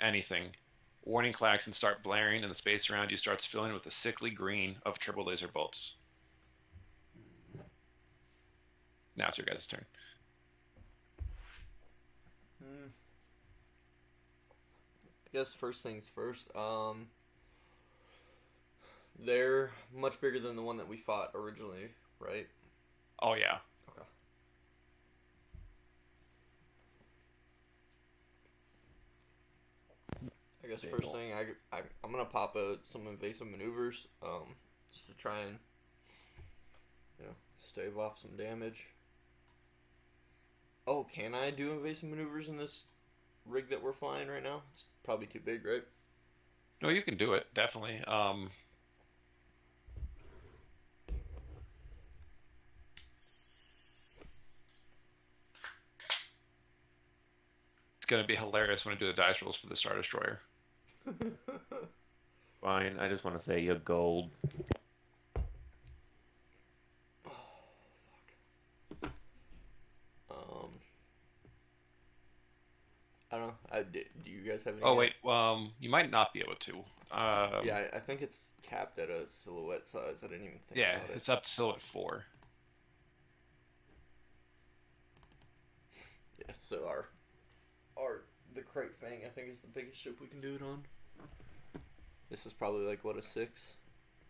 anything. Warning klaxons start blaring, and the space around you starts filling with a sickly green of turbo laser bolts. Now it's your guys' turn. I guess first things first. They're much bigger than the one that we fought originally, right? Oh yeah. Okay. I guess first thing I'm gonna pop some invasive maneuvers, just to try and stave off some damage. Oh, can I do invasive maneuvers in this rig that we're flying right now? It's probably too big, right? No, you can do it, definitely. It's gonna be hilarious when I do the dice rolls for the Star Destroyer. Fine, I just want to say you're gold. Um, I don't know. Do you guys have any? Oh wait, you might not be able to. Yeah, I think it's capped at a silhouette size. I didn't even think Yeah, about it. it's up to silhouette 4. Yeah, so the Crate Fang I think is the biggest ship we can do it on. This is probably like what, a 6?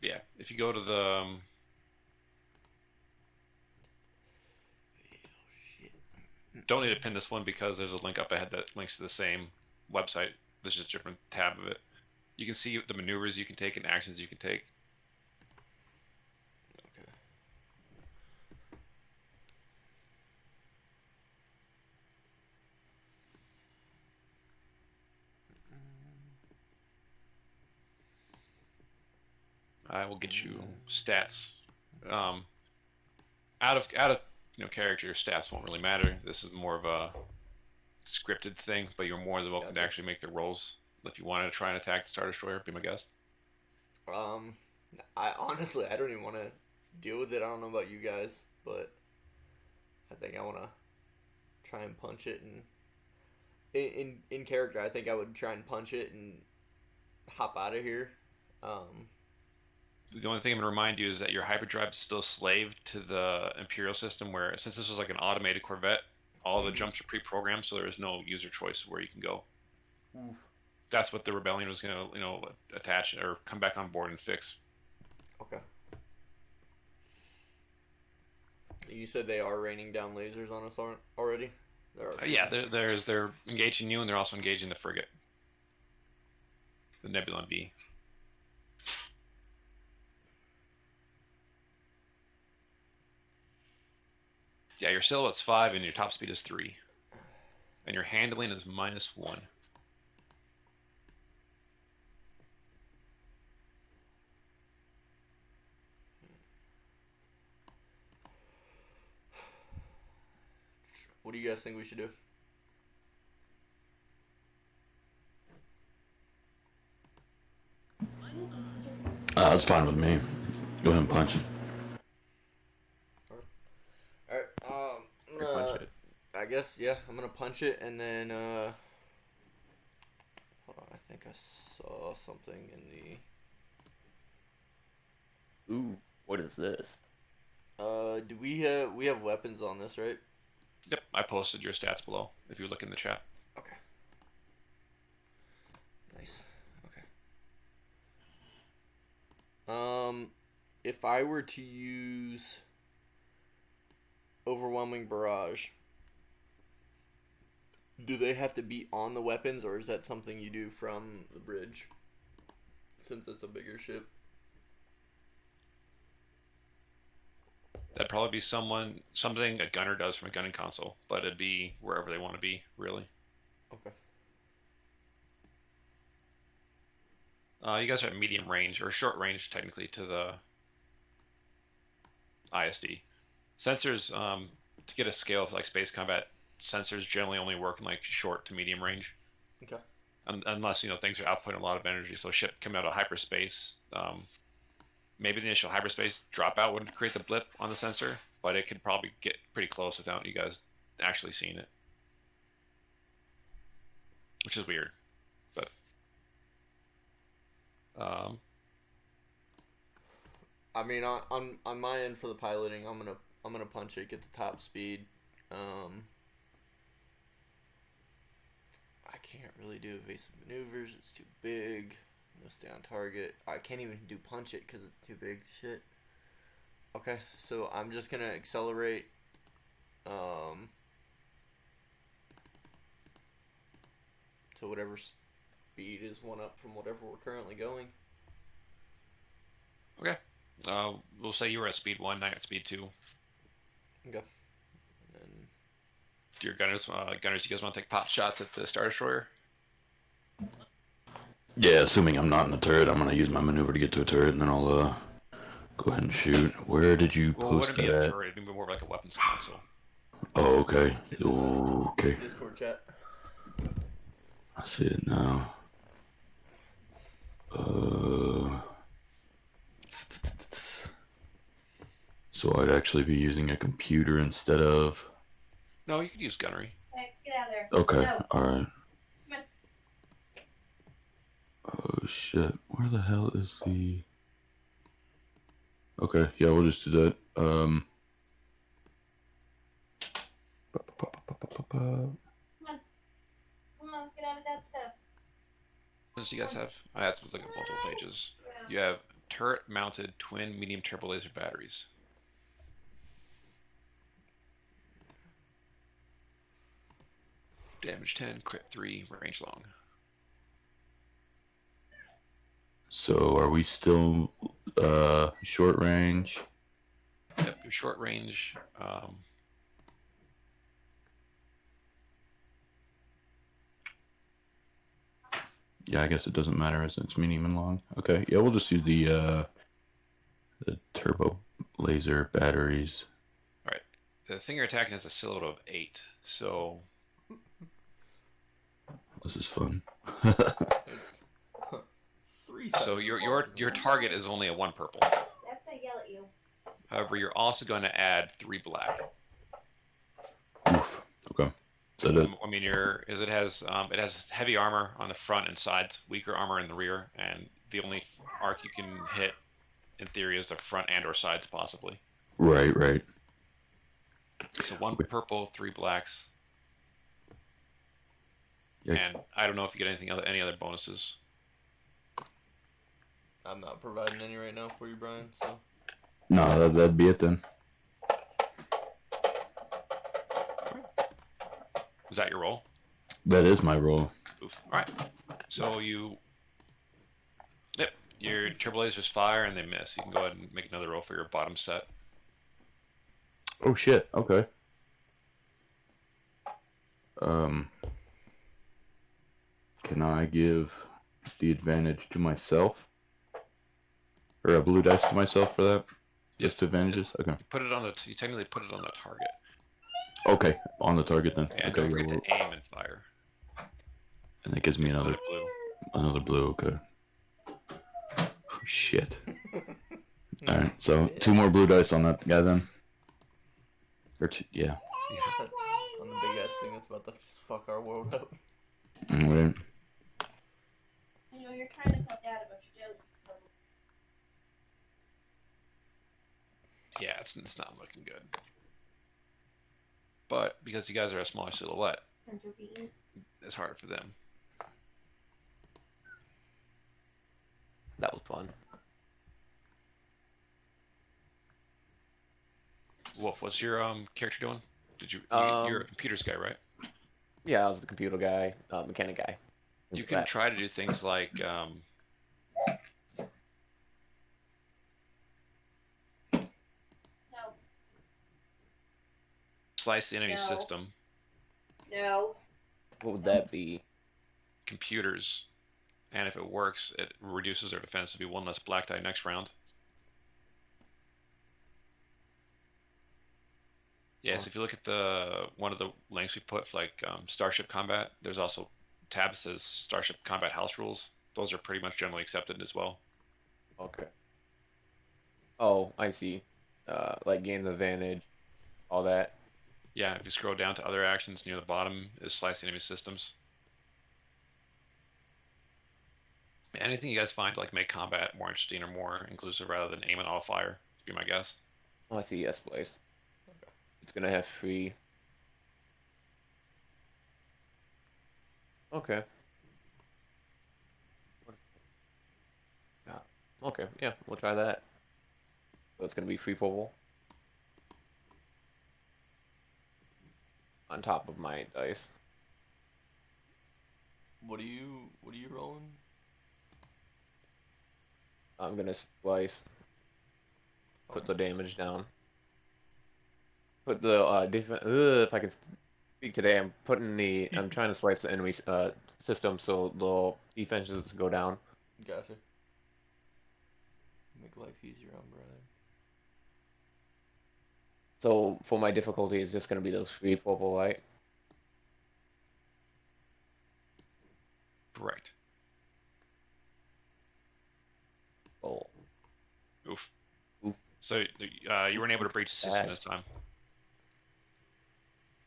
Yeah, if you go to the don't need to pin this one because there's a link up ahead that links to the same website. There's just a different tab of it. You can see the maneuvers you can take and actions you can take. Okay. I will get you stats. Out of character, your stats won't really matter. This is more of a scripted thing, but you're more than welcome to actually make the rolls if you wanted to try and attack the Star Destroyer. Be my guest. I honestly don't even want to deal with it. I don't know about you guys, but I think I want to try and punch it, and in character I think I would try and punch it and hop out of here. The only thing I'm going to remind you is that your hyperdrive is still slave to the Imperial system, where since this was like an automated Corvette, all the jumps are pre-programmed, so there is no user choice where you can go. Oof. That's what the rebellion was going to, attach or come back on board and fix. Okay. You said they are raining down lasers on us already? Yeah, they're engaging you, and they're also engaging the frigate, the Nebulon B. Yeah, your silhouette's 5 and your top speed is 3. And your handling is -1. What do you guys think we should do? That's fine with me. Go ahead and punch it. Alright, Punch it. I guess, yeah, I'm gonna punch it, and then, hold on, I think I saw something in Ooh, what is this? do we have weapons on this, right? Yep, I posted your stats below if you look in the chat. Okay. Nice. Okay. If I were to use overwhelming barrage, do they have to be on the weapons, or is that something you do from the bridge, since it's a bigger ship? That'd probably be something a gunner does from a gunning console, but it'd be wherever they want to be, really. Okay. You guys are at medium range, or short range, technically, to the ISD. Sensors, to get a scale of like space combat, sensors generally only work in like short to medium range. Okay. Unless things are outputting a lot of energy. So a ship coming out of hyperspace, maybe the initial hyperspace dropout wouldn't create the blip on the sensor, but it could probably get pretty close without you guys actually seeing it, which is weird. But Um, I mean, on my end for the piloting, I'm gonna punch it, get the top speed. I can't really do evasive maneuvers. It's too big. No stay on target. I can't even do punch it because it's too big. Shit. Okay, so I'm just gonna accelerate. To whatever speed is one up from whatever we're currently going. okay. We'll say you were at speed 1, now you're at speed 2. Okay. And then Do your gunners, you guys want to take pop shots at the Star Destroyer? Yeah, assuming I'm not in a turret, I'm gonna use my maneuver to get to a turret, and then I'll go ahead and shoot. Where did you Well, it post wouldn't be that a at? turret, it'd be more of like a weapons console. Oh, okay. it's in the Okay. Discord chat. I see it now. So I'd actually be using a computer instead of. No, you could use gunnery. Max, get out of there. Okay. No. All right. Come on. Oh shit! Where the hell is the? Okay, yeah, we'll just do that. Come on, let's get out of that stuff. What do you guys have? I have to look at multiple pages. You have turret-mounted twin medium turbo laser batteries. Damage 10, crit 3, range long. So are we still short range? Yep, your short range. Yeah, I guess it doesn't matter as it's medium and long. Okay, yeah, we'll just use the turbo laser batteries. Alright. The thing you're attacking is a silhouette of 8, so This is fun. It's three sizes so larger than your this. target is only a 1 purple. That's gonna yell at you. However, you're also going to add 3 black. Oof. Okay. Is that it? I mean, it has heavy armor on the front and sides, weaker armor in the rear, and the only arc you can hit, in theory, is the front and/or sides, possibly. Right, right. So 1 purple, 3 blacks, Yikes. and I don't know if you get any other bonuses. I'm not providing any right now for you, Brian. So No, that'd be it then. Is that your roll? That is my roll. Oof. All right. So yep, your turbo lasers fire and they miss. You can go ahead and make another roll for your bottom set. Oh shit. Okay. Can I give the advantage to myself, or a blue dice to myself for that? Yes. Just advantages. Okay. You technically put it on the target. Okay. On the target then. And Okay. don't forget well, to aim and fire. and that gives me another Blue. blue. Okay. Oh, shit. All right. So 2 more blue dice on that guy then. Or 2. Yeah. on the big ass thing that's about to just fuck our world up. Alright. You know, you're trying to tell Dad about your jelly. Yeah, it's not looking good. But because you guys are a smaller silhouette, And you're beaten. it's harder for them. That was fun. Wolf, what's your character doing? You're a computers guy, right? Yeah, I was the computer guy, mechanic guy. You can try to do things like No. slice the enemy No. system, No. What would that be? computers, and if it works, it reduces their defense to be 1 less black die next round. Yes, if you look at one of the links we put, like Starship Combat, there's also tab that says Starship Combat House Rules. Those are pretty much generally accepted as well. Okay. Oh, I see. Like gain advantage, all that. Yeah, if you scroll down to other actions near the bottom is slice enemy systems. And anything you guys find to like make combat more interesting or more inclusive rather than aim and auto fire, would be my guess. Oh, I see. Yes, please. Okay. It's gonna have free. Okay. Yeah. Okay. Yeah, we'll try that. So it's gonna be free purple on top of my dice. What are you rolling? I'm gonna splice. Put the damage down. Put the defense. If I can speak today, I'm trying to splice the enemy system so the defenses go down. Gotcha. Make life easier on Brian. So for my difficulty, it's just gonna be those free purple light. Correct. Oh, Oof. Oof. So you weren't able to breach the system Bad. this time.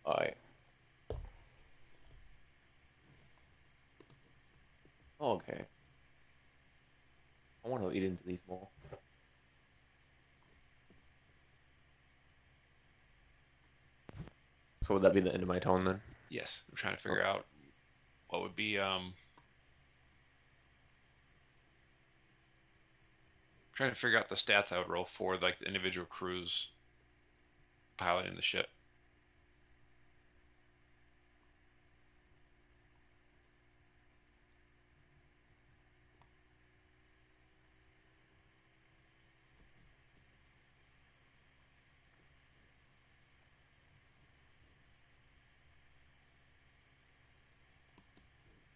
alright. Okay. I want to eat into these more. So would that be the end of my tone then? Yes, I'm trying to figure out what would be trying to figure out the stats I would roll for like the individual crews piloting the ship.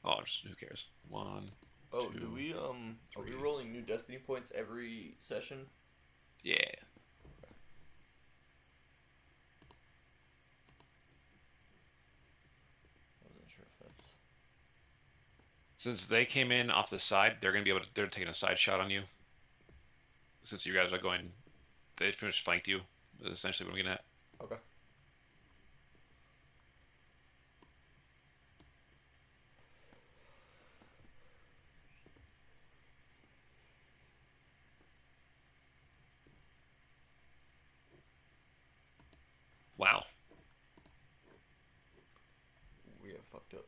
Oh, just who cares? One, Oh, two, do we are we three. rolling new destiny points every session? Yeah. I wasn't sure if that's Since they came in off the side, they're gonna be able to. They're taking a side shot on you. Since you guys are going, they pretty much flanked you. Is essentially what I'm getting at. okay. Wow. We got fucked up.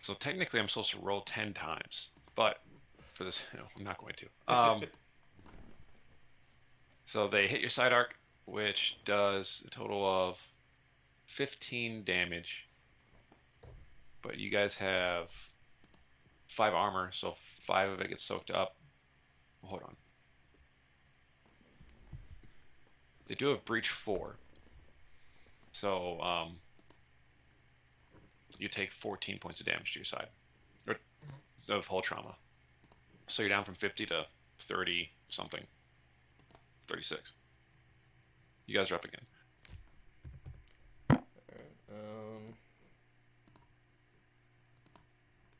So technically, I'm supposed to roll 10 times, but for this, no, I'm not going to. So they hit your side arc, which does a total of 15 damage. But you guys have 5 armor, so 5 of it gets soaked up. Hold on. They do have breach 4. So you take 14 points of damage to your side, or of hull trauma. So you're down from 50 to 30 something, 36. You guys are up again. Alright,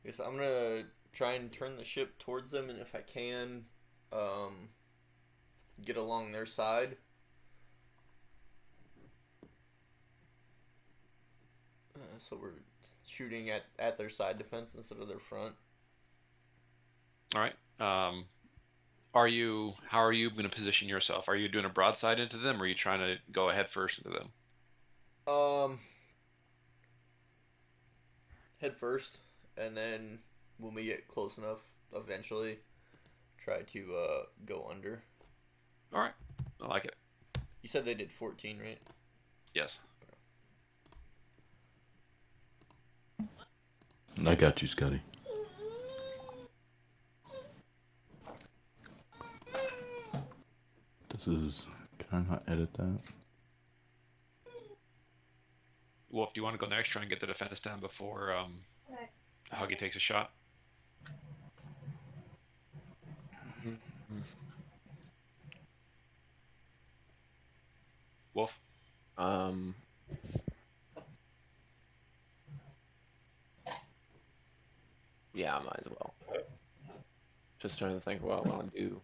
guess I'm gonna try and turn the ship towards them, and if I can, get along their side. So we're shooting at their side defense instead of their front. All right. How are you going to position yourself? Are you doing a broadside into them, or are you trying to go ahead first into them? Head first, and then when we get close enough, eventually, try to go under. All right. I like it. You said they did 14, right? Yes. I got you, Scotty. This is. Can I not edit that? Wolf, do you want to go next? Try and get the defense down before Next. Huggy takes a shot. Wolf. Yeah, I might as well. Just trying to think what I want to do.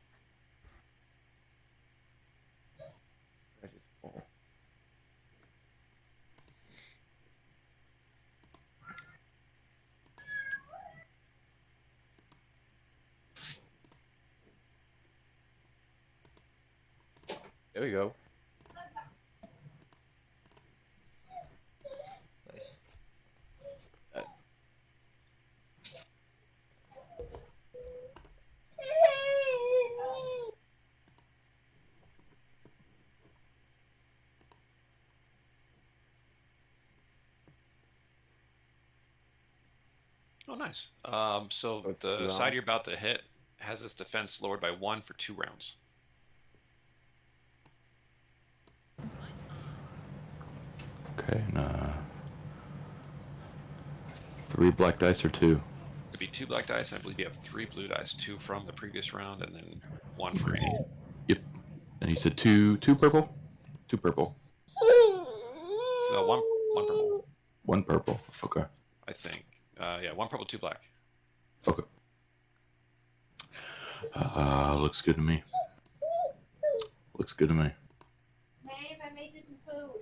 There we go. Nice. Oh, nice. So Go to the side round. you're about to hit has its defense lowered by 1 for 2 rounds. Okay, and 3 black dice or 2? It'd be 2 black dice. I believe you have 3 blue dice, 2 from the previous round, and then 1 for any. Yep. And you said two purple? 2 purple. One purple, 1 purple. Okay. I think. Yeah, 1 purple, 2 black. Okay. Looks good to me. Looks good to me. Babe, I made you some food.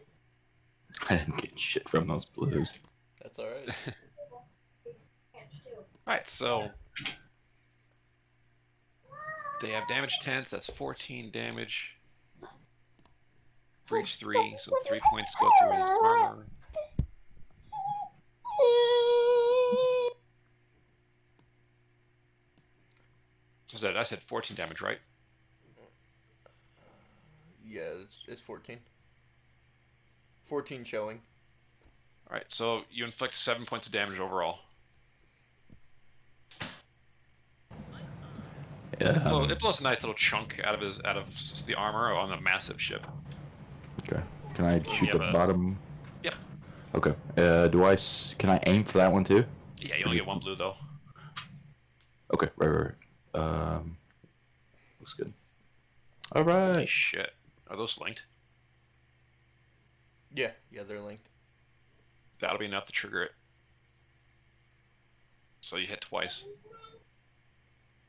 I didn't get shit from those blues. That's all right. Alright, so they have damage 10, so that's 14 damage. Breach 3, so 3 points go through his armor. So I said 14 damage, right? Yeah, it's 14. 14 showing. Alright, so you inflict 7 points of damage overall. Yeah. It blows a nice little chunk out of the armor on a massive ship. Okay. Can I You shoot have the a- bottom? Yep. Okay. Can I aim for that one too? Yeah, you only get 1 blue though. Okay. Right. Looks good. All Holy right. shit. Are those linked? Yeah, they're linked. That'll be enough to trigger it. So you hit twice.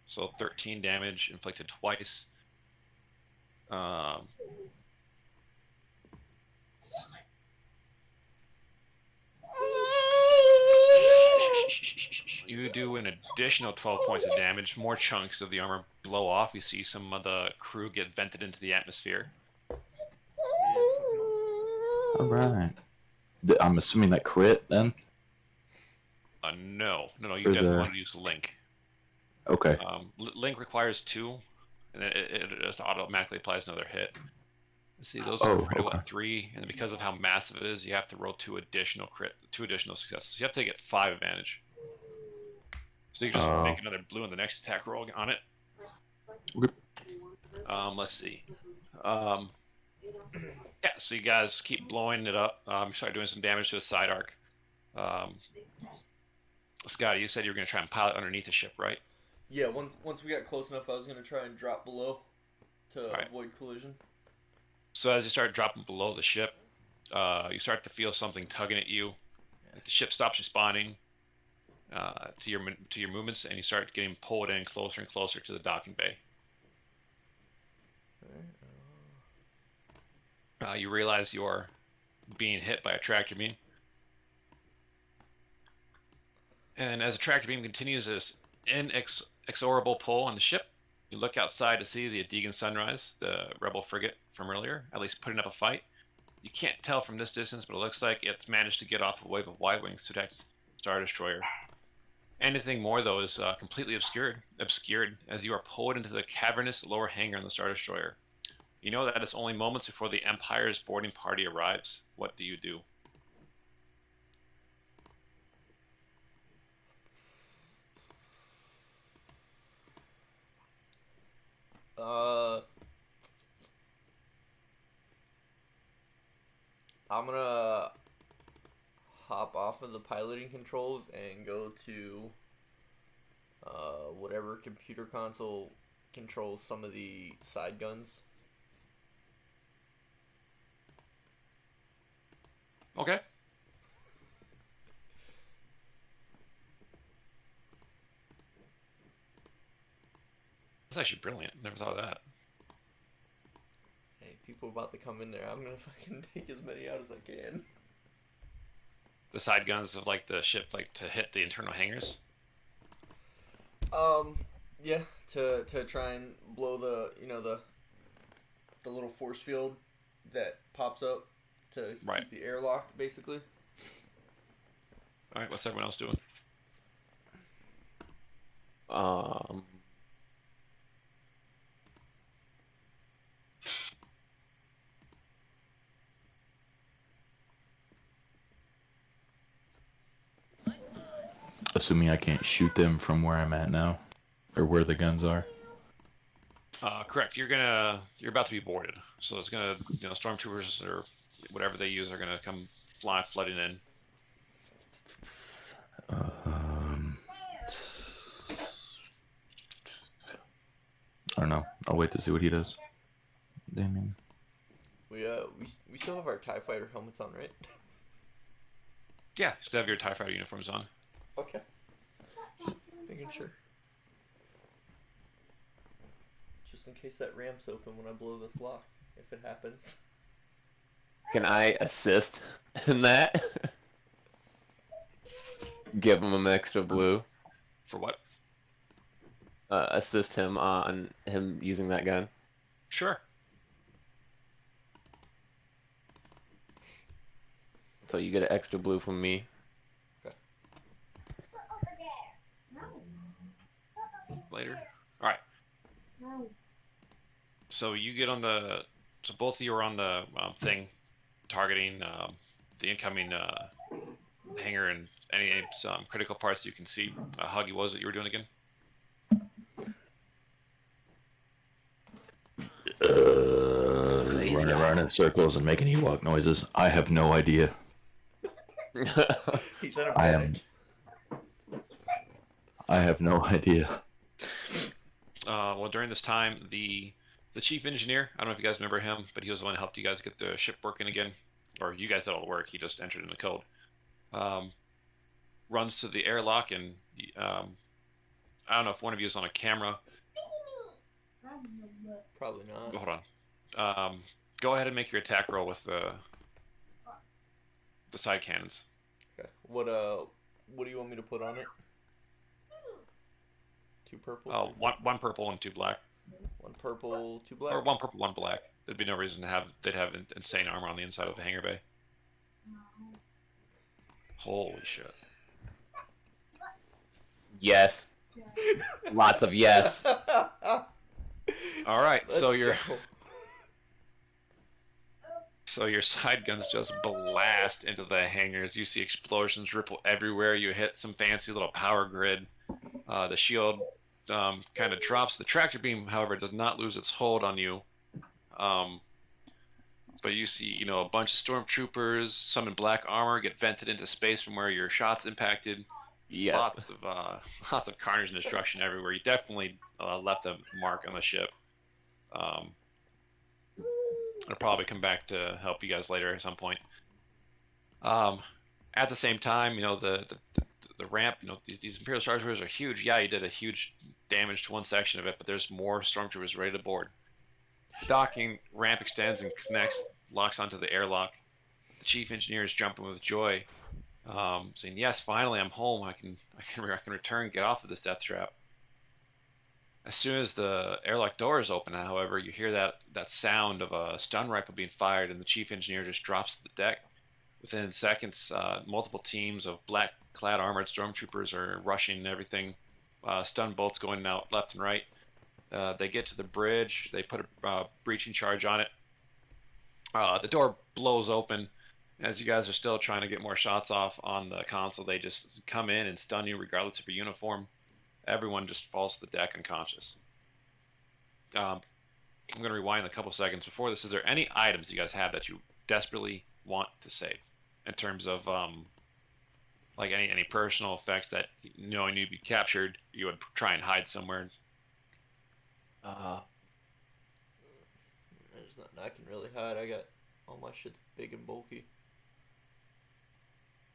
So 13 damage inflicted twice. You do an additional 12 points of damage. More chunks of the armor blow off. You see some of the crew get vented into the atmosphere. Yeah, fucking All right. I'm assuming that crit then. No. You For definitely the- want to use Link. Okay. Link requires 2, and it just automatically applies another hit. See, those Oh, are critical okay. at 3, and because of how massive it is, you have to roll 2 additional successes. You have to get 5 advantage. So you can just Oh. make another blue in the next attack roll on it. Okay. Let's see. Yeah, so you guys keep blowing it up. Start doing some damage to the side arc. Scotty, you said you were going to try and pilot underneath the ship, right? Yeah, once we got close enough, I was gonna try and drop below to Alright. avoid collision. So as you start dropping below the ship, you start to feel something tugging at you. Like the ship stops responding to your movements, and you start getting pulled in closer and closer to the docking bay. You realize you're being hit by a tractor beam. And as the tractor beam continues this inexorable pull on the ship, you look outside to see the Adegan Sunrise, the rebel frigate from earlier, at least putting up a fight. You can't tell from this distance, but it looks like it's managed to get off a wave of wide wings to attack the Star Destroyer. Anything more, though, is completely obscured as you are pulled into the cavernous lower hangar on the Star Destroyer. You know that it's only moments before the Empire's boarding party arrives. What do you do? I'm gonna hop off of the piloting controls and go to whatever computer console controls some of the side guns. Okay. That's actually brilliant. Never thought of that. Hey, people are about to come in there. I'm gonna fucking take as many out as I can. The side guns of like the ship, like to hit the internal hangars. Yeah, to try and blow the the little force field that pops up to Right. keep the airlock, basically. All right, what's everyone else doing? Um, Assuming I can't shoot them from where I'm at now, or where the guns are. Correct. You're about to be boarded, so it's gonna, stormtroopers or whatever they use are gonna come flooding in. Um, I don't know. I'll wait to see what he does. Damien. We still have our TIE fighter helmets on, right? Yeah, you still have your TIE fighter uniforms on. Okay. Making sure. Just in case that ramp's open when I blow this lock, if it happens. can I assist in that? Give him an extra blue. For what? Assist him on him using that gun. Sure. So you get an extra blue from me. Later. All right. So you get on the. So both of you are on the thing, targeting the incoming hangar and any critical parts you can see. Huggy, what was it you were doing again? Crazy Running guy. around in circles and making Ewok noises. I have no idea. He's in a I panic. I have no idea. Well, during this time, the chief engineer, I don't know if you guys remember him, but he was the one who helped you guys get the ship working again. Or you guys did all the work, he just entered in the code. Runs to the airlock and I don't know if one of you is on a camera. Probably not. Hold on. Go ahead and make your attack roll with the side cannons. Okay. What do you want me to put on it? 2 purple? One purple and 2 black. 1 purple, 2 black? Or 1 purple, 1 black. There'd be no reason to have, they'd have insane armor on the inside of the hangar bay. Holy shit. Yes. Lots of yes. Alright, so Let's your go. so your side guns just blast into the hangars. You see explosions ripple everywhere. You hit some fancy little power grid. The shield kind of drops. The tractor beam, however, does not lose its hold on you. But you see, a bunch of stormtroopers, some in black armor, get vented into space from where your shots impacted. Yes. Lots of carnage and destruction everywhere. You definitely left a mark on the ship. I'll probably come back to help you guys later at some point. At the same time, the ramp, these Imperial Startroopers are huge. Yeah, you did a huge damage to one section of it, but there's more stormtroopers ready to board. The docking ramp extends and connects, locks onto the airlock. The chief engineer is jumping with joy, saying, "Yes, finally, I'm home. I can return, get off of this death trap." As soon as the airlock door is open, however, you hear that sound of a stun rifle being fired, and the chief engineer just drops to the deck. Within seconds, multiple teams of black-clad armored stormtroopers are rushing everything. Stun bolts going out left and right. They get to the bridge. They put a breaching charge on it. The door blows open. As you guys are still trying to get more shots off on the console, they just come in and stun you regardless of your uniform. Everyone just falls to the deck unconscious. I'm going to rewind a couple seconds before this. Is there any items you guys have that you desperately want to save in terms of like any personal effects that knowing you'd be captured, you would try and hide somewhere? There's nothing I can really hide. I got all my shit big and bulky.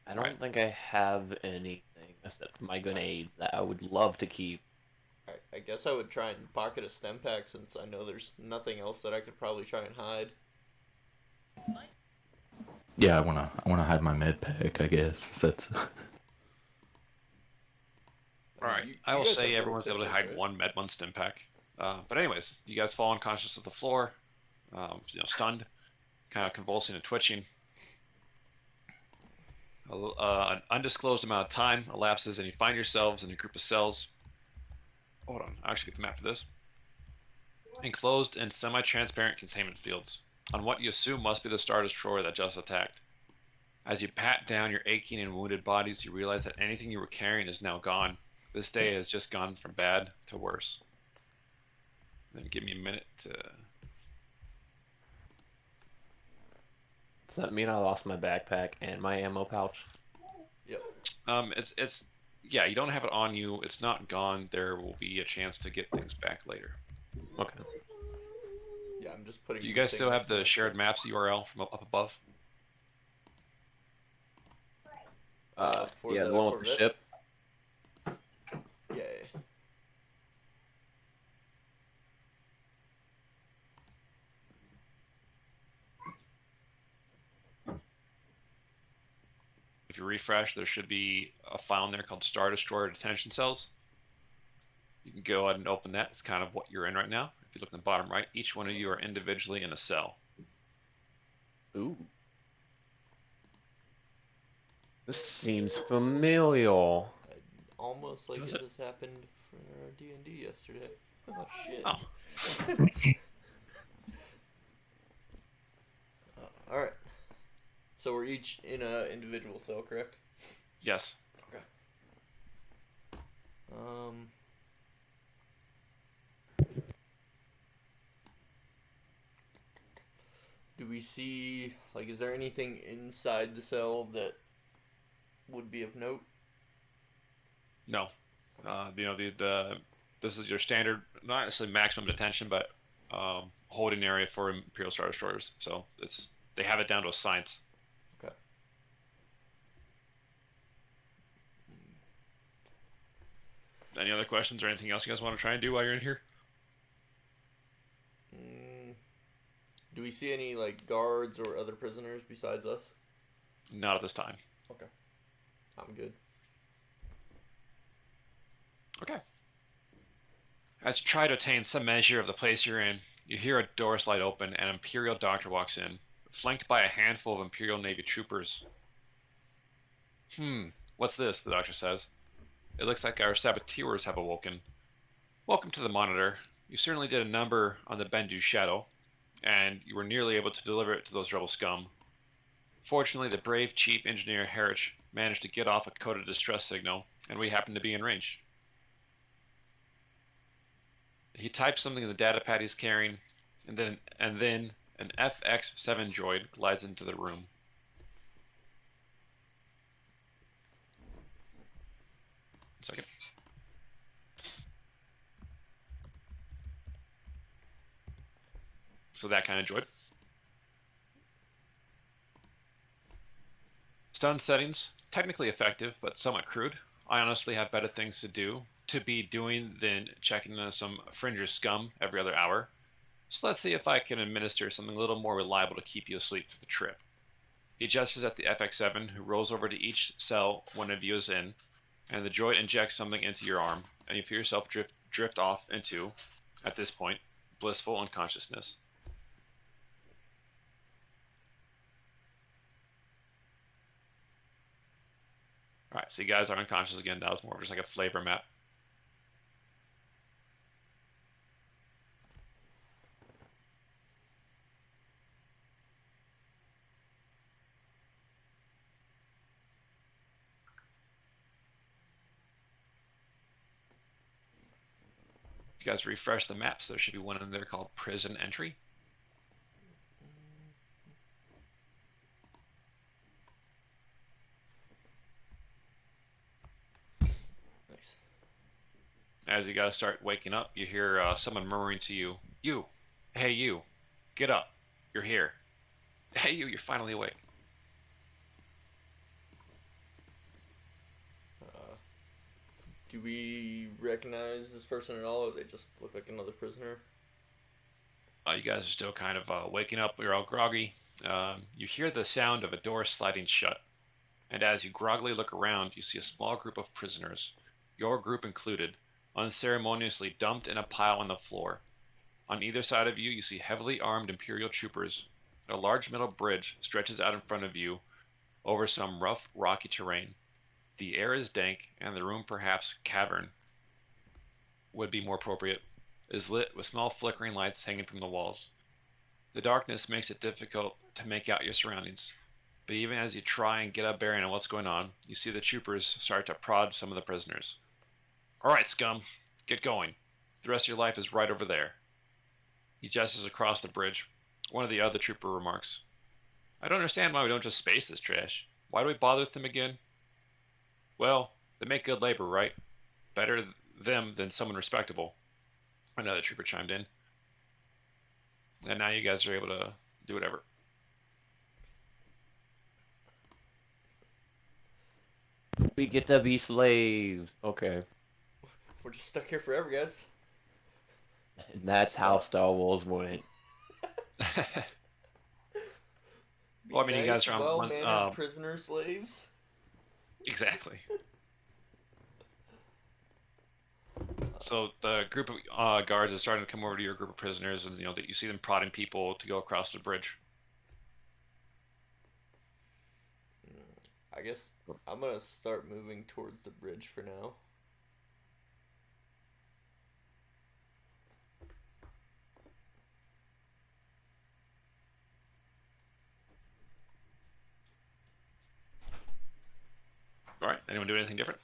I don't think I have anything except my grenades that I would love to keep. I guess I would try and pocket a stem pack since I know there's nothing else that I could probably try and hide. Yeah, I wanna hide my med pack. I guess if that's. All right, I will say everyone's able to hide one med, one stim pack. But anyways, you guys fall unconscious to the floor. stunned, kind of convulsing and twitching. An undisclosed amount of time elapses, and you find yourselves in a group of cells. Hold on, I actually get the map for this. Enclosed in semi-transparent containment fields, on what you assume must be the Star Destroyer that just attacked. As you pat down your aching and wounded bodies, you realize that anything you were carrying is now gone. This day has just gone from bad to worse. Then give me a minute to... Does that mean I lost my backpack and my ammo pouch? Yep. It's yeah, you don't have it on you. It's not gone. There will be a chance to get things back later. Okay. Yeah, I'm just putting. Do you guys still have things in the my shared ship. maps URL from up above? For Yeah, the the one with the Corvette? ship. Yeah. If you refresh, there should be a file in there called Star Destroyer Detention Cells. You can go ahead and open that. It's kind of what you're in right now. If you look in the bottom right, each one of you are individually in a cell. Ooh. This seems familial. Almost like Does it it? just happened for our D&D yesterday. Oh shit. Oh, All right. So we're each in a individual cell, correct? yes. Okay. Um. Do we see, like, is there anything inside the cell that would be of note? No. This is your standard, not necessarily maximum detention, but holding area for Imperial Star Destroyers. So they have it down to a science. Okay. Any other questions or anything else you guys want to try and do while you're in here? Do we see any, like, guards or other prisoners besides us? Not at this time. Okay. I'm good. Okay. As you try to attain some measure of the place you're in, you hear a door slide open and an Imperial doctor walks in, flanked by a handful of Imperial Navy troopers. What's this? The doctor says. It looks like our saboteurs have awoken. Welcome to the Monitor. You certainly did a number on the Bendu Shadow, and you were nearly able to deliver it to those rebel scum. Fortunately, the brave Chief Engineer Harich managed to get off a coded distress signal, and we happened to be in range. He types something in the data pad he's carrying, and then an FX7 droid glides into the room. One second. So that kind of droid. Stun settings, technically effective, but somewhat crude. I honestly have better things to be doing than checking on some fringer scum every other hour. So let's see if I can administer something a little more reliable to keep you asleep for the trip. He gestures at the FX7, who rolls over to each cell one of you is in, and the droid injects something into your arm, and you feel yourself drift off into, at this point, blissful unconsciousness. Alright, so you guys are unconscious again. That was more of just like a flavor map. If you guys refresh the maps, there should be one in there called Prison Entry. Nice. As you guys start waking up, you hear someone murmuring to you, "You! Hey you! Get up! You're here! Hey you! You're finally awake!" Do we recognize this person at all, or they just look like another prisoner? You guys are still kind of waking up. You're all groggy. You hear the sound of a door sliding shut. And as you groggily look around, you see a small group of prisoners, your group included, unceremoniously dumped in a pile on the floor. On either side of you, you see heavily armed Imperial troopers. A large metal bridge stretches out in front of you over some rough, rocky terrain. The air is dank, and the room, perhaps cavern would be more appropriate, is lit with small flickering lights hanging from the walls. The darkness makes it difficult to make out your surroundings, but even as you try and get a bearing on what's going on, you see the troopers start to prod some of the prisoners. Alright, scum, get going. The rest of your life is right over there. He gestures across the bridge. One of the other trooper remarks, I don't understand why we don't just space this trash. Why do we bother with them again? Well, they make good labor, right? Better them than someone respectable. Another trooper chimed in. And now you guys are able to do whatever. We get to be slaves. Okay. We're just stuck here forever, guys. And that's how Star Wars went. Well, I mean, you guys are on well-mannered prisoner slaves. Exactly. So the group of guards is starting to come over to your group of prisoners, and that you see them prodding people to go across the bridge. I guess I'm gonna start moving towards the bridge for now. All right. Anyone do anything different?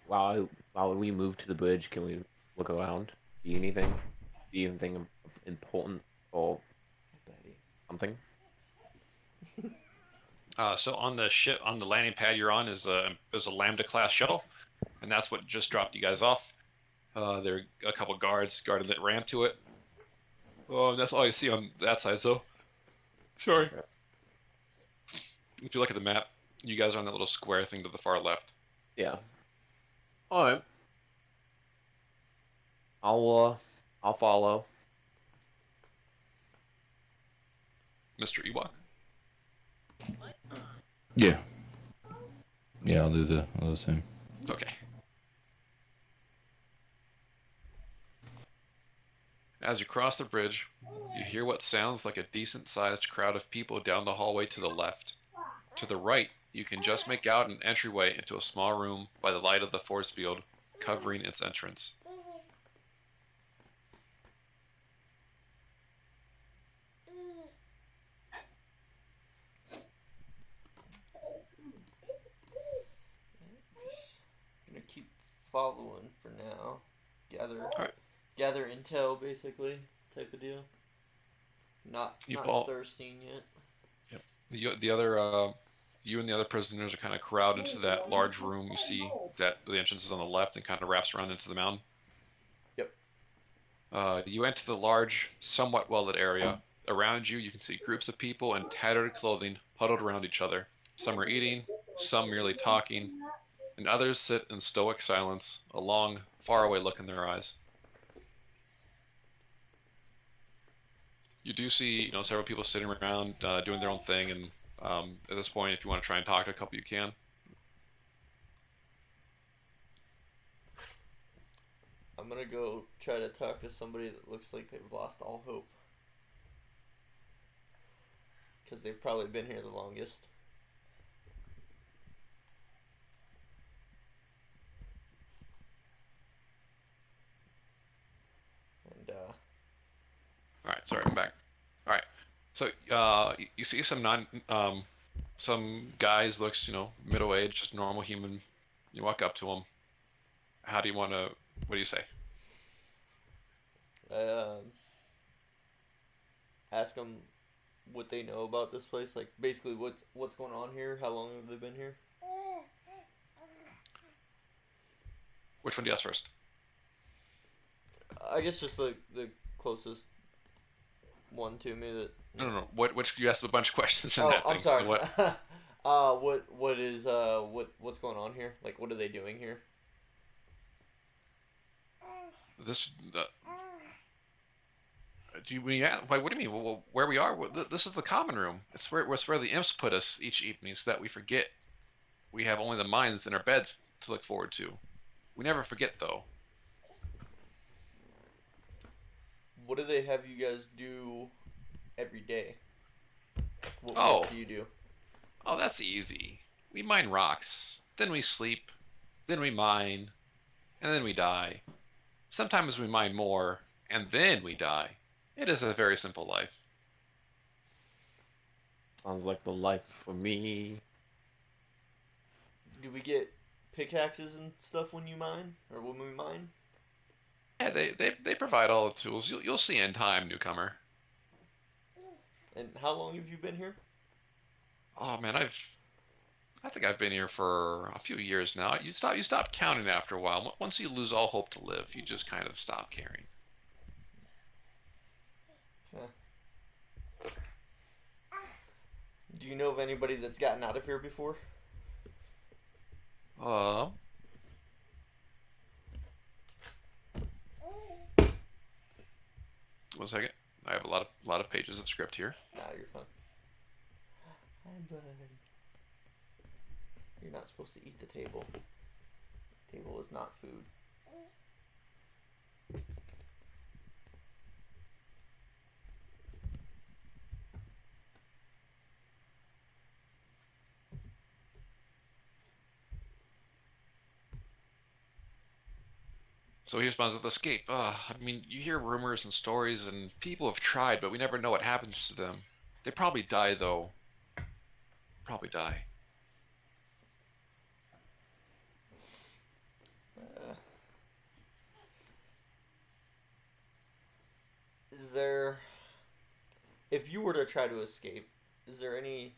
While we move to the bridge, can we look around? See anything? See anything of importance or something? So on the ship, on the landing pad you're on is a Lambda class shuttle, and that's what just dropped you guys off. There are a couple guards guarding the ramp to it. Oh, that's all you see on that side. So, sorry. If you look at the map, you guys are on that little square thing to the far left. Yeah. All right. I'll follow. Mr. Ewok. Yeah. Yeah, I'll do the same. Okay. As you cross the bridge, you hear what sounds like a decent-sized crowd of people down the hallway to the left. To the right, you can just make out an entryway into a small room by the light of the force field covering its entrance. Just gonna keep following for now. Alright. Gather intel, basically, type of deal. Not thirsting yet. The other, you and the other prisoners are kind of crowded into that large room. You see that the entrance is on the left and kind of wraps around into the mountain. Yep. You enter the large, somewhat well-lit area. Around you, you can see groups of people in tattered clothing huddled around each other. Some are eating, some merely talking, and others sit in stoic silence, a long, faraway look in their eyes. You do see, several people sitting around doing their own thing, and at this point, if you want to try and talk to a couple, you can. I'm gonna go try to talk to somebody that looks like they've lost all hope. Because they've probably been here the longest. And, Alright, sorry, I'm back. Alright, so you see some guys looks, middle-aged, just normal human. You walk up to them. What do you say? ask them what they know about this place. Like, basically, what's going on here? How long have they been here? Which one do you ask first? I guess just the closest one to me that. No. Which you asked a bunch of questions in that I'm thing. sorry. What? What's going on here? Like, what are they doing here? What do you mean? Well, where we are? This is the common room. It's where the imps put us each evening, so that we forget. We have only the minds in our beds to look forward to. We never forget, though. What do they have you guys do every day? What Oh, work do you do? oh, that's easy. We mine rocks, then we sleep, then we mine, and then we die. Sometimes we mine more, and then we die. It is a very simple life. Sounds like the life for me. Do we get pickaxes and stuff when you mine, or when we mine? Yeah, they provide all the tools. You'll see in time, newcomer. And how long have you been here? Oh man, I think I've been here for a few years now. You stop counting after a while. Once you lose all hope to live, you just kind of stop caring. Do you know of anybody that's gotten out of here before? Uh, 1 second. I have a lot of pages of script here. Nah, you're fine. Hi, bud. You're not supposed to eat the table. Table is not food. So he responds with escape. I mean, you hear rumors and stories, and people have tried, but we never know what happens to them. They probably die, though. Probably die. Is there, if you were to try to escape, is there any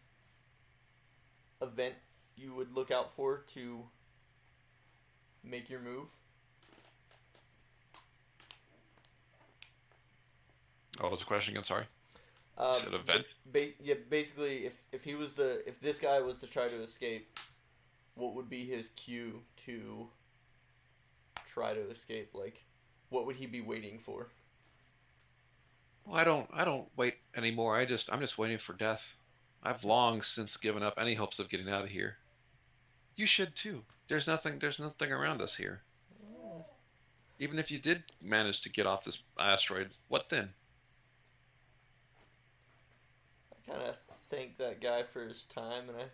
event you would look out for to make your move? Oh, what was the question again? Sorry. Um, Is it an event? yeah, basically, if this guy was to try to escape, what would be his cue to try to escape? Like, what would he be waiting for? Well, I don't wait anymore. I'm just waiting for death. I've long since given up any hopes of getting out of here. You should too. There's nothing around us here. Even if you did manage to get off this asteroid, what then? I kind of thank that guy for his time, and I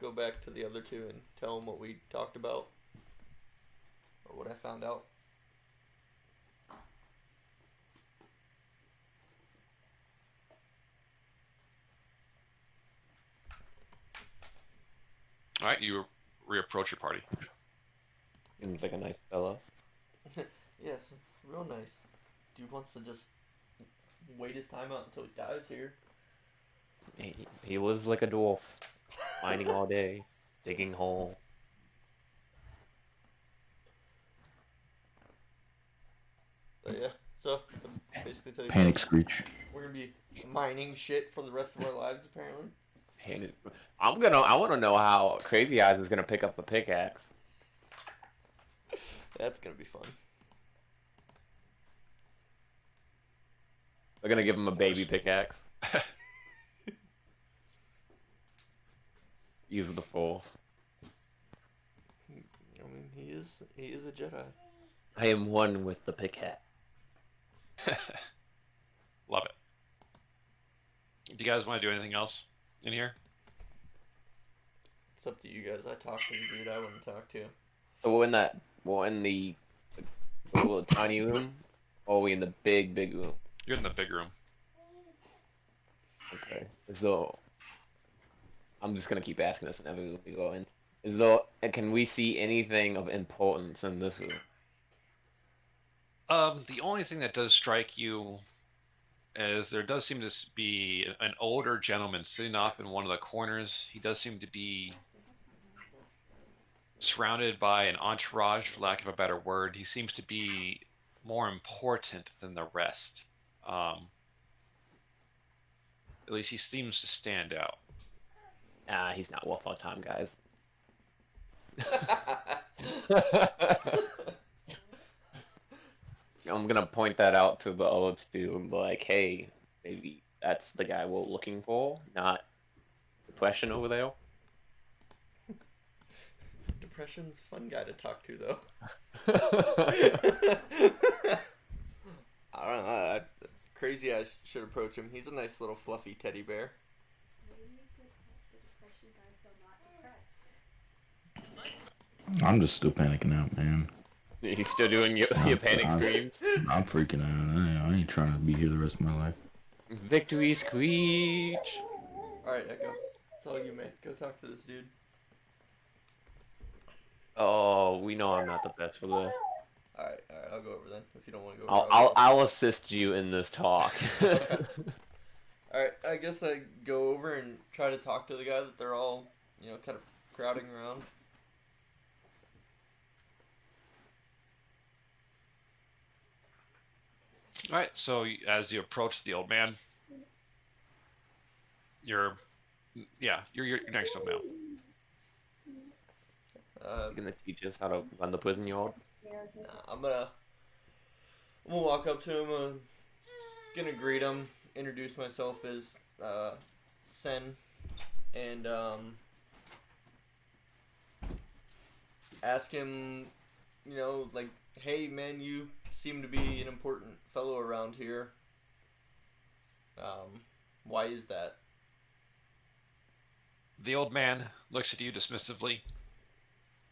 go back to the other two and tell them what we talked about or what I found out. All right, you reapproach your party. Seems like a nice fellow. Yes, real nice. Dude wants to just wait his time out until he dies here. He lives like a dwarf, mining all day, digging hole. But yeah, so basically tell you Panic guys, screech. we're gonna be mining shit for the rest of our lives apparently. And I want to know how Crazy Eyes is gonna pick up the pickaxe. That's gonna be fun. They're gonna give him a baby pickaxe. Use the force. I mean, he is a Jedi. I am one with the pickaxe. Love it. Do you guys want to do anything else in here? It's up to you guys. I talked to the dude I wouldn't talk to. So we're in the little tiny room, or are we in the big room? You're in the big room. Okay. So I'm just gonna keep asking this in every room we go in. Can we see anything of importance in this room? The only thing that does strike you is there does seem to be an older gentleman sitting off in one of the corners. He does seem to be surrounded by an entourage, for lack of a better word. He seems to be more important than the rest. At least he seems to stand out. He's not worth our time, guys. I'm gonna point that out to the other two and be like, hey, maybe that's the guy we're looking for, not Depression over there. Depression's a fun guy to talk to, though. I don't know. Crazy Eyes should approach him. He's a nice little fluffy teddy bear. I'm just still panicking out, man. He's still doing your panic screams. I'm freaking out. I ain't trying to be here the rest of my life. Victory screech. Alright, Echo. It's all you, man. Go talk to this dude. Oh, we know I'm not the best for this. Alright, I'll go over then. If you don't want to go over, I'll assist you in this talk. Okay. Alright, I guess I go over and try to talk to the guy that they're all, kind of crowding around. Alright, so as you approach the old man, you're next to him now. You're gonna teach us how to run the prison yard? Nah, I'm gonna walk up to him, gonna greet him, introduce myself as Sen, and ask him, like, hey man, you seem to be an important fellow around here. Why is that? The old man looks at you dismissively,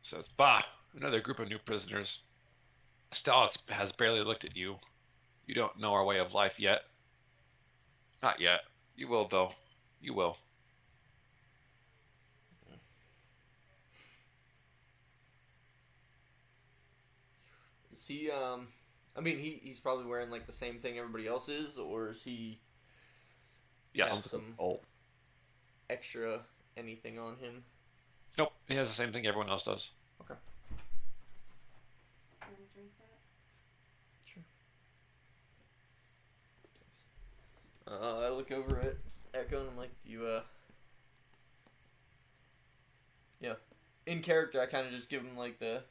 says, "Bah, another group of new prisoners. Stall has barely looked at you. You don't know our way of life yet. Not yet. You will, though. You will." Is he, I mean, he's probably wearing, like, the same thing everybody else is, or is he Yes. have some extra anything on him? Nope. He has the same thing everyone else does. Okay. Want to drink that? Sure. I look over at Echo and I'm like, in character, I kind of just give him, like, the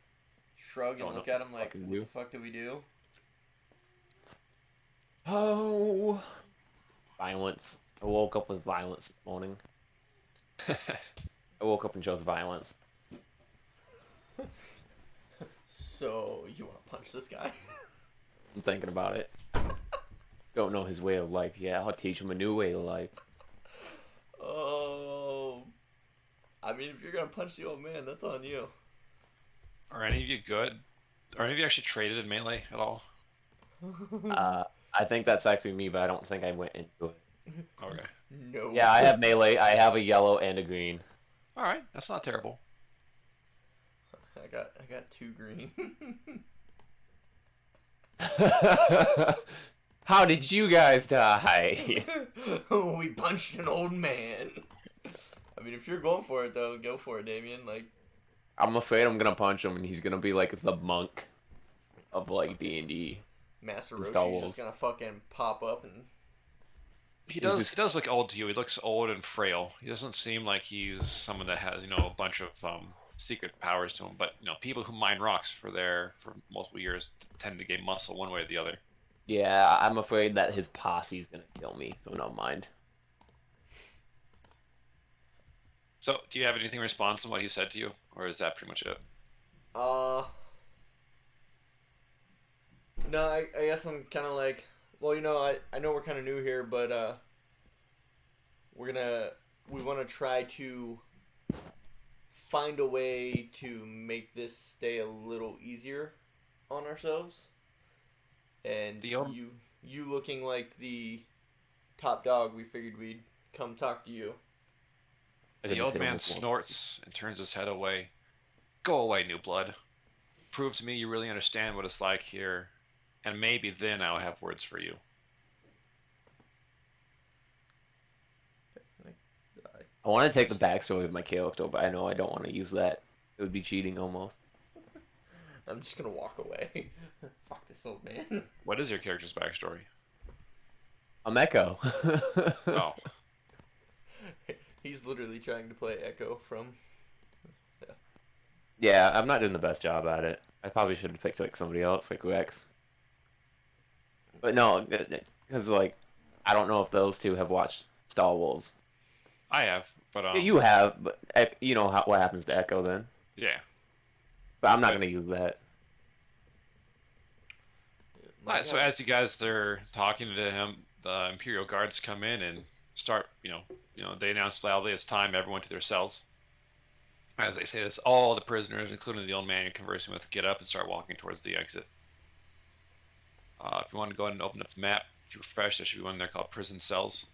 shrug and look at him like, what the fuck do we do? Oh, violence. I woke up with violence this morning. I woke up and chose violence. So, you want to punch this guy? I'm thinking about it. Don't know his way of life yet. I'll teach him a new way of life. Oh, I mean, if you're gonna punch the old man, that's on you. Are any of you good? Are any of you actually traded in melee at all? I think that's actually me, but I don't think I went into it. Okay. No. Yeah, I have melee. I have a yellow and a green. All right, that's not terrible. I got 2 green. How did you guys die? We punched an old man. I mean, if you're going for it, though, go for it, Damien. Like, I'm afraid I'm gonna punch him, and he's gonna be like the monk of like D&D. Master Star Roshi's Wars. just gonna fucking pop up and. He does look old to you. He looks old and frail. He doesn't seem like he's someone that has, a bunch of secret powers to him. But people who mine rocks for multiple years tend to gain muscle one way or the other. Yeah, I'm afraid that his posse's gonna kill me, so don't mind. So, do you have anything in response to what he said to you, or is that pretty much it? No, I guess I'm kind of like, well, I know we're kind of new here, but we want to try to find a way to make this stay a little easier on ourselves. And you looking like the top dog, we figured we'd come talk to you. The old man snorts and turns his head away. "Go away, new blood. Prove to me you really understand what it's like here, and maybe then I'll have words for you." I want to take the backstory of my character, but I know I don't want to use that. It would be cheating almost. I'm just gonna walk away. Fuck this old man. What is your character's backstory? I'm Echo. Oh. He's literally trying to play Echo from. Yeah, I'm not doing the best job at it. I probably should have picked like somebody else, like Rex. But no, because like, I don't know if those two have watched Star Wars. I have, but Yeah, you have, but you know what happens to Echo then. yeah. But I'm not gonna use that. My Alright, so God. as you guys are talking to him, the Imperial guards come in and start, they announce loudly it's time, everyone to their cells. As they say this, all the prisoners, including the old man you're conversing with, get up and start walking towards the exit. If you want to go ahead and open up the map, if you refresh, there should be one there called prison cells.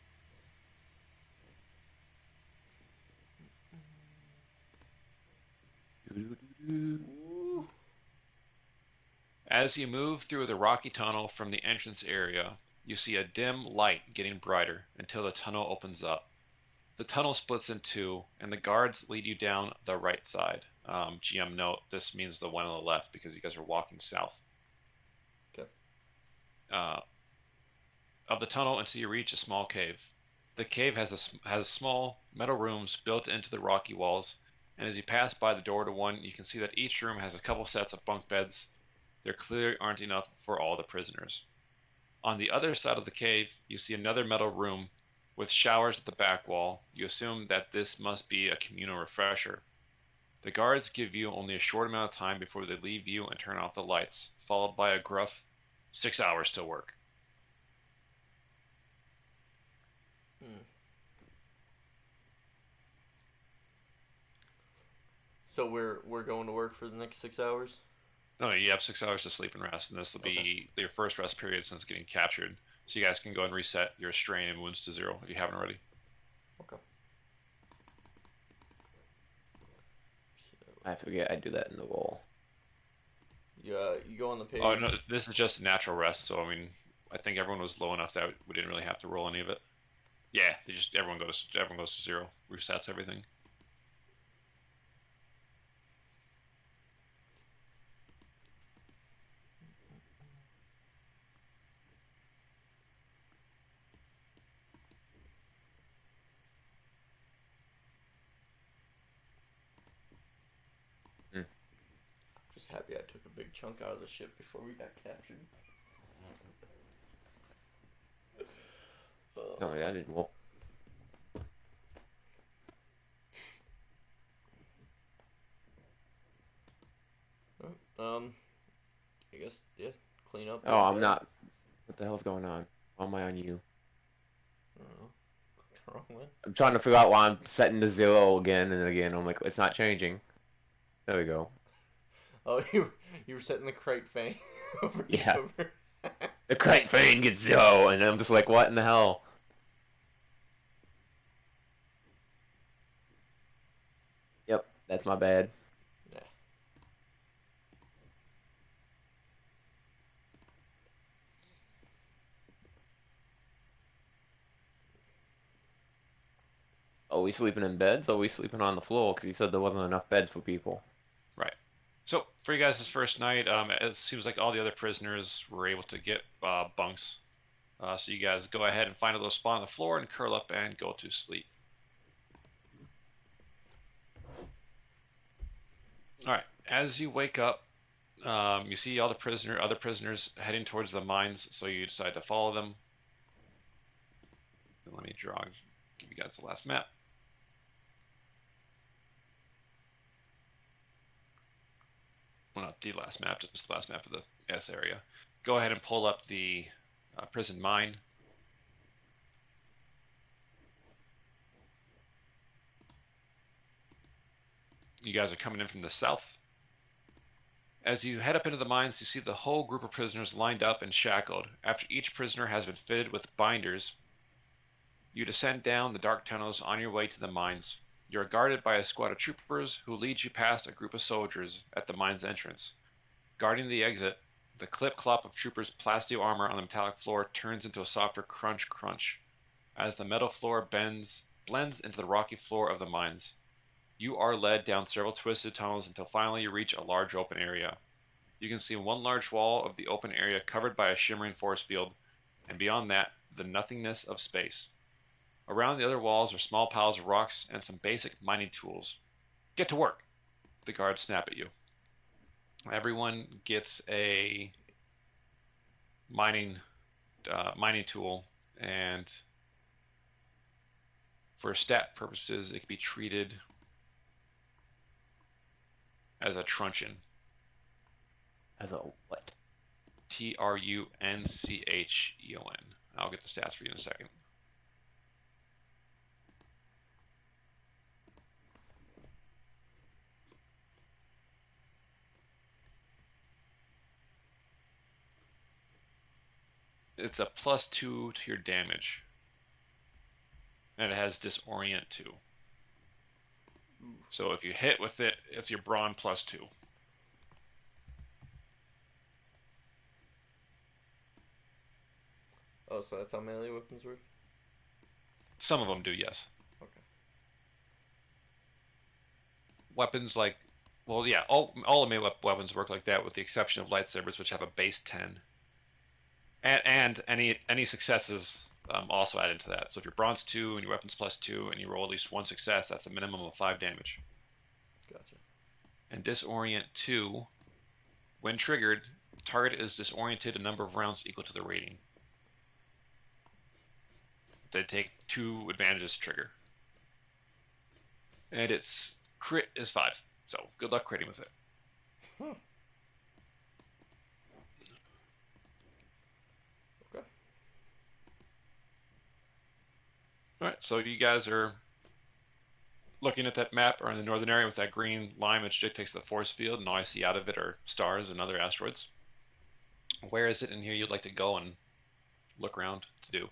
Ooh. As you move through the rocky tunnel from the entrance area, you see a dim light getting brighter until the tunnel opens up. The tunnel splits in two, and the guards lead you down the right side. GM note, this means the one on the left because you guys are walking south. Okay. Of the tunnel until you reach a small cave. The cave has small metal rooms built into the rocky walls, and as you pass by the door to one, you can see that each room has a couple sets of bunk beds. There clearly aren't enough for all the prisoners. On the other side of the cave, you see another metal room with showers at the back wall. You assume that this must be a communal refresher. The guards give you only a short amount of time before they leave you and turn off the lights, followed by a gruff 6 hours to work. So we're going to work for the next 6 hours? No, you have 6 hours to sleep and rest, and this will be your first rest period since getting captured. So you guys can go and reset your strain and wounds to 0 if you haven't already. Okay. I forget I do that in the wall. You go on the page. Oh no, this is just a natural rest. So I mean, I think everyone was low enough that we didn't really have to roll any of it. Yeah, everyone goes to 0, resets everything. Just happy I took a big chunk out of the ship before we got captured. No, I didn't. Well, I guess clean up. oh, I'm not. What the hell's going on? Why am I on you? I don't know. What's wrong with? I'm trying to figure out why I'm setting to 0 again and again. I'm like, it's not changing. There we go. Oh, you were setting the crate fang over. Yeah. Over. The crate thing gets 0, and I'm just like, what in the hell? Yep, that's my bad. Yeah. Are we sleeping in beds? Or are we sleeping on the floor? Because you said there wasn't enough beds for people. Right. So for you guys, this first night, it seems like all the other prisoners were able to get bunks. So you guys go ahead and find a little spot on the floor and curl up and go to sleep. All right. As you wake up, you see all the other prisoners heading towards the mines. So you decide to follow them. Let me give you guys the last map. Well, not the last map, just the last map of the S area. Go ahead and pull up the prison mine. You guys are coming in from the south. As you head up into the mines, you see the whole group of prisoners lined up and shackled. After each prisoner has been fitted with binders, you descend down the dark tunnels on your way to the mines. You are guarded by a squad of troopers who lead you past a group of soldiers at the mine's entrance. Guarding the exit, the clip-clop of troopers' plasteel armor on the metallic floor turns into a softer crunch-crunch as the metal floor blends into the rocky floor of the mines. You are led down several twisted tunnels until finally you reach a large open area. You can see one large wall of the open area covered by a shimmering force field, and beyond that, the nothingness of space. Around the other walls are small piles of rocks and some basic mining tools. Get to work! The guards snap at you. Everyone gets a mining tool, and for stat purposes, it can be treated as a truncheon. As a what? Truncheon. I'll get the stats for you in a second. It's a +2 to your damage. And it has disorient too. So if you hit with it, it's your brawn +2. Oh, so that's how melee weapons work? Some of them do, yes. Okay. Weapons like, well, yeah, all melee weapons work like that, with the exception of lightsabers, which have a base 10. And any successes also add into that. So if you're bronze 2 and your weapon's +2 and you roll at least 1 success, that's a minimum of 5 damage. Gotcha. And disorient 2, when triggered, target is disoriented a number of rounds equal to the rating. They take 2 advantages to trigger. And its crit is 5. So good luck critting with it. Okay. Alright, so you guys are looking at that map, or in the northern area with that green line which dictates the force field, and all I see out of it are stars and other asteroids. Where is it in here you'd like to go and look around to do?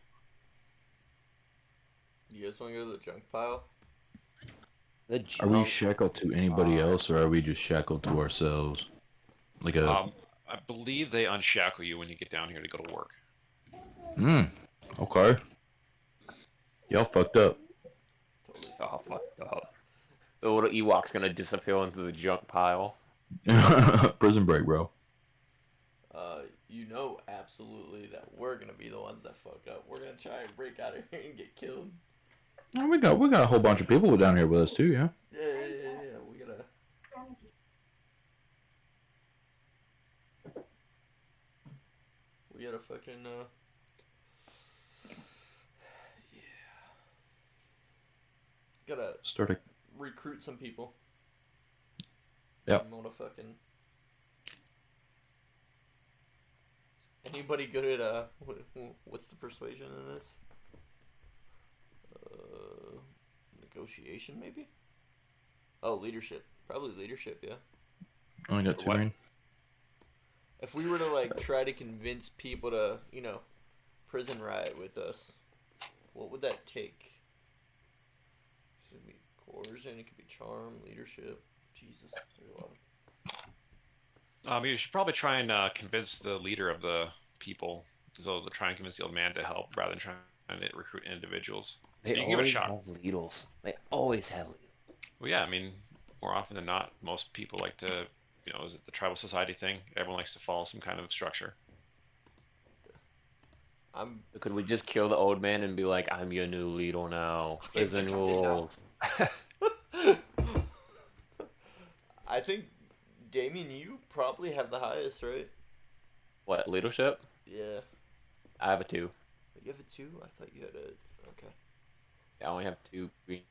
You guys want to go to the junk pile? The Are we junk shackled to anybody pile. else, or are we just shackled to ourselves? Like a. I believe they unshackle you when you get down here to go to work. Okay. Y'all fucked up. Totally. Oh, fucked up. The little Ewok's gonna disappear into the junk pile. Prison break, bro. You know absolutely that we're gonna be the ones that fuck up. We're gonna try and break out of here and get killed. Oh, we got a whole bunch of people down here with us too, yeah. Yeah. We gotta. We gotta fucking gotta Start a. recruit some people. Yep. Motherfucking. Anybody good at what's the persuasion in this? Negotiation maybe? Oh, leadership. Probably leadership, yeah. Only got 2 What? green. If we were to like try to convince people to, prison riot with us, what would that take? It could be coercion, it could be charm, leadership. Jesus, there's a lot of. You should probably try and convince the leader of the people, so to try and convince the old man to help rather than trying to recruit individuals. They You can give it a always shot. have needles. They always have needles. Well, yeah, I mean, more often than not, most people like to, is it the tribal society thing? Everyone likes to follow some kind of structure. Could we just kill the old man and be like, I'm your new leader now? Prison Captain now. rules. I think, Damien, you probably have the highest, right? What, leadership? Yeah. I have a 2. You have a 2? I thought you had a. Okay. I only have 2 green.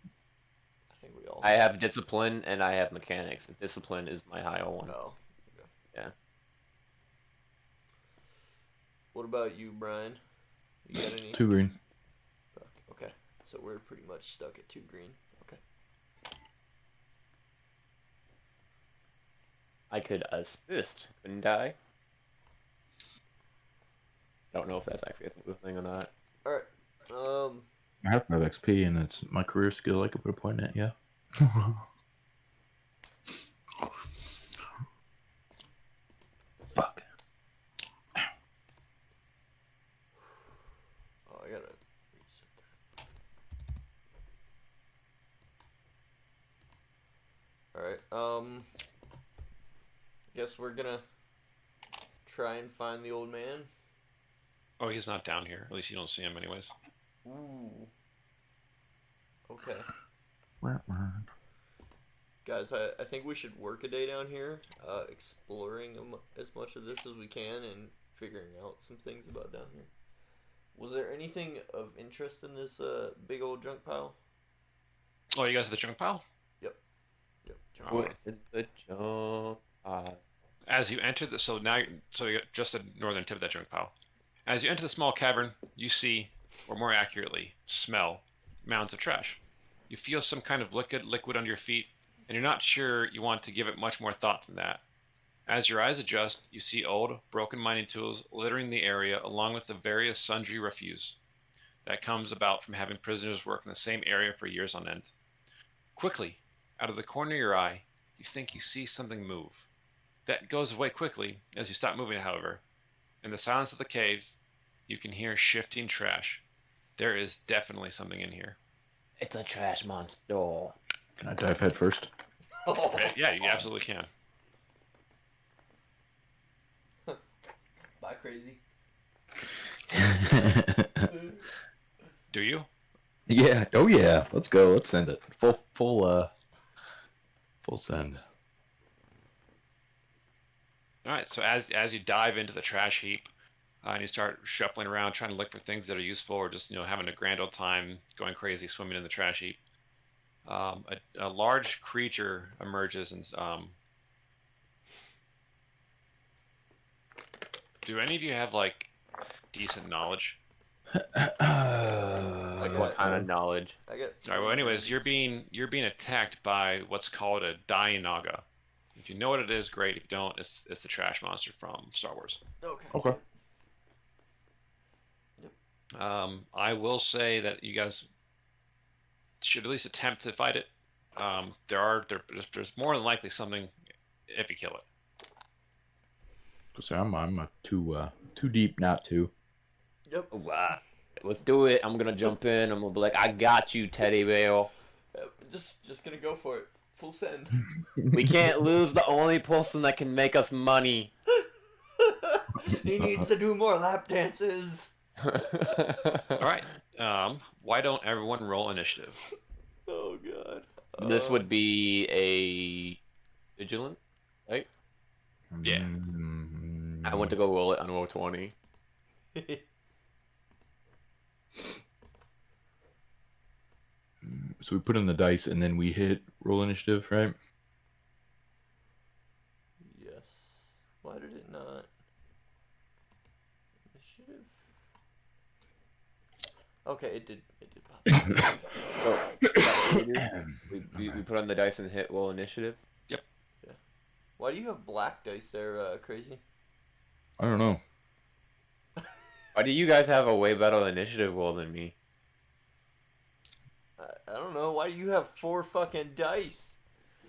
I think we all. I have discipline and I have mechanics. And discipline is my higher one. Oh. Okay. Yeah. What about you, Brian? You got any? 2 green. Fuck. Okay. So we're pretty much stuck at 2 green. Okay. I could assist, couldn't I? Don't know if that's actually a thing or not. Alright. I have 5 XP and it's my career skill I could put a point at, yeah. Fuck. Oh, I gotta reset that. Alright, guess we're gonna try and find the old man. Oh, he's not down here. At least you don't see him anyways. Ooh. Okay. Guys, I think we should work a day down here, exploring as much of this as we can and figuring out some things about down here. Was there anything of interest in this big old junk pile? Oh, you guys at the junk pile? Yep. Junk Oh. pile. What is the junk pile? As you enter the so you're just the northern tip of that junk pile. As you enter the small cavern, you see, or more accurately, smell mounds of trash. You feel some kind of liquid under your feet, and you're not sure you want to give it much more thought than that. As your eyes adjust, you see old, broken mining tools littering the area, along with the various sundry refuse that comes about from having prisoners work in the same area for years on end. Quickly, out of the corner of your eye, you think you see something move. That goes away quickly as you stop moving, however. In the silence of the cave, you can hear shifting trash. There is definitely something in here. It's a trash monster. Can I dive head first? Yeah, you absolutely can. Bye, crazy. Do you? Yeah. Oh yeah. Let's go. Let's send it. Full send. All right. So as you dive into the trash heap, and you start shuffling around trying to look for things that are useful, or just having a grand old time, going crazy, swimming in the trash heap, a large creature emerges and do any of you have like decent knowledge? What kind of knowledge? I got. All right. Well, anyways, threes. you're being attacked by what's called a dying naga. If you know what it is, great. If you don't, it's the trash monster from Star Wars. Okay. Okay. I will say that you guys should at least attempt to fight it. There's more than likely something if you kill it. So I'm too deep not to. Yep. Wow. Let's do it. I'm gonna jump in. I'm gonna be like, I got you, Teddy Bear. Just gonna go for it. Full send. We can't lose the only person that can make us money. He needs to do more lap dances. All right. Why don't everyone roll initiative? Oh god. This would be a vigilant, right? Yeah. I went to go roll it on roll 20. So we put in the dice and then we hit roll initiative, right? Yes. Why did it not? Initiative. Okay, it did. It did pop. So, that's what we do. We put on the dice and hit roll initiative. Why do you have black dice there, crazy? I don't know. Why do you guys have a way better initiative roll than me? I don't know. Why do you have 4 fucking dice?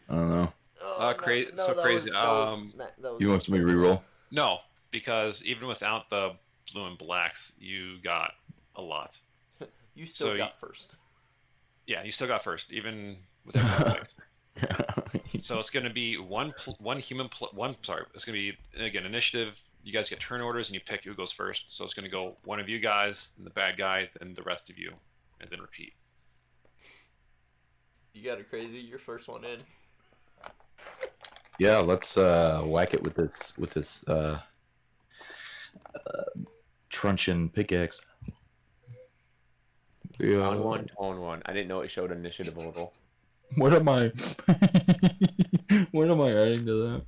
I don't know. Oh, Crazy. no, So that crazy. that was You want me to reroll? No, because even without the blue and blacks, you got a lot. You still So got first. Yeah, you still got first, even with everyone picked. So it's going to be one human one. Sorry, it's going to be again initiative. You guys get turn orders and you pick who goes first. So it's going to go one of you guys, then the bad guy, then the rest of you, and then repeat. You got it, crazy. You're first one in. Yeah, let's whack it with this truncheon pickaxe. Round one, tone one. I didn't know it showed initiative level. What am I? What am I adding to that?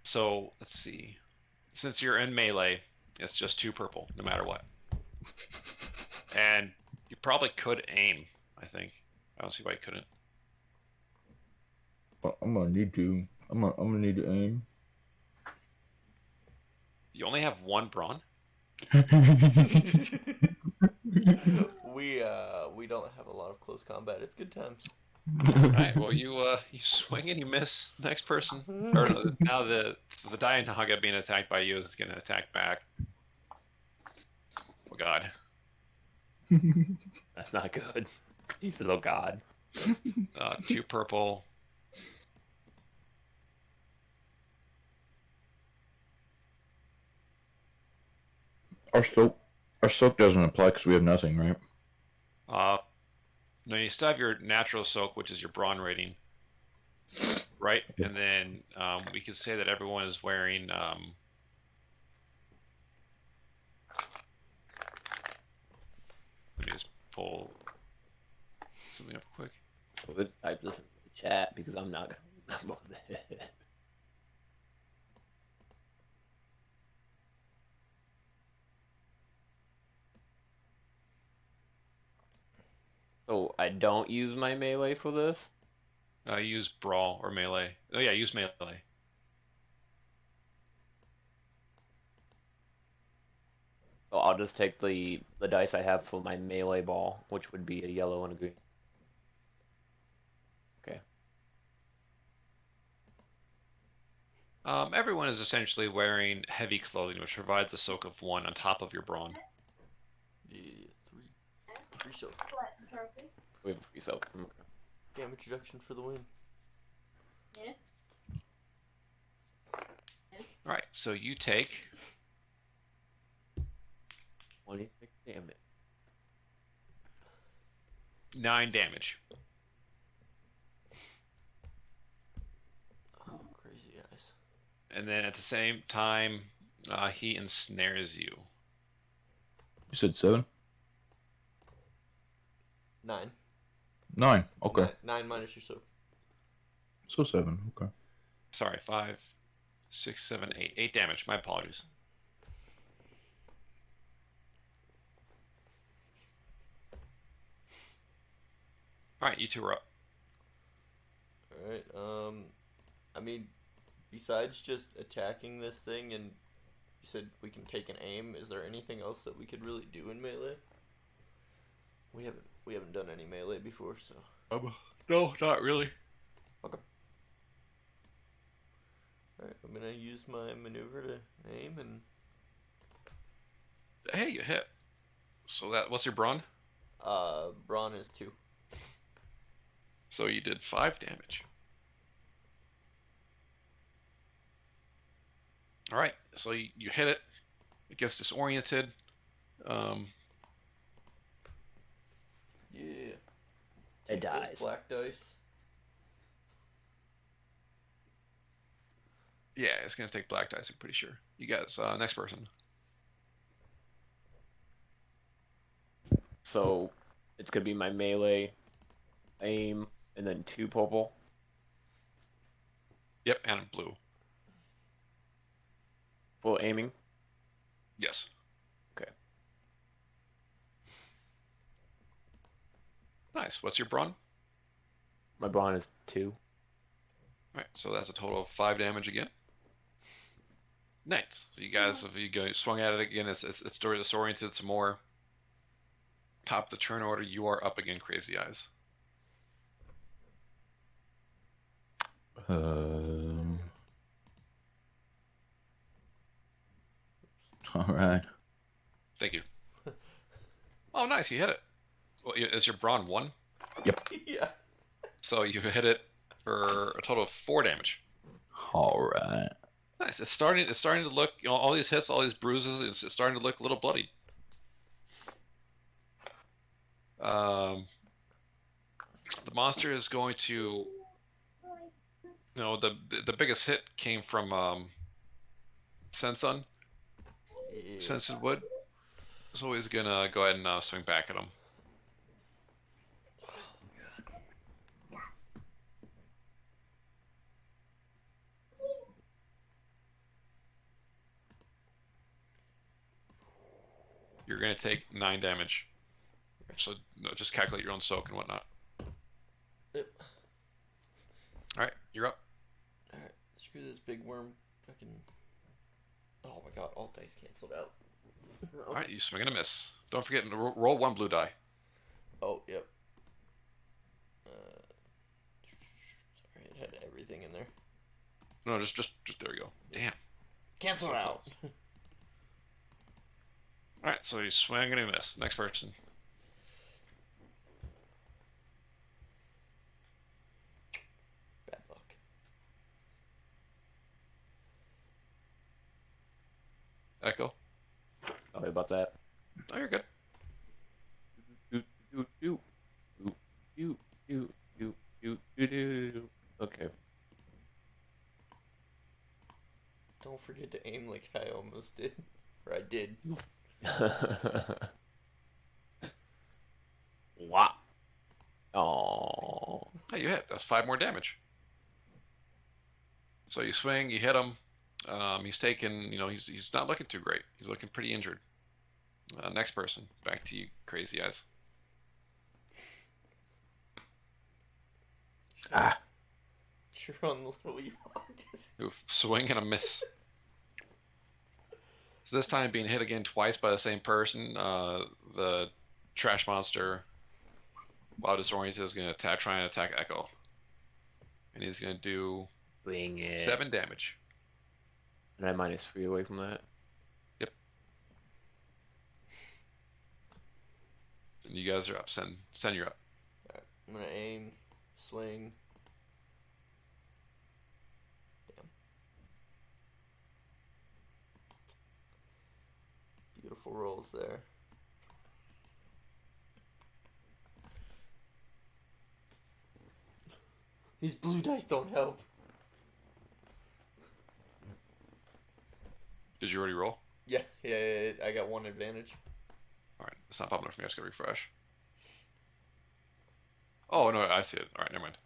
So let's see. Since you're in melee, it's just 2 purple, no matter what. And you probably could aim. I think. I don't see why you couldn't. Well, I'm gonna need to. I'm gonna need to aim. You only have 1 brawn. We don't have a lot of close combat. It's good times. Alright, well you swing and you miss. Next person. Or no, now the dying Naga being attacked by you is gonna attack back. Oh god. That's not good. He's a little god. 2 purple. Our soak doesn't apply because we have nothing, right? No, you still have your natural soak, which is your brawn rating. Right? Yep. And then we could say that everyone is wearing let me just pull something up quick. Well, type this in the chat because I'm not gonna remember that. So I don't use my melee for this. Use brawl or melee. Oh yeah, use melee. So I'll just take the dice I have for my melee ball, which would be a yellow and a green. Okay. Everyone is essentially wearing heavy clothing, which provides a soak of 1 on top of your brawn. Yeah, three soak. What? Trophy? We have a free soak. Okay. Damage reduction for the win. Yeah. Alright, so you take 26 damage. 9 damage. Oh, crazy eyes. And then at the same time, he ensnares you. You said 7? 9. 9. Okay. 9 minus your soak. So 7. Okay. Sorry, 5, 6, 7, 8. 8 damage. My apologies. Alright, you two are up. Alright, I mean, besides just attacking this thing and you said we can take an aim, is there anything else that we could really do in melee? We haven't done any melee before, so. No, not really. Alright, I'm gonna use my maneuver to aim and Hey, you hit. So what's your brawn? brawn is 2. So you did 5 damage. Alright, so you hit it. It gets disoriented. Yeah. It Take those dies. black dice. Yeah, it's gonna take black dice, I'm pretty sure. You guys, next person. So it's gonna be my melee, aim, and then 2 purple. Yep, and a blue. Full aiming. Yes. Okay. Nice. What's your brawn? My brawn is 2. Alright, so that's a total of 5 damage again. Nice. So you guys, if you go swung at it again, it's disoriented some more. Top of the turn order, you are up again, Crazy Eyes. Alright. Thank you. Oh, nice, you hit it. Well, is your brawn 1? Yeah. So you hit it for a total of 4 damage. Alright. Nice. It's starting to look, all these hits, all these bruises, it's starting to look a little bloody. The monster is going to, the biggest hit came from Sensun, Yeah. Sensun Wood. So he's gonna go ahead and swing back at him. You're gonna take 9 damage. So just calculate your own soak and whatnot. Yep. Alright, you're up. Alright, screw this big worm. Fucking. Oh my god, all dice canceled out. Alright, you swing and a miss. Don't forget to roll 1 blue die. Oh, yep. Sorry, it had everything in there. No, just there you go. Damn. Cancel So it out. Alright, so you swing and a miss. Next person. Bad luck. Echo. Sorry about that. Oh, you're good. Okay. Don't forget to aim like I almost did. Or I did. Wow. Oh. Hey, you hit. That's 5 more damage. So you swing, you hit him. He's taken, he's not looking too great. He's looking pretty injured. Next person. Back to you, Crazy Eyes. Ah, You're on the little Ewok. Oof, swing and a miss. So this time being hit again twice by the same person. The trash monster, while disoriented, is going to try and attack Echo, and he's going to do swing it. 7 damage. And I -3 away from that. And you guys are up. Send you're up. Alright, I'm gonna aim, swing. Damn. Beautiful rolls there. These blue dice don't help. Did you already roll? Yeah, I got 1 advantage. All right, it's not popping up for me. I just gotta refresh. Oh no, I see it. All right, never mind.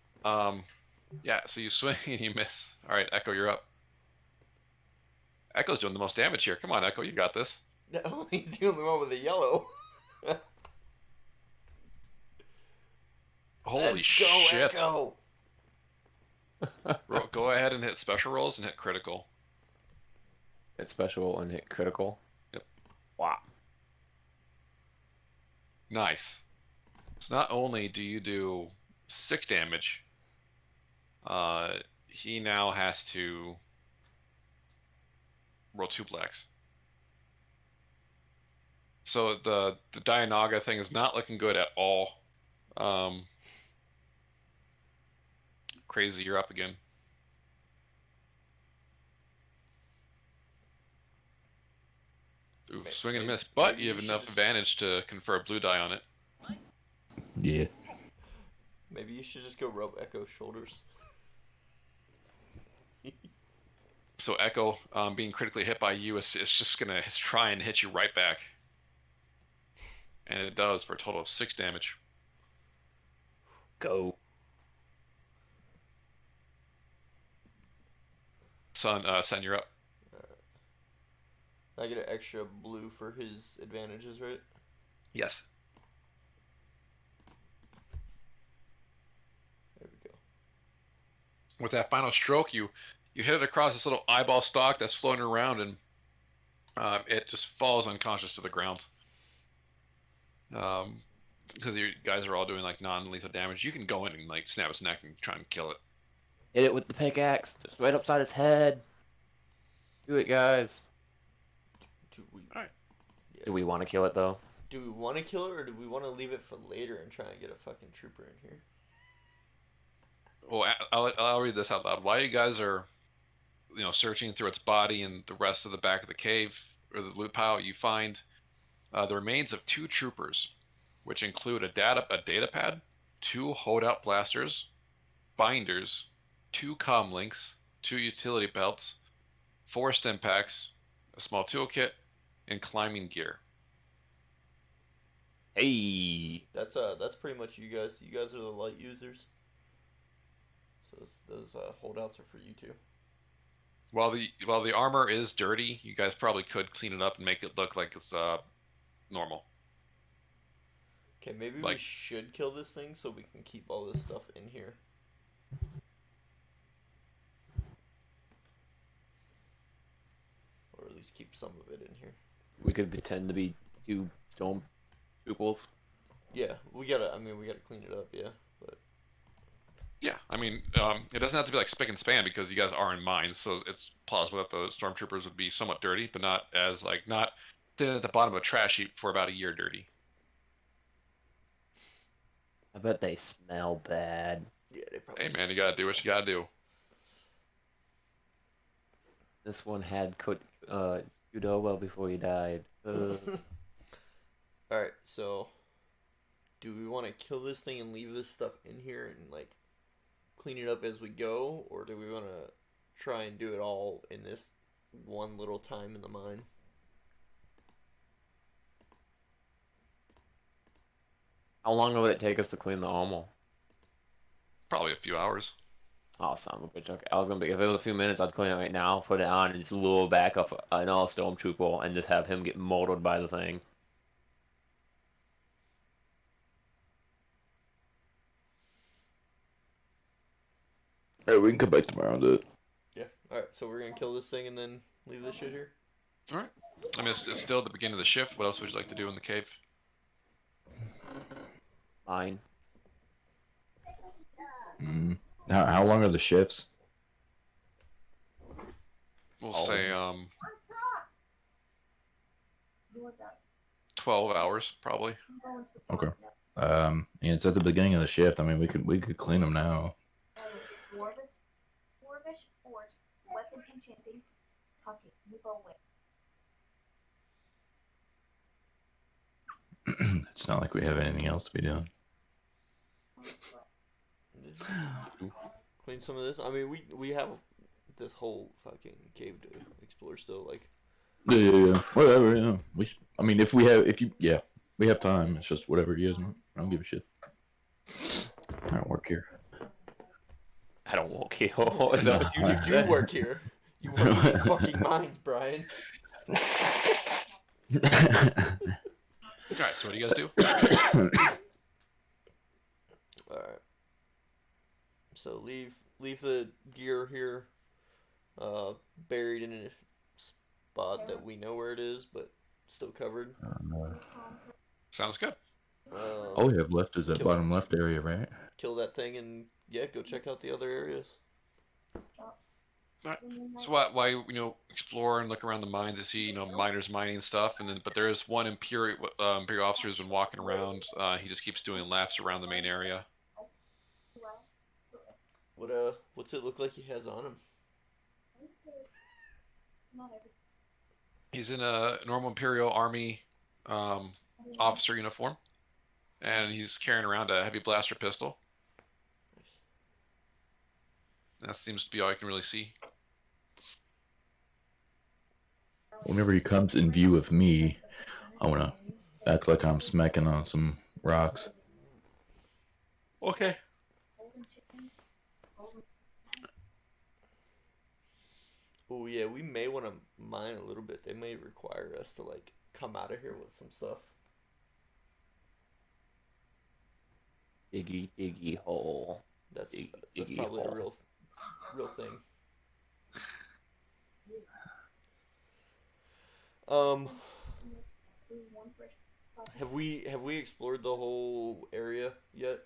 Yeah. So you swing and you miss. All right, Echo, you're up. Echo's doing the most damage here. Come on, Echo, you got this. No, he's the only one with a yellow. Holy Let's go, shit! Echo. Go ahead and hit special rolls and hit critical. Hit special and hit critical. Yep. Wow. Nice. So not only do you do 6 damage, he now has to roll 2 blacks. So the Dianaga thing is not looking good at all. Crazy, you're up again. Ooh, swing and miss, but maybe you have you should enough just- advantage to confer a blue die on it. Yeah. Maybe you should just go rub Echo's shoulders. So Echo, being critically hit by you, is just gonna try and hit you right back, and it does for a total of 6 damage. Go. Son, you're up. I get an extra blue for his advantages, right? Yes. There we go. With that final stroke, you hit it across this little eyeball stalk that's floating around, and it just falls unconscious to the ground. Because you guys are all doing like non-lethal damage, you can go in and like snap its neck and try and kill it. Hit it with the pickaxe, just right upside its head. Do it, guys. Do we? Alright. Yeah. Do we want to kill it though? Do we want to kill it, or do we want to leave it for later and try and get a fucking trooper in here? Well, I'll read this out loud. While you guys are, searching through its body and the rest of the back of the cave or the loot pile, you find the remains of 2 troopers, which include a data pad, 2 holdout blasters, binders, 2 comm links, 2 utility belts, 4 stim packs, a small toolkit, and climbing gear. Hey. That's pretty much you guys. You guys are the light users. So those holdouts are for you two. While the armor is dirty, you guys probably could clean it up and make it look like it's normal. Okay, maybe we Like- should kill this thing so we can keep all this stuff in here. Or at least keep some of it in here. We could pretend to be 2 stone pupils. Yeah, we gotta clean it up, yeah. But Yeah, I mean, it doesn't have to be like spick and span because you guys are in mines, so it's plausible that the stormtroopers would be somewhat dirty, but not sitting at the bottom of a trash heap for about a year dirty. I bet they smell bad. yeah, they probably Hey man, you gotta do what you gotta do. This one had judo well before he died. Alright, so do we want to kill this thing and leave this stuff in here and like clean it up as we go, or do we want to try and do it all in this one little time in the mine? How long would it take us to clean the armor? Probably a few hours. Oh, son of a bitch. Okay, I was gonna be. If it was a few minutes, I'd clean it right now, put it on, and just lure back up another stormtrooper, and just have him get molded by the thing. Alright, we can come back tomorrow and do it. Yeah. All right. So we're gonna kill this thing and then leave this shit here. All right. I mean, it's still at the beginning of the shift. What else would you like to do in the cave? Mine. Mm. How long are the shifts? We'll Oh. say 12 hours probably. Okay. Yeah, it's at the beginning of the shift. I mean, we could clean them now. It's not like we have anything else to be doing. Clean some of this. I mean, we have this whole fucking cave to explore still. Like, Yeah. Whatever. Yeah. I mean, if we have time. It's just whatever you guys want. I don't give a shit. I don't work here. I don't walk here. Is that what you you do work here. You work in these fucking mines, Brian. All right. So what do you guys do? All right. So leave the gear here, buried in a spot that we know where it is, but still covered. Sounds good. All we have left is that Kill- bottom left area, right? Kill that thing and yeah, go check out the other areas. So why explore and look around the mines to see miners mining stuff, and then but there is one Imperial officer who's been walking around. He just keeps doing laps around the main area. What's it look like he has on him? He's in a normal Imperial Army officer uniform, and he's carrying around a heavy blaster pistol. That seems to be all I can really see. Whenever he comes in view of me, I want to act like I'm smacking on some rocks. Okay. Oh yeah, we may want to mine a little bit. They may require us to like come out of here with some stuff. Diggy hole. That's Diggy probably a hole. real thing. Have we explored the whole area yet?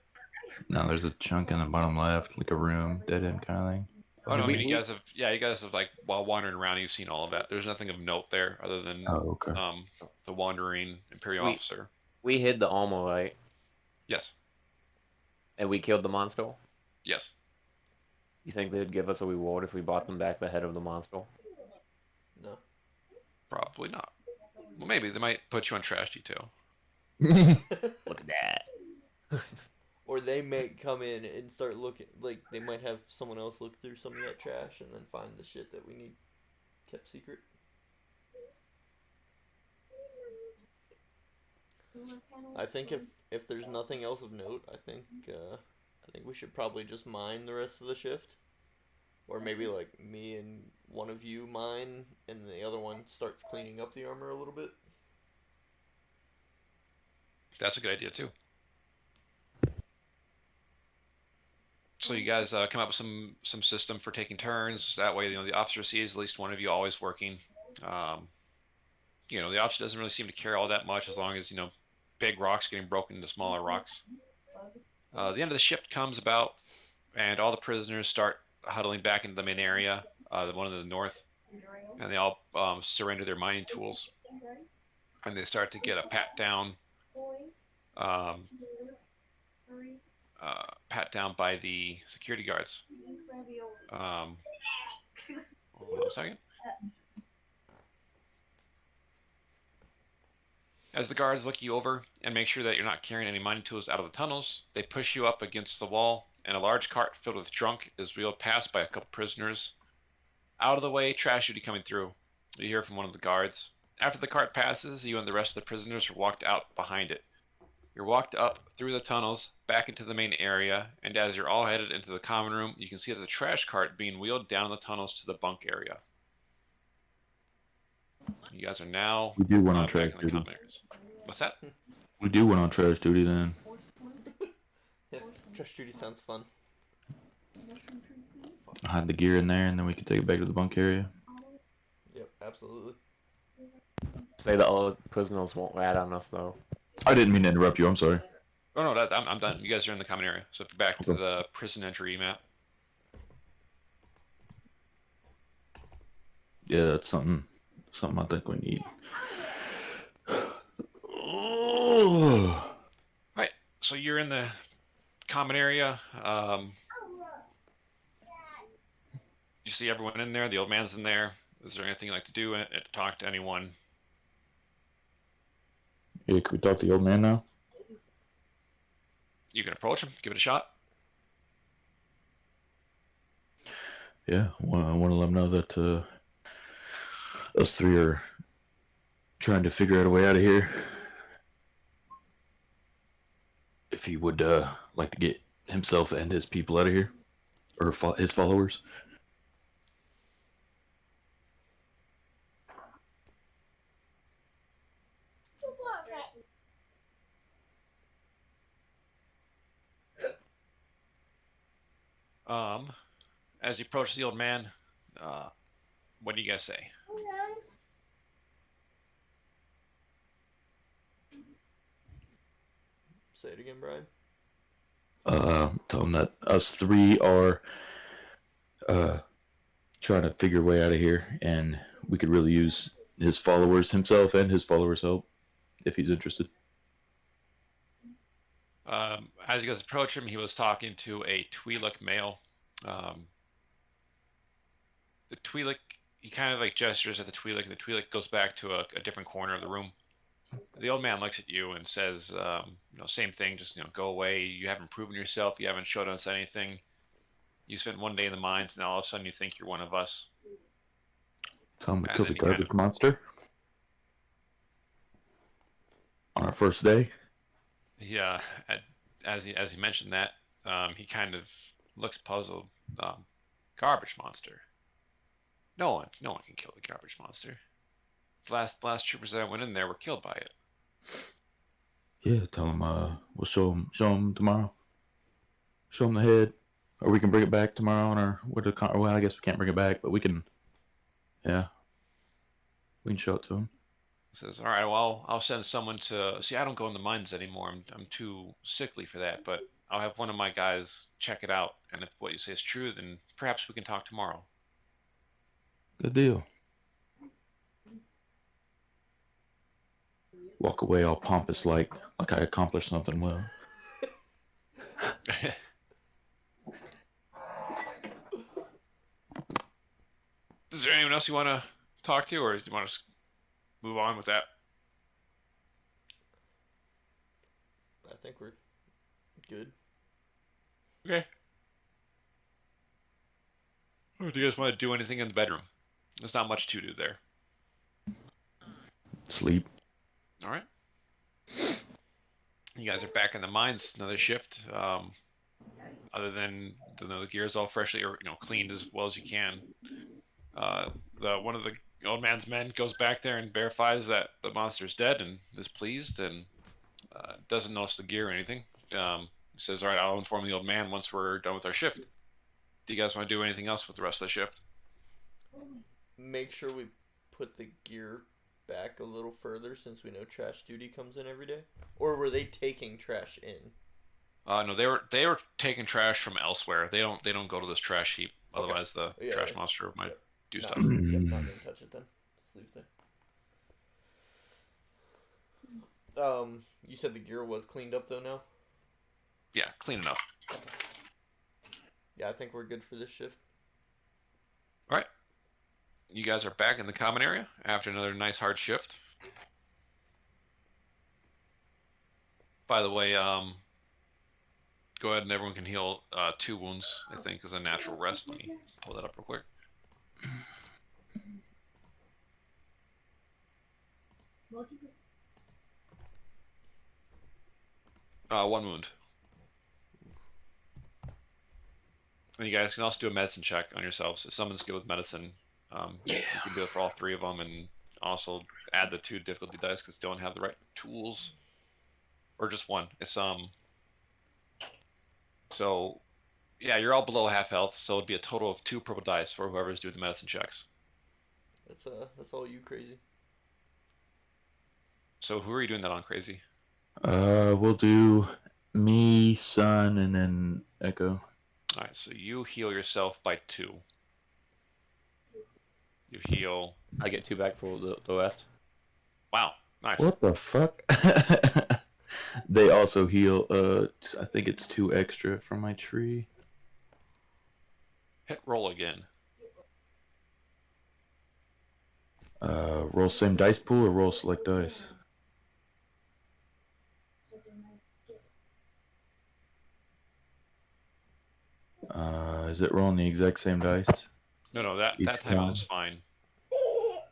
No, there's a chunk in the bottom left, like a room, dead end kind of thing. Oh no, I We- mean we- you guys have like while wandering around, you've seen all of that. There's nothing of note there other than Oh, okay. the wandering Imperial We- officer. We hid the Almo, right? Yes, And we killed the monster. yes. You think they'd give us a reward if we brought them back the head of the monster? No. Probably not. Well, maybe they might put you on trash detail. Look at that. Or they may come in and start looking, like they might have someone else look through some of that trash and then find the shit that we need kept secret. I think if there's nothing else of note, I think we should probably just mine the rest of the shift, or maybe like me and one of you mine, and the other one starts cleaning up the armor a little bit. That's a good idea too. So you guys come up with some system for taking turns. That way, the officer sees at least one of you always working. The officer doesn't really seem to care all that much as long as big rocks getting broken into smaller rocks. The end of the shift comes about, and all the prisoners start huddling back into the main area, the one in the north, and they all surrender their mining tools, and they start to get a pat down by the security guards. Hold on a second. As the guards look you over and make sure that you're not carrying any mining tools out of the tunnels, they push you up against the wall, and a large cart filled with junk is wheeled past by a couple prisoners. Out of the way, trash duty coming through. You hear from one of the guards. After the cart passes, you and the rest of the prisoners are walked out behind it. You're walked up through the tunnels, back into the main area, and as you're all headed into the common room, you can see the trash cart being wheeled down the tunnels to the bunk area. You guys are now We do one on back trash in the duty. common areas. What's that? We do one on trash duty then. Yeah, trash duty sounds fun. hide the gear in there, and then we can take it back to the bunk area. Yep, absolutely. Say the old prisoners won't rat on us though. I didn't mean to interrupt you. I'm sorry. Oh no, I'm done. You guys are in the common area. So back to Okay. the prison entry map. Yeah, that's something I think we need. Oh. Right. So you're in the common area. You see everyone in there. The old man's in there. Is there anything you'd like to do? Talk to anyone? Yeah, can we talk to the old man now? You can approach him. Give it a shot. Yeah, I want to let him know that us three are trying to figure out a way out of here. If he would like to get himself and his people out of here, or his followers. As you approach the old man, what do you guys say? Say it again, Brian. Tell him that us three are trying to figure a way out of here, and we could really use his followers, himself and his followers' help, if he's interested. As you guys approach him, he was talking to a Twi'lek male. The Twi'lek, he kind of like gestures at the Twi'lek, and the Twi'lek goes back to a different corner of the room. The old man looks at you and says, same thing, just, go away. You haven't proven yourself. You haven't showed us anything. You spent one day in the mines, and all of a sudden you think you're one of us. Tell him we And killed then the he kind garbage of- monster on our first day. Yeah, as he mentioned that, he kind of looks puzzled. Garbage monster. No one can kill the garbage monster. The last troopers that went in there were killed by it. Yeah, tell him we'll show him tomorrow. Show him the head, or we can bring it back tomorrow on our well, I guess we can't bring it back, but we can. Yeah, we can show it to him. He says, "All right, well, I'll send someone to see. I don't go in the mines anymore. I'm too sickly for that. But I'll have one of my guys check it out. And if what you say is true, then perhaps we can talk tomorrow." Good deal. Walk away all pompous like I accomplished something well. Is there anyone else you want to talk to, or do you want to move on with that? I think we're good. Okay. Or do you guys want to do anything in the bedroom? There's not much to do there. Sleep. All right. You guys are back in the mines. Another shift. Other than the gear is all freshly or cleaned as well as you can. One of the old man's men goes back there and verifies that the monster's dead and is pleased and doesn't notice the gear or anything. He says, "All right, I'll inform the old man once we're done with our shift." Do you guys want to do anything else with the rest of the shift? Make sure we put the gear back a little further since we know trash duty comes in every day. Or were they taking trash in? No, they were taking trash from elsewhere. They don't go to this trash heap. Okay. Otherwise, the Yeah, trash yeah. monster might do Not, stuff. yep, not gonna touch it then. Just leave it there. You said the gear was cleaned up though now? Yeah, clean enough. Yeah, I think we're good for this shift. All right. You guys are back in the common area after another nice hard shift. By the way, go ahead and everyone can heal 2 wounds, I think, as a natural rest. Let me pull that up real quick. One wound. And you guys can also do a medicine check on yourselves. If someone's good with medicine, you can do it for all 3 of them, and also add the 2 difficulty dice because you don't have the right tools, or just 1. It's so Yeah, you're all below half health, so it'd be a total of 2 purple dice for whoever's doing the medicine checks. That's all you, Crazy. So who are you doing that on, Crazy? We'll do me, Sun, and then Echo. Alright, so you heal yourself by 2. You heal. I get 2 back for the West. Wow, nice. What the fuck? They also heal. I think it's 2 extra from my tree. Hit roll again. Roll same dice pool or roll select dice. Is it rolling the exact same dice? No, that Each time it time? was fine.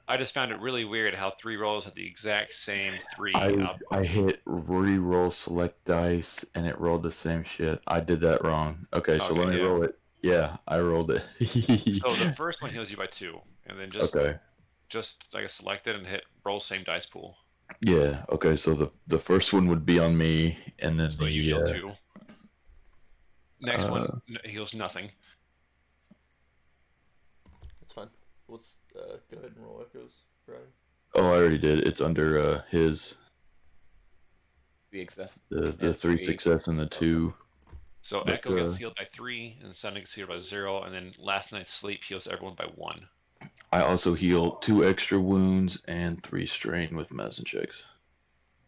I just found it really weird how 3 rolls had the exact same 3 I outputs. hit re-roll select dice and it rolled the same shit. I did that wrong. Okay, so Okay, let me yeah. roll it. Yeah, I rolled it. So the first one heals you by 2, and then just Okay. I guess select it and hit roll same dice pool. Yeah. Okay. So the first one would be on me, and then So you heal 2. Next one uh, heals nothing. That's fine. Let's go ahead and roll echoes, Brian. oh, I already did. It's under his The excess. the 3 success and the 2. So But Echo gets healed by 3, and Sun gets healed by 0, and then last night's sleep heals everyone by 1. I also heal 2 extra wounds and 3 strain with medicine checks.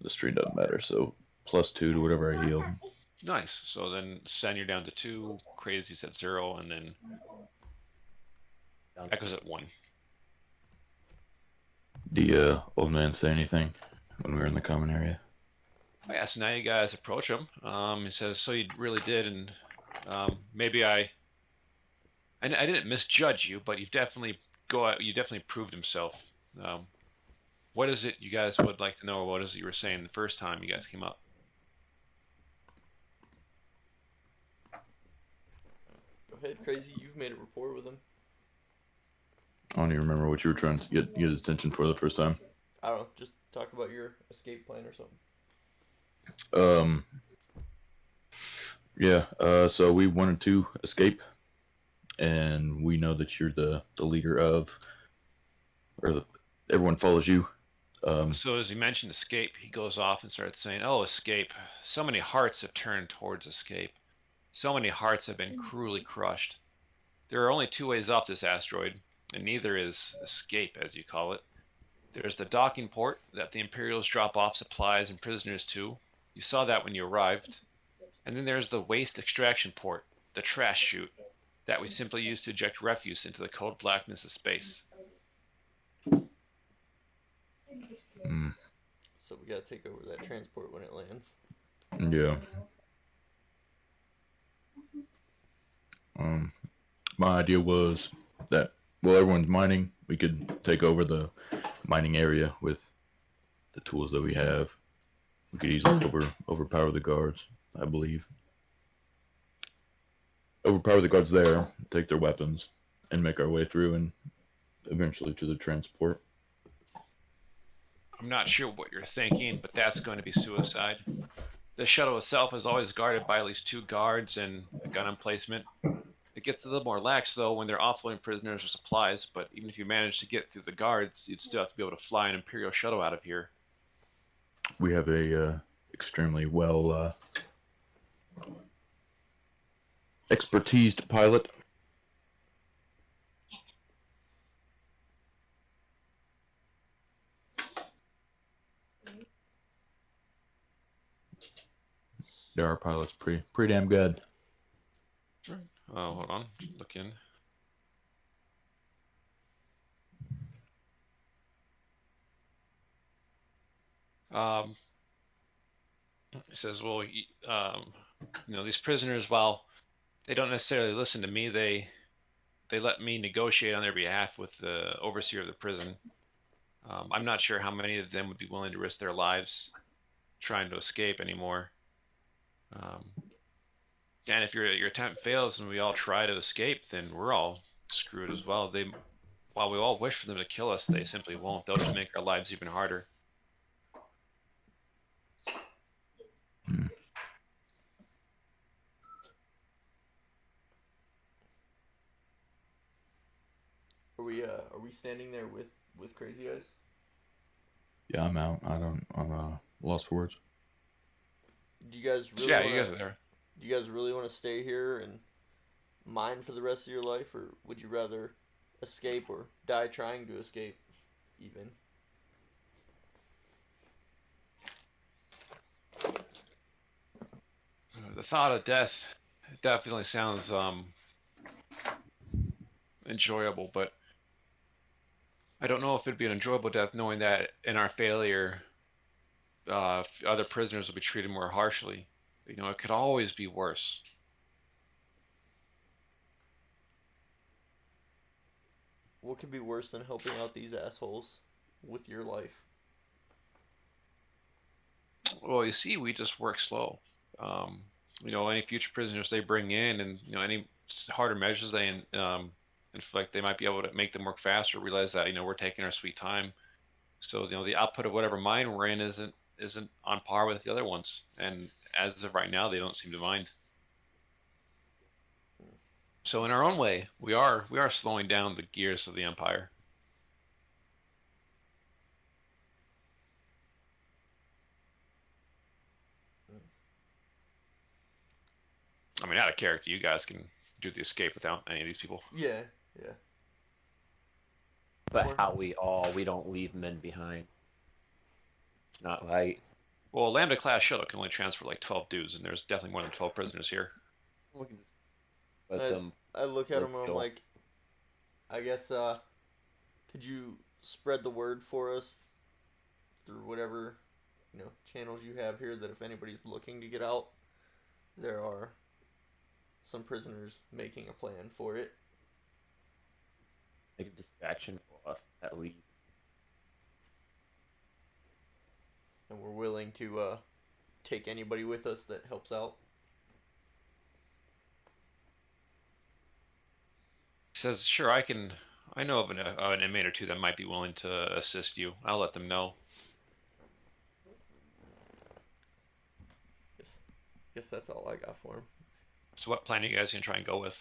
The strain doesn't matter, so +2 to whatever I heal. Nice. So then Sun, you're down to 2, Crazy's at 0, and then Echo's at 1. The old man say anything when we were in the common area? Yeah, so now you guys approach him. He says, "So you really did, and maybe I didn't misjudge you, but you've definitely you definitely proved himself. What is it you guys would like to know, or what is it you were saying the first time you guys came up?" Go ahead, Crazy. You've made a rapport with him. I don't even remember what you were trying to get his attention for the first time. I don't know. Just talk about your escape plan or something. Yeah. So we wanted to escape, and we know that you're the leader of, everyone follows you. So as he mentioned escape, he goes off and starts saying, "Oh, escape! So many hearts have turned towards escape. So many hearts have been cruelly crushed. There are only 2 ways off this asteroid, and neither is escape, as you call it. There's the docking port that the Imperials drop off supplies and prisoners to. You saw that when you arrived. And then there's the waste extraction port, the trash chute, that we simply use to eject refuse into the cold blackness of space." Mm, So we gotta take over that transport when it lands. yeah. My idea was that while everyone's mining, we could take over the mining area with the tools that we have. We could easily overpower the guards, I believe. Overpower the guards there, take their weapons, and make our way through and eventually to the transport. I'm not sure what you're thinking, but that's going to be suicide. The shuttle itself is always guarded by at least 2 guards and a gun emplacement. It gets a little more lax though when they're offloading prisoners or supplies, but even if you manage to get through the guards, you'd still have to be able to fly an Imperial shuttle out of here. We have a extremely well expertised pilot. Yeah, our pilot's pretty damn good. Sure. Oh, hold on. Just look in. It says, well, these prisoners, while they don't necessarily listen to me, they let me negotiate on their behalf with the overseer of the prison. I'm not sure how many of them would be willing to risk their lives trying to escape anymore. And if your attempt fails and we all try to escape, then we're all screwed as well. While we all wish for them to kill us, they simply won't. They'll just make our lives even harder. Hmm. we standing there with Crazy Eyes? Yeah, I'm out. I'm lost for words. Do you guys So really yeah, want you guys to? are there. Do you guys really want to stay here and mine for the rest of your life, or would you rather escape or die trying to escape? Even. The thought of death definitely sounds enjoyable, but I don't know if it'd be an enjoyable death knowing that in our failure, other prisoners will be treated more harshly. You know, it could always be worse. What could be worse than helping out these assholes with your life? Well, you see, we just work slow. Um, you know, any future prisoners they bring in, and you know, any harder measures they inflict, they might be able to make them work faster. Realize that we're taking our sweet time, so the output of whatever mine we're in isn't on par with the other ones. And as of right now, they don't seem to mind. So in our own way, we are slowing down the gears of the empire. I mean, out of character, you guys can do the escape without any of these people. Yeah, yeah. But Or how we don't leave men behind. It's not right. Well, a Lambda class shuttle can only transfer like 12 dudes, and there's definitely more than 12 prisoners here. We can just let I, them I look at live him and I'm chill. like, I guess could you spread the word for us through whatever channels you have here that if anybody's looking to get out, there are some prisoners making a plan for it. Make a distraction for us at least. And we're willing to take anybody with us that helps out. He says, "Sure, I can. I know of an inmate or two that might be willing to assist you. I'll let them know." Guess that's all I got for him. So, what plan are you guys gonna try and go with?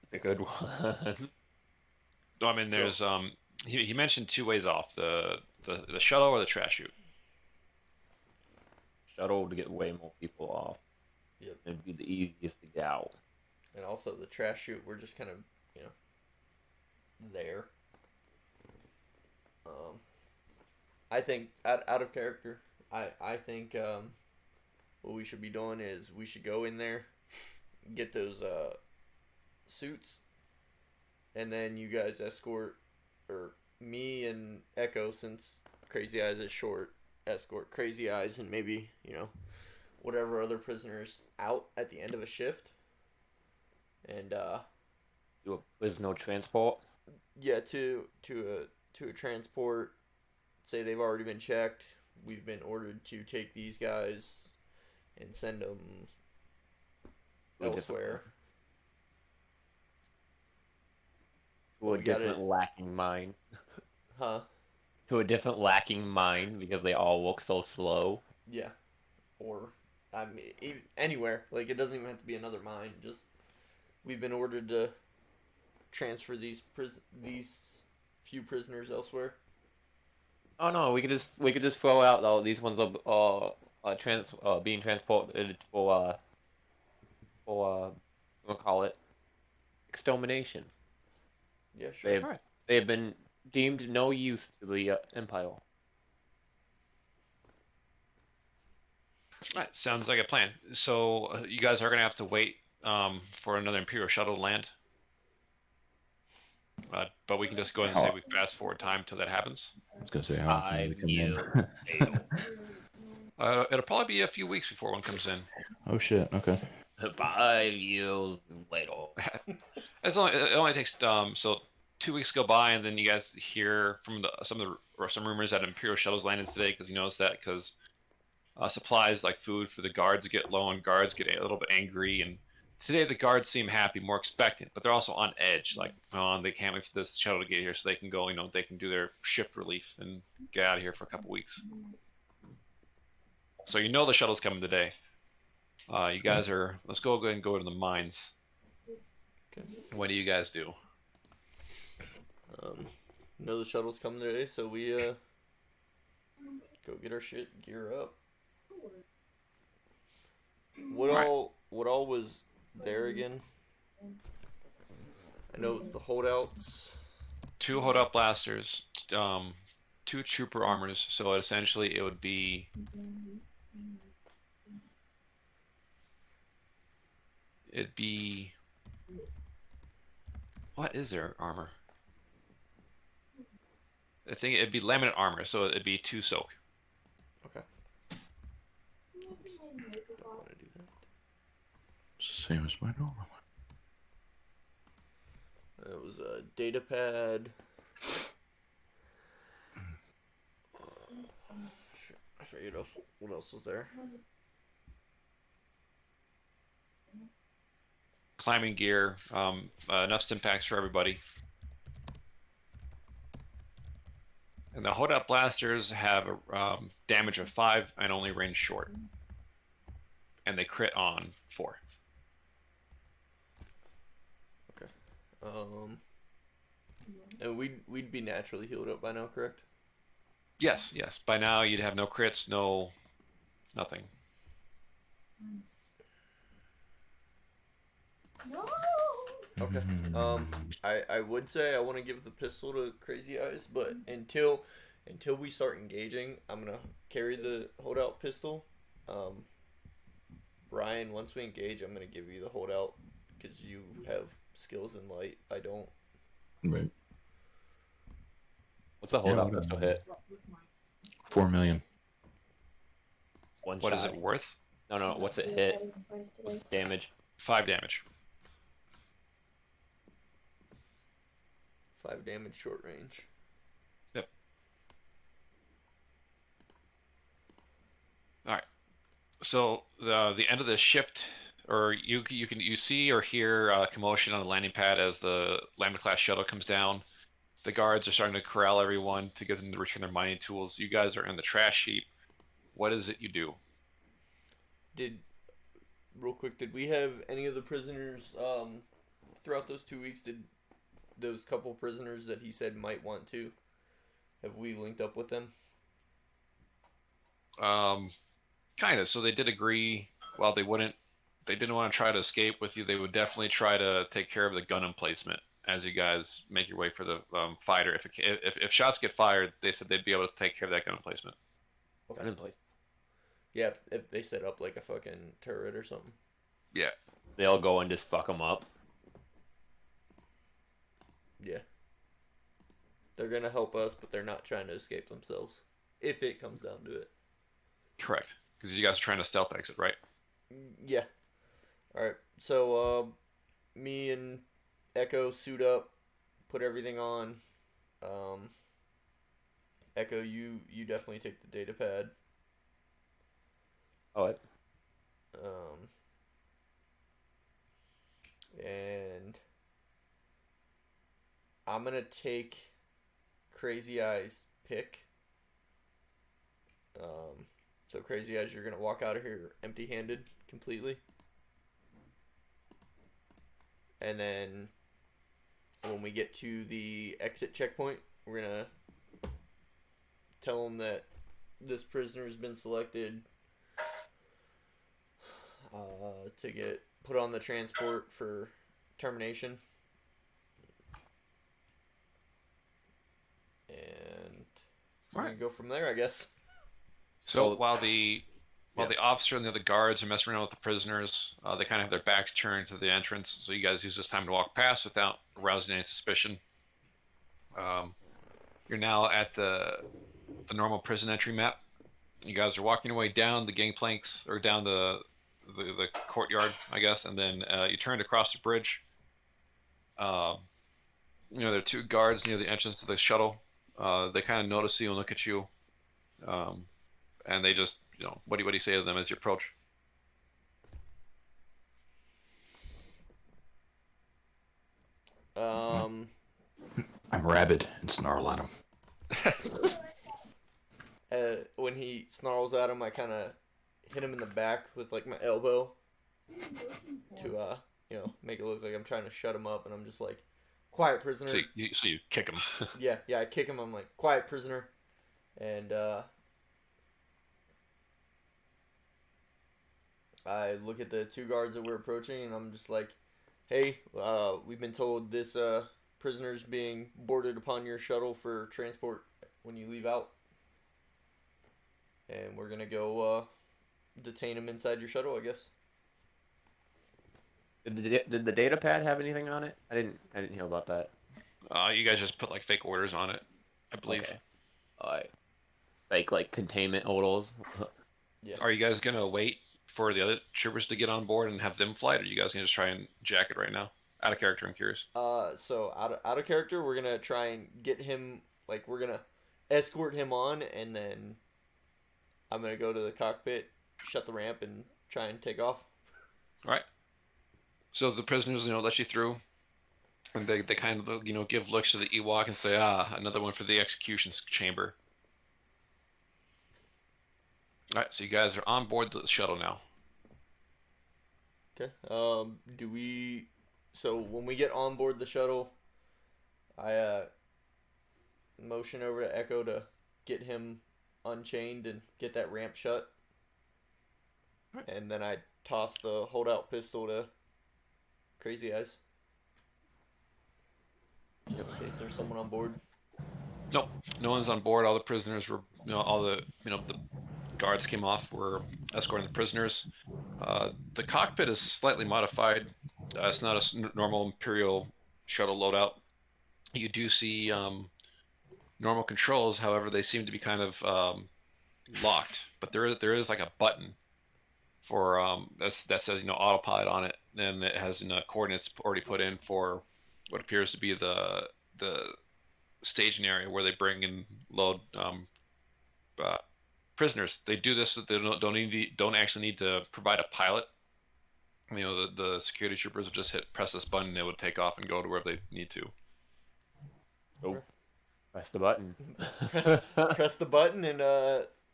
It's a good one. No, I mean, So- there's he mentioned two ways off: the shuttle or the trash chute. Shuttle to get way more people off. Yep. It'd be the easiest to get out. And also the trash chute, we're just kind of, there. I think out of character, I think what we should be doing is we should go in there, get those suits, and then you guys escort, or me and Echo, since Crazy Eyes is short, escort Crazy Eyes and maybe whatever other prisoners out at the end of a shift. And Do a prisoner transport. yeah, to a transport. Say they've already been checked. We've been ordered to take these guys and send them To a different- elsewhere. To a We got different it. lacking mine. Huh? To a different lacking mine because they all look so slow. Yeah. Or I mean, anywhere. Like, it doesn't even have to be another mine. Just we've been ordered to transfer these few prisoners elsewhere. Oh no, we could just throw out though these ones are being transported for we'll call it extermination. Yeah, sure. They've Alright. they have been deemed no use to the empire. Alright, sounds like a plan. So you guys are gonna have to wait for another Imperial shuttle to land. But we can just go ahead and say we fast forward time till that happens. I was gonna say how often do they come in? It'll probably be a few weeks before one comes in. Oh shit. Okay. 5 years later. It only takes so 2 weeks go by, and then you guys hear from some rumors that Imperial shuttles landed today, because you notice that because supplies like food for the guards get low, and guards get a little bit angry. And today the guards seem happy, more expectant, but they're also on edge. Like, they can't wait for this shuttle to get here so they can go. They can do their shift relief and get out of here for a couple weeks. So the shuttle's coming today. You guys let's go ahead and go to the mines. Okay. What do you guys do? Know the shuttle's coming today, so we go get our shit, gear up. What Alright. all was there again? I know it's the holdouts. 2 hold up blasters, 2 trooper armors. So essentially, it would be. It'd be. What is their armor? I think it'd be laminate armor, so it'd be 2 soak. Okay. Don't want to do that. Same as my normal one. It was a data pad. Shit, I forget what else was there. Climbing gear, enough stim packs for everybody. And the hold up blasters have a damage of 5 and only range short. And they crit on 4. And we'd be naturally healed up by now, correct? Yes, yes. By now you'd have no crits, no nothing. No. Okay. I would say I want to give the pistol to Crazy Eyes, but until we start engaging, I'm gonna carry the holdout pistol. Brian, once we engage, I'm gonna give you the holdout because you have skills in light. I don't. Right. What's the holdout what, pistol hit? 4 million. One What shot. is it worth? No. What's it hit? What's the damage? 5 damage. 5 damage short range. Yep. All right. So the end of the shift, or you see or hear commotion on the landing pad as the Lambda class shuttle comes down. The guards are starting to corral everyone to get them to return their mining tools. You guys are in the trash heap. What is it you do? Real quick, did we have any of the prisoners throughout those 2 weeks? Did those couple prisoners that he said might want to, have we linked up with them? Kind of. So they did agree. While they didn't want to try to escape with you. They would definitely try to take care of the gun emplacement as you guys make your way for the fighter. If shots get fired, they said they'd be able to take care of that gun emplacement. What gun emplacement? Yeah, if they set up like a fucking turret or something. Yeah. They'll go and just fuck them up. Yeah. They're gonna help us, but they're not trying to escape themselves. If it comes down to it. Correct. Because you guys are trying to stealth exit, right? Yeah. Alright, so me and Echo suit up, put everything on. Echo, you definitely take the data pad. Oh, what? And I'm gonna take Crazy Eyes pick. So Crazy Eyes, you're gonna walk out of here empty-handed completely. And then when we get to the exit checkpoint, we're gonna tell them that this prisoner's been selected to get put on the transport for termination. And we're gonna go from there, I guess. So Well, while the officer and the other guards are messing around with the prisoners, they kind of have their backs turned to the entrance. So you guys use this time to walk past without arousing any suspicion. You're now at the normal prison entry map. You guys are walking away down the gangplanks or down the courtyard, I guess, and then you turned across the bridge. There are 2 guards near the entrance to the shuttle. They kind of notice you and look at you, and they just, what do you say to them as you approach? I'm rabid and snarl at him. When he snarls at him, I kind of hit him in the back with like my elbow to make it look like I'm trying to shut him up, and I'm just like, quiet prisoner. So you kick him. Yeah, I kick him. I'm like, quiet prisoner, and I look at the two guards that we're approaching, and I'm just like, hey, we've been told this prisoner's being boarded upon your shuttle for transport when you leave out, and we're gonna go detain him inside your shuttle, I guess. Did the data pad have anything on it? I didn't hear about that. You guys just put like fake orders on it, I believe. Okay. Alright. Like containment orders. Yeah. Are you guys gonna wait for the other troopers to get on board and have them fly, or are you guys gonna just try and jack it right now? Out of character, I'm curious. So out of character, we're gonna try and get him. Like, we're gonna escort him on, and then I'm gonna go to the cockpit, shut the ramp, and try and take off. All right. So the prisoners, let you through, and they kind of, give looks to the Ewok and say, another one for the execution chamber. All right. So you guys are on board the shuttle now. Okay. Do we? So when we get on board the shuttle, I motion over to Echo to get him unchained and get that ramp shut. Right. And then I toss the holdout pistol to Crazy Eyes. Just in case there's someone on board. Nope. No one's on board. All the prisoners were, all the guards came off, were escorting the prisoners. The cockpit is slightly modified. It's not a normal Imperial shuttle loadout. You do see normal controls, however, they seem to be kind of locked. But there is like a button for that says autopilot on it, and it has coordinates already put in for what appears to be the staging area where they bring and load prisoners. They do this so they don't actually need to provide a pilot. The security troopers would just press this button, and it would take off and go to wherever they need to. Oh, press the button. Press the button, and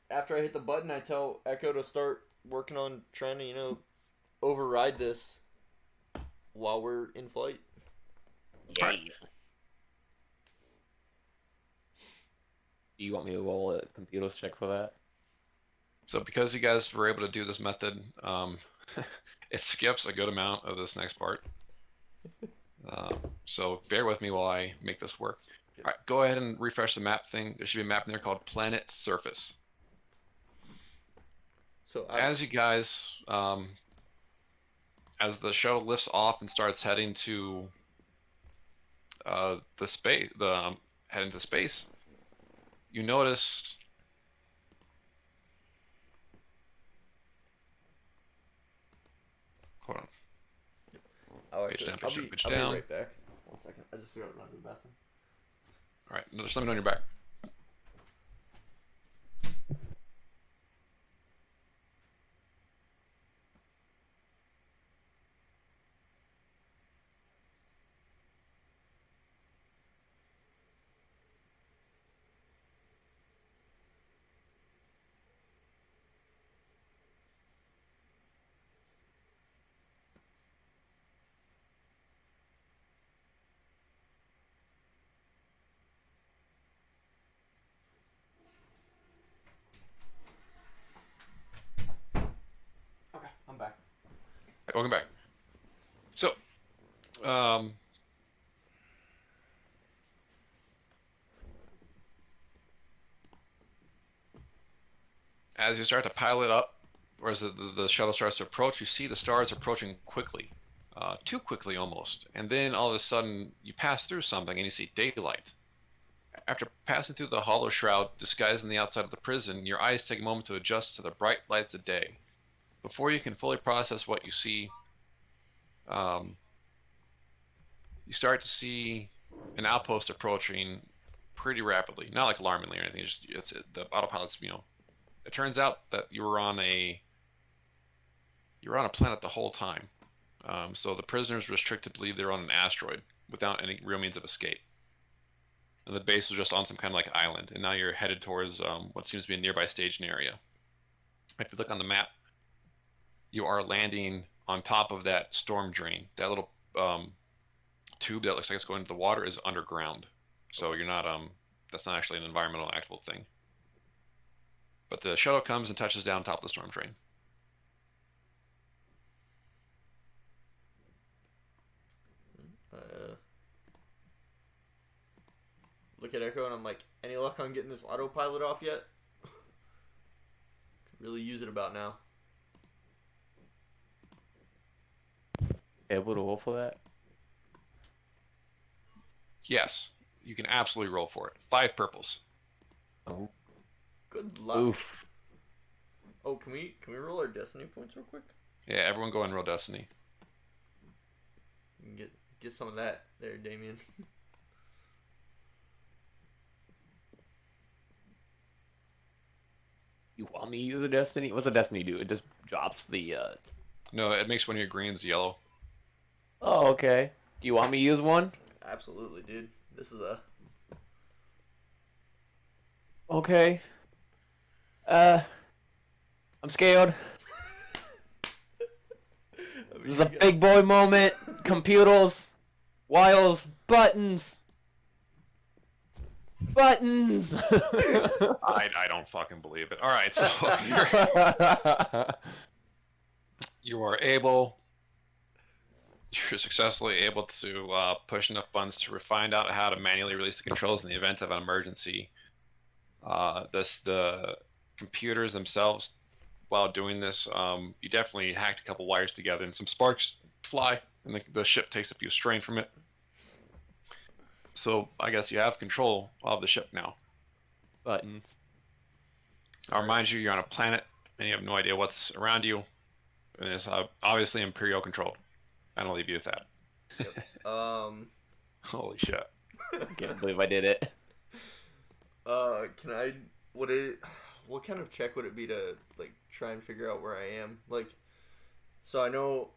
after I hit the button, I tell Echo to start working on trying to override this while we're in flight. Yeah. Do you want me to roll a computers check for that? So because you guys were able to do this method, it skips a good amount of this next part. So bear with me while I make this work. All right, go ahead and refresh the map thing. There should be a map in there called Planet Surface. So as you guys, as the shuttle lifts off and starts heading to heading to space, you notice. Hold on. I'll Page down, be right back. 1 second. I just gotta run to the bathroom. All right, there's something on your back. Okay, I'm back. Right, welcome back. So, as you start to pilot up, or as the shuttle starts to approach, you see the stars approaching quickly, too quickly almost. And then all of a sudden, you pass through something and you see daylight. After passing through the hollow shroud disguised on the outside of the prison, your eyes take a moment to adjust to the bright lights of day. Before you can fully process what you see, you start to see an outpost approaching pretty rapidly. Not like alarmingly or anything. The autopilot's, It turns out that you were on a planet the whole time. So the prisoners were restricted to believe they were on an asteroid without any real means of escape. And the base was just on some kind of like island, and now you're headed towards what seems to be a nearby staging area. If you look on the map, you are landing on top of that storm drain. That little tube that looks like it's going into the water is underground, so you're not that's not actually an environmental actable thing. But the shuttle comes and touches down top of the storm drain. Look at Echo and I'm like, any luck on getting this autopilot off yet? Could really use it about now. Able to roll for that? Yes, you can absolutely roll for it. 5 purples. Oh. Good luck. Oof. Oh, can we roll our destiny points real quick? Yeah, everyone go and roll Destiny. You can get some of that there, Damien. You want me to use a destiny? What's a destiny do? It just drops the. No, it makes one of your greens yellow. Oh, okay. Do you want me to use one? Absolutely, dude. This is a. Okay. I'm scared. This is a big boy moment. Computers, wires, buttons. Buttons. I don't fucking believe it. All right, so you're successfully able to push enough buttons to find out how to manually release the controls in the event of an emergency. The computers themselves, while doing this, you definitely hacked a couple wires together, and some sparks fly, and the ship takes a few strain from it. So I guess you have control of the ship now. Buttons. I'll remind you, you're on a planet, and you have no idea what's around you. And it's obviously Imperial controlled. And I'll leave you with that. Yep. Holy shit. Can't believe I did it. Can I? What kind of check would it be to like try and figure out where I am? Like, so I know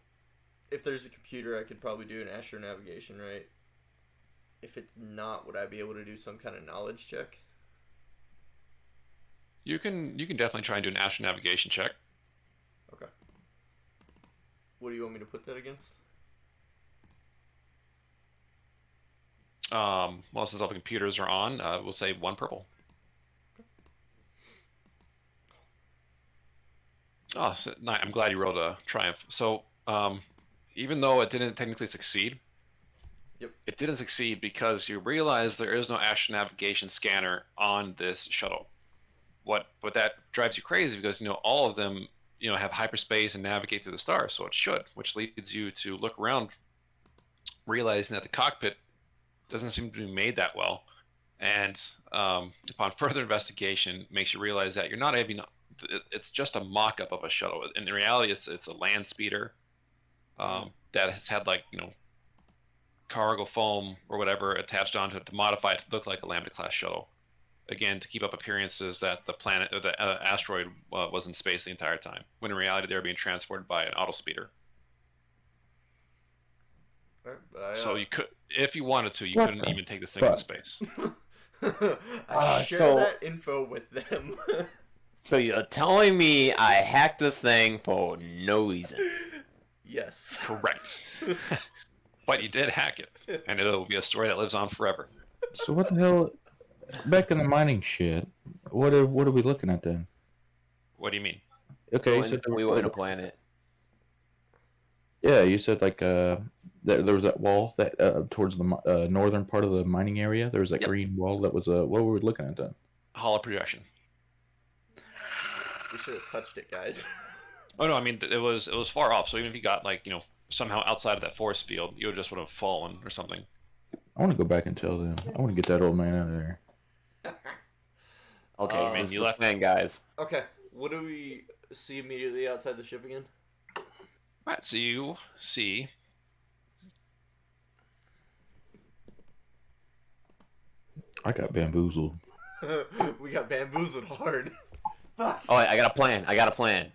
if there's a computer, I could probably do an astronavigation, right? If it's not, would I be able to do some kind of knowledge check? You can definitely try and do an astronavigation check. Okay. What do you want me to put that against? Well, since all the computers are on, we'll say 1 purple. Oh, so, I'm glad you rolled a triumph. So, even though it didn't technically succeed, Yep. it didn't succeed because you realize there is no astronavigation scanner on this shuttle. What that drives you crazy because all of them have hyperspace and navigate through the stars, so it should, which leads you to look around, realizing that the cockpit doesn't seem to be made that well, and upon further investigation, makes you realize that you're not having. It's just a mock-up of a shuttle. In reality, it's a land speeder that has had cargo foam or whatever attached onto it to modify it to look like a Lambda class shuttle. Again, to keep up appearances that the planet or the asteroid was in space the entire time, when in reality they were being transported by an auto speeder. So you could, if you wanted to, you couldn't even take this thing into space. I share that info with them. So you're telling me I hacked this thing for no reason? Yes. Correct. But you did hack it, and it'll be a story that lives on forever. So what the hell? Back in the mining shit. What are we looking at then? What do you mean? Okay, We were in a planet. Yeah, you said like there was that wall that towards the northern part of the mining area. There was that Yep. green wall that was what were we looking at then? Hollow projection. We should have touched it, guys. Oh no, I mean it was far off. So even if you got somehow outside of that force field, you just would have fallen or something. I want to go back and tell them. I want to get that old man out of there. Okay, man, this you is left- the plan, guys. Okay, what do we see immediately outside the ship again? Alright, so you see I got bamboozled. We got bamboozled hard. Fuck. Oh, I got a plan.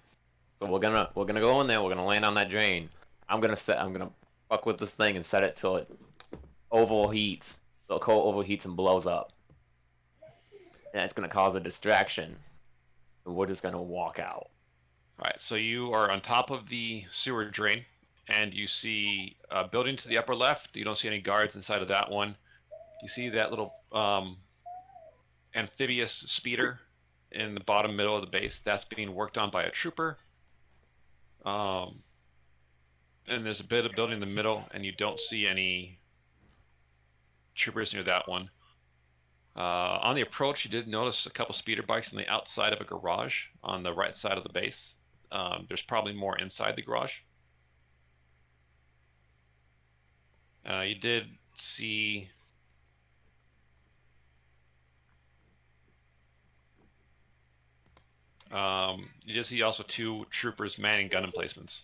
So we're gonna go in there. We're gonna land on that drain. I'm gonna fuck with this thing and set it till it overheats. So the coal overheats and blows up. And it's gonna cause a distraction. And we're just gonna walk out. All right, so you are on top of the sewer drain, and you see a building to the upper left. You don't see any guards inside of that one. You see that little amphibious speeder in the bottom middle of the base. That's being worked on by a trooper. Um, and there's a bit of building in the middle, and you don't see any troopers near that one. On the approach, you did notice a couple speeder bikes on the outside of a garage on the right side of the base. There's probably more inside the garage. You did see you did see also 2 troopers manning gun emplacements.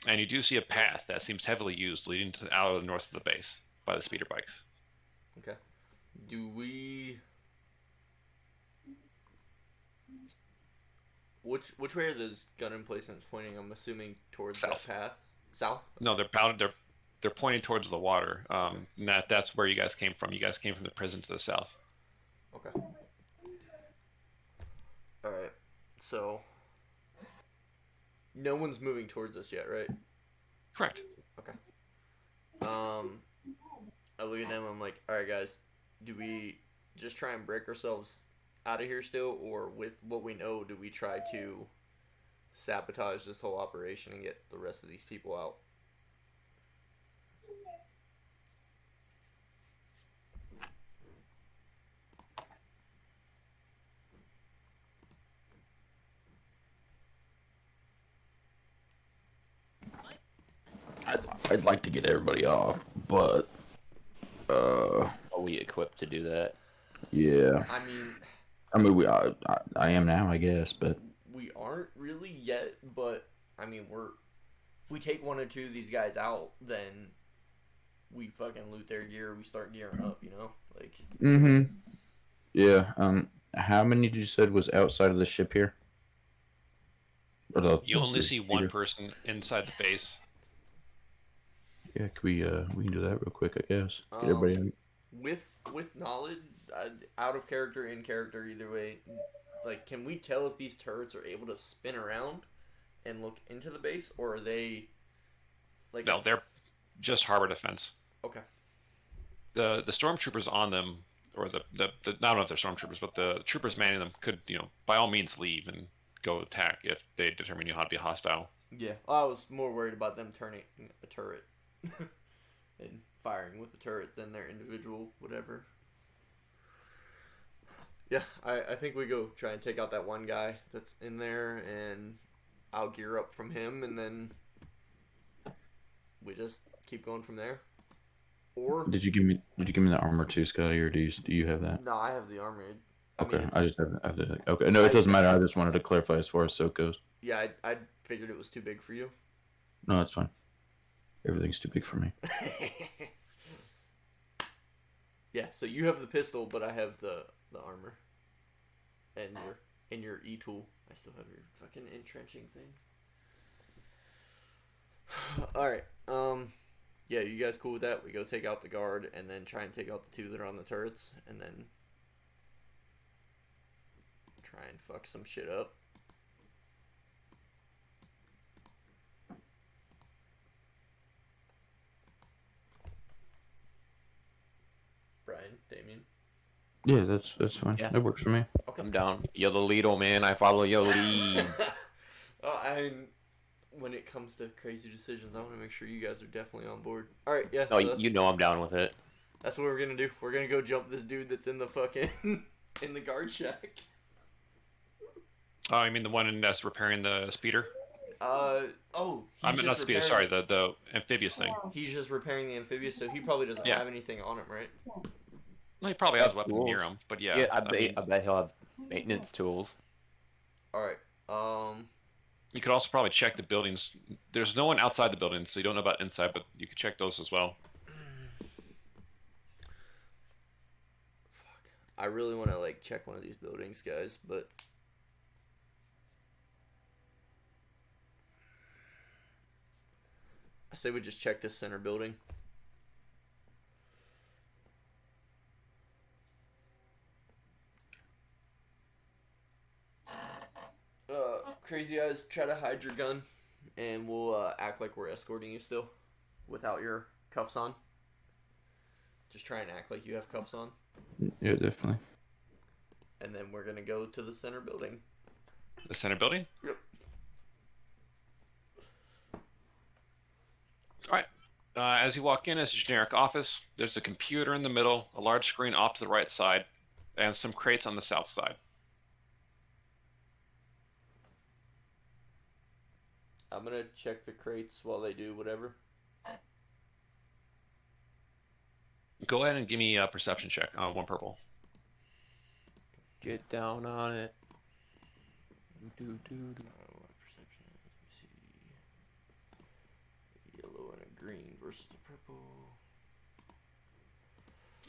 And you do see a path that seems heavily used leading to out of the north of the base by the speeder bikes. Okay. Do we? Which way are those gun emplacements pointing? I'm assuming towards South. that path. South. No, they're pointing towards the water. And that's where you guys came from. You guys came from the prison to the south. Okay. All right. So no one's moving towards us yet, right? Correct. Okay. I look at them. I'm like, all right, guys. Do we just try and break ourselves out of here still, or with what we know, do we try to sabotage this whole operation and get the rest of these people out? I'd like to get everybody off, but Are we equipped to do that? yeah. I mean, I am now, I guess, but we aren't really yet, but I mean, if we take 1 or 2 of these guys out, then we fucking loot their gear. We start gearing up, like. Mm-hmm. Yeah. How many did you said was outside of the ship here? Or You only see one speeder? person inside the base. Yeah, we can do that real quick, I guess. Get everybody in. With knowledge, out of character, in character, either way, like, can we tell if these turrets are able to spin around and look into the base, or are they like? No, they're just harbor defense. Okay. The stormtroopers on them, or the I don't know if they're stormtroopers, but the troopers manning them could, by all means leave and go attack if they determine you how to be hostile. Yeah, I was more worried about them turning a turret and firing with the turret than their individual whatever. Yeah, I think we go try and take out that one guy that's in there, and I'll gear up from him, and then we just keep going from there. Or Did you give me the armor too, Scotty, or do you have that? no, I have the armor. Okay, I just have the. Okay, no, it doesn't matter. I just wanted to clarify as far as soak goes. Yeah, I figured it was too big for you. No, that's fine. Everything's too big for me. Yeah, so you have the pistol, but I have the armor. And your e-tool. I still have your fucking entrenching thing. Alright, yeah, you guys cool with that? We go take out the guard and then try and take out the 2 that are on the turrets, and then try and fuck some shit up. Brian, Damien. Yeah, that's fine. Yeah. That works for me. Okay. I'm down. You're the lead, old man. I follow your lead. When it comes to crazy decisions, I want to make sure you guys are definitely on board. All right, yeah. No, so you know I'm down with it. that's what we're gonna do. We're gonna go jump this dude that's in the fucking in the guard shack. Oh, I mean the one that's repairing the speeder? Oh. I mean, not speeder, sorry, the amphibious thing. He's just repairing the amphibious, so he probably doesn't Yeah. have anything on him, right? Well, he probably has a Got weapon near him, but yeah. Yeah, I mean, bet he'll have maintenance tools. All right. you could also probably check the buildings. There's no one outside the building, so you don't know about inside, but you could check those as well. Fuck. I really want to like check one of these buildings, guys, but I say we just check this center building. Crazy Eyes, try to hide your gun, and we'll act like we're escorting you still, without your cuffs on. Just try and act like you have cuffs on, Yeah, definitely. and then we're gonna go to the center building. The center building? Yep. Alright. As you walk in, it's a generic office. There's a computer in the middle, a large screen off to the right side, and some crates on the south side. I'm gonna check the crates while they do whatever. Go ahead and give me a perception check on 1 purple. Get down on it. Do. What perception? Let me see. Yellow and a green versus the purple.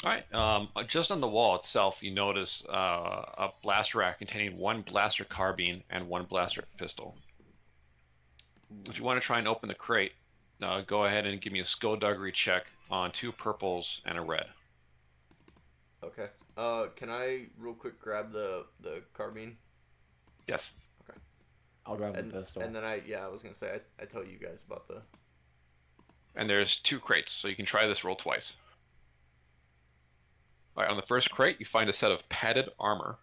Alright, just on the wall itself, you notice a blaster rack containing 1 blaster carbine and 1 blaster pistol. If you want to try and open the crate, go ahead and give me a skullduggery check on 2 purples and a red. Okay. Can I real quick grab the carbine? Yes. I'll grab And, the pistol. and then I was gonna say I tell you guys about the. And there's 2 crates, so you can try this roll twice. Alright, on the first crate, you find a set of padded armor.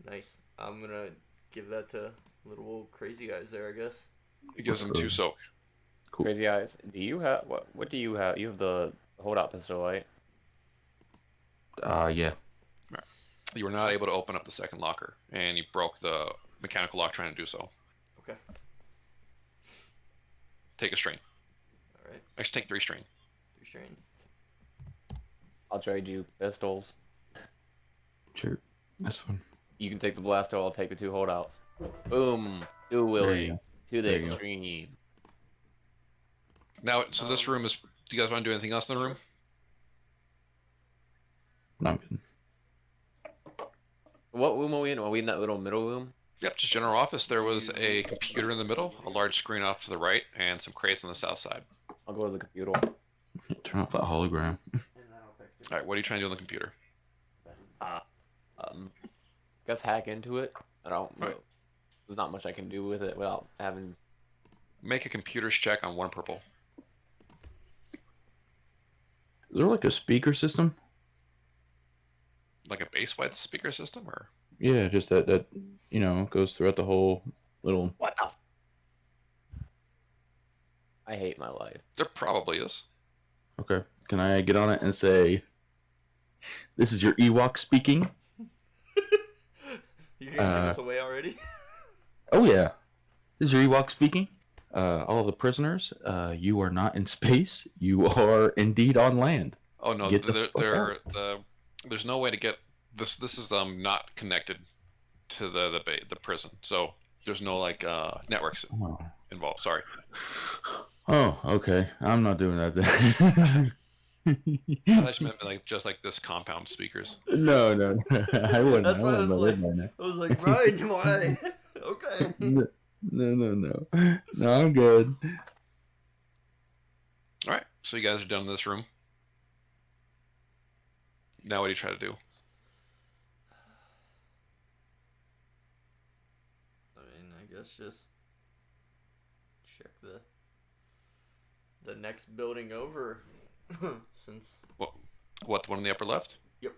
Nice. I'm gonna give that to little old Crazy Eyes there, I guess. It gives them 2 soak. Cool. Crazy Eyes. Do you have what do you have? You have the holdout pistol, right? Yeah. You were not able to open up the second locker, and you broke the mechanical lock trying to do so. Okay. Take a strain. All right. Actually, take 3 strain. 3 strain. I'll trade you pistols. Sure. That's fine. You can take the blaster. I'll take the 2 holdouts. Boom. Do There you Willie. go. To the There you go. extreme. Now, so this room is... Do you guys want to do anything else in the room? No, I'm kidding. What room are we in? Are we in that little middle room? Yep, just general office. There was a computer in the middle, a large screen off to the right, and some crates on the south side. I'll go to the computer. Turn off that hologram. Alright, what are you trying to do on the computer? Guess hack into it. I don't know. Right. There's not much I can do with it without having. Make a computer's check on 1 purple. Is there like a speaker system? Like a base-wide speaker system, or? Yeah, just that goes throughout the whole little. What the? I hate my life. There probably is. Okay. Can I get on it and say, "This is your Ewok speaking"? You gonna give us away already? Oh yeah. This is your Ewok speaking. All of the prisoners, you are not in space. You are indeed on land. Oh no, Get the fuck there's no way to get this. This is not connected to the prison, so there's no like networks Oh. involved. Sorry. Oh, okay. I'm not doing that then. I just meant like just like this compound speakers. No. I wouldn't. That's I why I wouldn't was live like, on there. I was like, Brian, why? Okay. No. No, I'm good. All right, so you guys are done in this room. Now what do you try to do? I mean, I guess just check the next building over, since. What, the one in the upper left? Yep.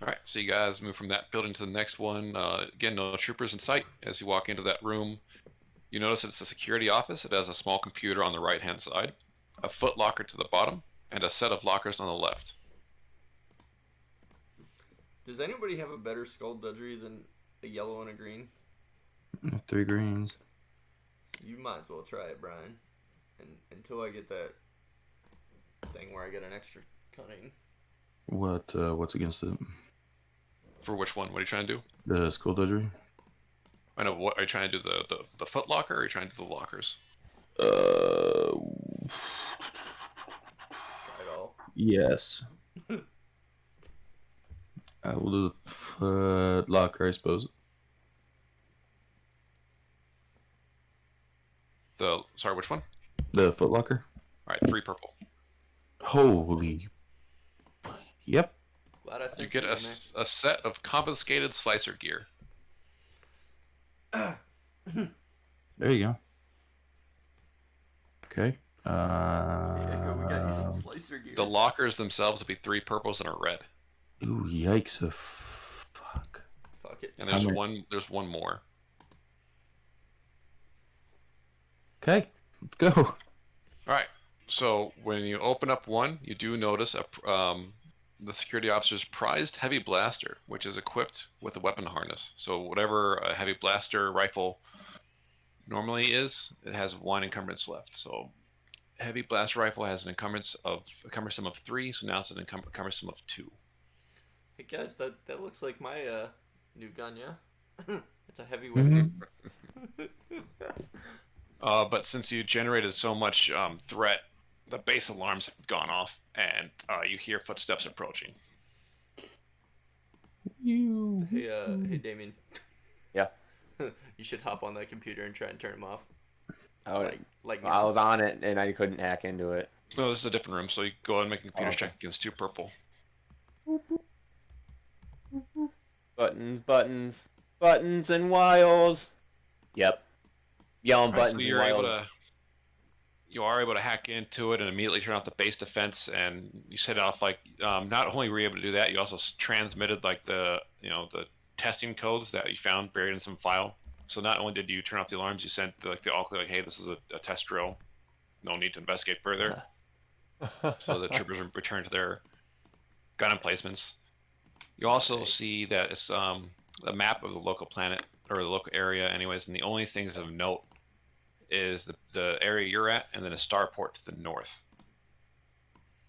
Alright, so you guys move from that building to the next one. Again, no troopers in sight. As you walk into that room, you notice it's a security office. It has a small computer on the right-hand side, a foot locker to the bottom, and a set of lockers on the left. Does anybody have a better skullduggery than a yellow and a green? 3 greens. You might as well try it, Brian. And until I get that thing where I get an extra cunning. What's against it? For which one? What are you trying to do? The skullduggery? I know, what are you trying to do? The foot locker, or are you trying to do the lockers? Try it all. Yes. I will do the foot locker, I suppose. Sorry, which one? The foot locker? Alright, 3 purple. Holy. Yep. Glad I sent You get in there. a set of confiscated slicer gear. There you go. Okay. Echo, we got you some slicer gear. The lockers themselves will be 3 purples and a red, Ooh, yikes! Fuck. Fuck it. and there's I'm one. There's one more. Okay, let's go. All right. So when you open up one, you do notice the security officer's prized heavy blaster, which is equipped with a weapon harness. So whatever a heavy blaster rifle normally is, it has 1 encumbrance left. So heavy blaster rifle has an cumbersome of 3, so now it's an cumbersome of 2. Hey guys, that looks like my new gun, yeah? It's a heavy weapon. But since you generated so much threat, the base alarms have gone off, and you hear footsteps approaching. Hey Damien. Yeah. You should hop on that computer and try and turn them off. Oh, Like I was on it and I couldn't hack into it. No, this is a different room, so you go ahead and make a computer Okay. check against 2 purple. Buttons, and wires. Yep. Yelling Alright, buttons so and you are able to hack into it and immediately turn off the base defense, and you set it off like not only were you able to do that, you also transmitted like the testing codes that you found buried in some file. So not only did you turn off the alarms, you sent the all clear, like, hey, this is a test drill, no need to investigate further. So the troopers return to their gun emplacements. You also see that it's a map of the local planet or the local area, anyways, and the only things of note is the area you're at, and then a starport to the north.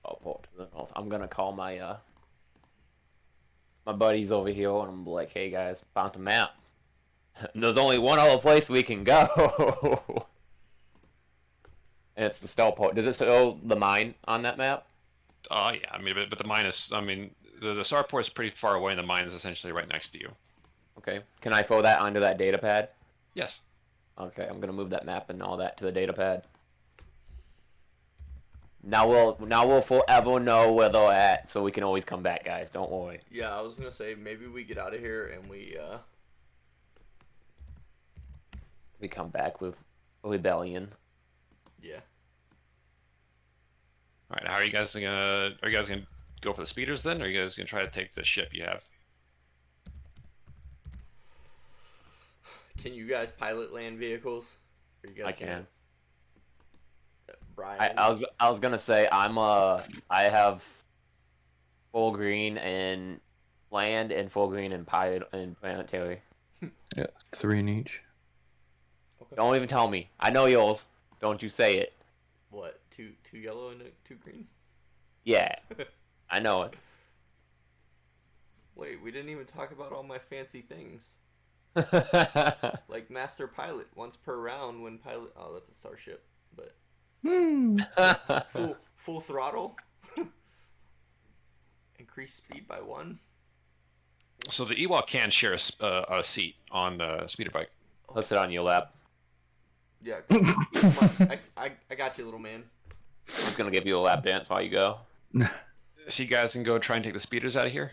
Port to the north. I'm gonna call my my buddies over here and I'm like, hey guys, found the map. There's only one other place we can go. And it's the starport. Does it show the mine on that map? Oh yeah, I mean, but the mine is, I mean, the starport is pretty far away, and the mine is essentially right next to you. Okay. Can I throw that onto that data pad? Yes. Okay, I'm gonna move that map and all that to the data pad. Now we'll forever know where they're at, so we can always come back, guys. Don't worry. Yeah, I was gonna say maybe we get out of here and We come back with a rebellion. yeah. All right. How are you guys gonna? Are you guys gonna go for the speeders then, or are you guys gonna try to take the ship you have? Can you guys pilot land vehicles? Are you guys I can. Brian. I was gonna say I have full green in land and full green in pilot and planetary. Yeah, 3 in each. Okay. Don't even tell me. I know yours. Don't you say it. What? Two yellow and two green? Yeah, I know it. Wait, we didn't even talk about all my fancy things. Oh, Like master pilot, once per round when pilot. Oh, that's a starship, but full throttle. Increase speed by 1. So the Ewok can share a seat on the speeder bike. Let's sit on your lap. Yeah, come on. I got you, little man. I'm just gonna give you a lap dance while you go. So you guys can go try and take the speeders out of here.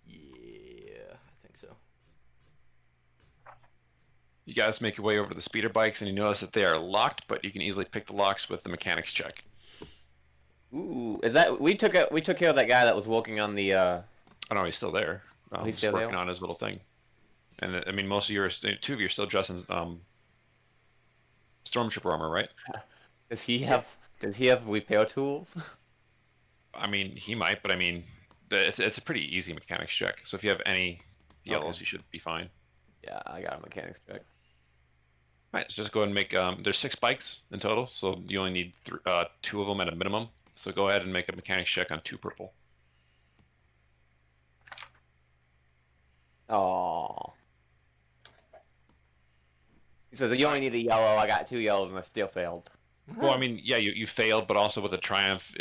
Yeah, I think so. You guys make your way over to the speeder bikes, and you notice that they are locked, but you can easily pick the locks with the mechanics check. Ooh, is that we took care of that guy that was working on the Oh no, he's still there. He's He's still working there? on his little thing. And I mean, most of you are, 2 of you are still dressed in stormtrooper armor, right? does he have repair tools? I mean, he might, but I mean, it's a pretty easy mechanics check. So if you have any yellows, Okay. you should be fine. Yeah, I got a mechanics check. All right, so just go ahead and make. There's 6 bikes in total, so you only need 2 of them at a minimum. So go ahead and make a mechanics check on 2 purple. Oh. He says you only need a yellow. I got 2 yellows and I still failed. Well, I mean, yeah, you failed, but also with the triumph,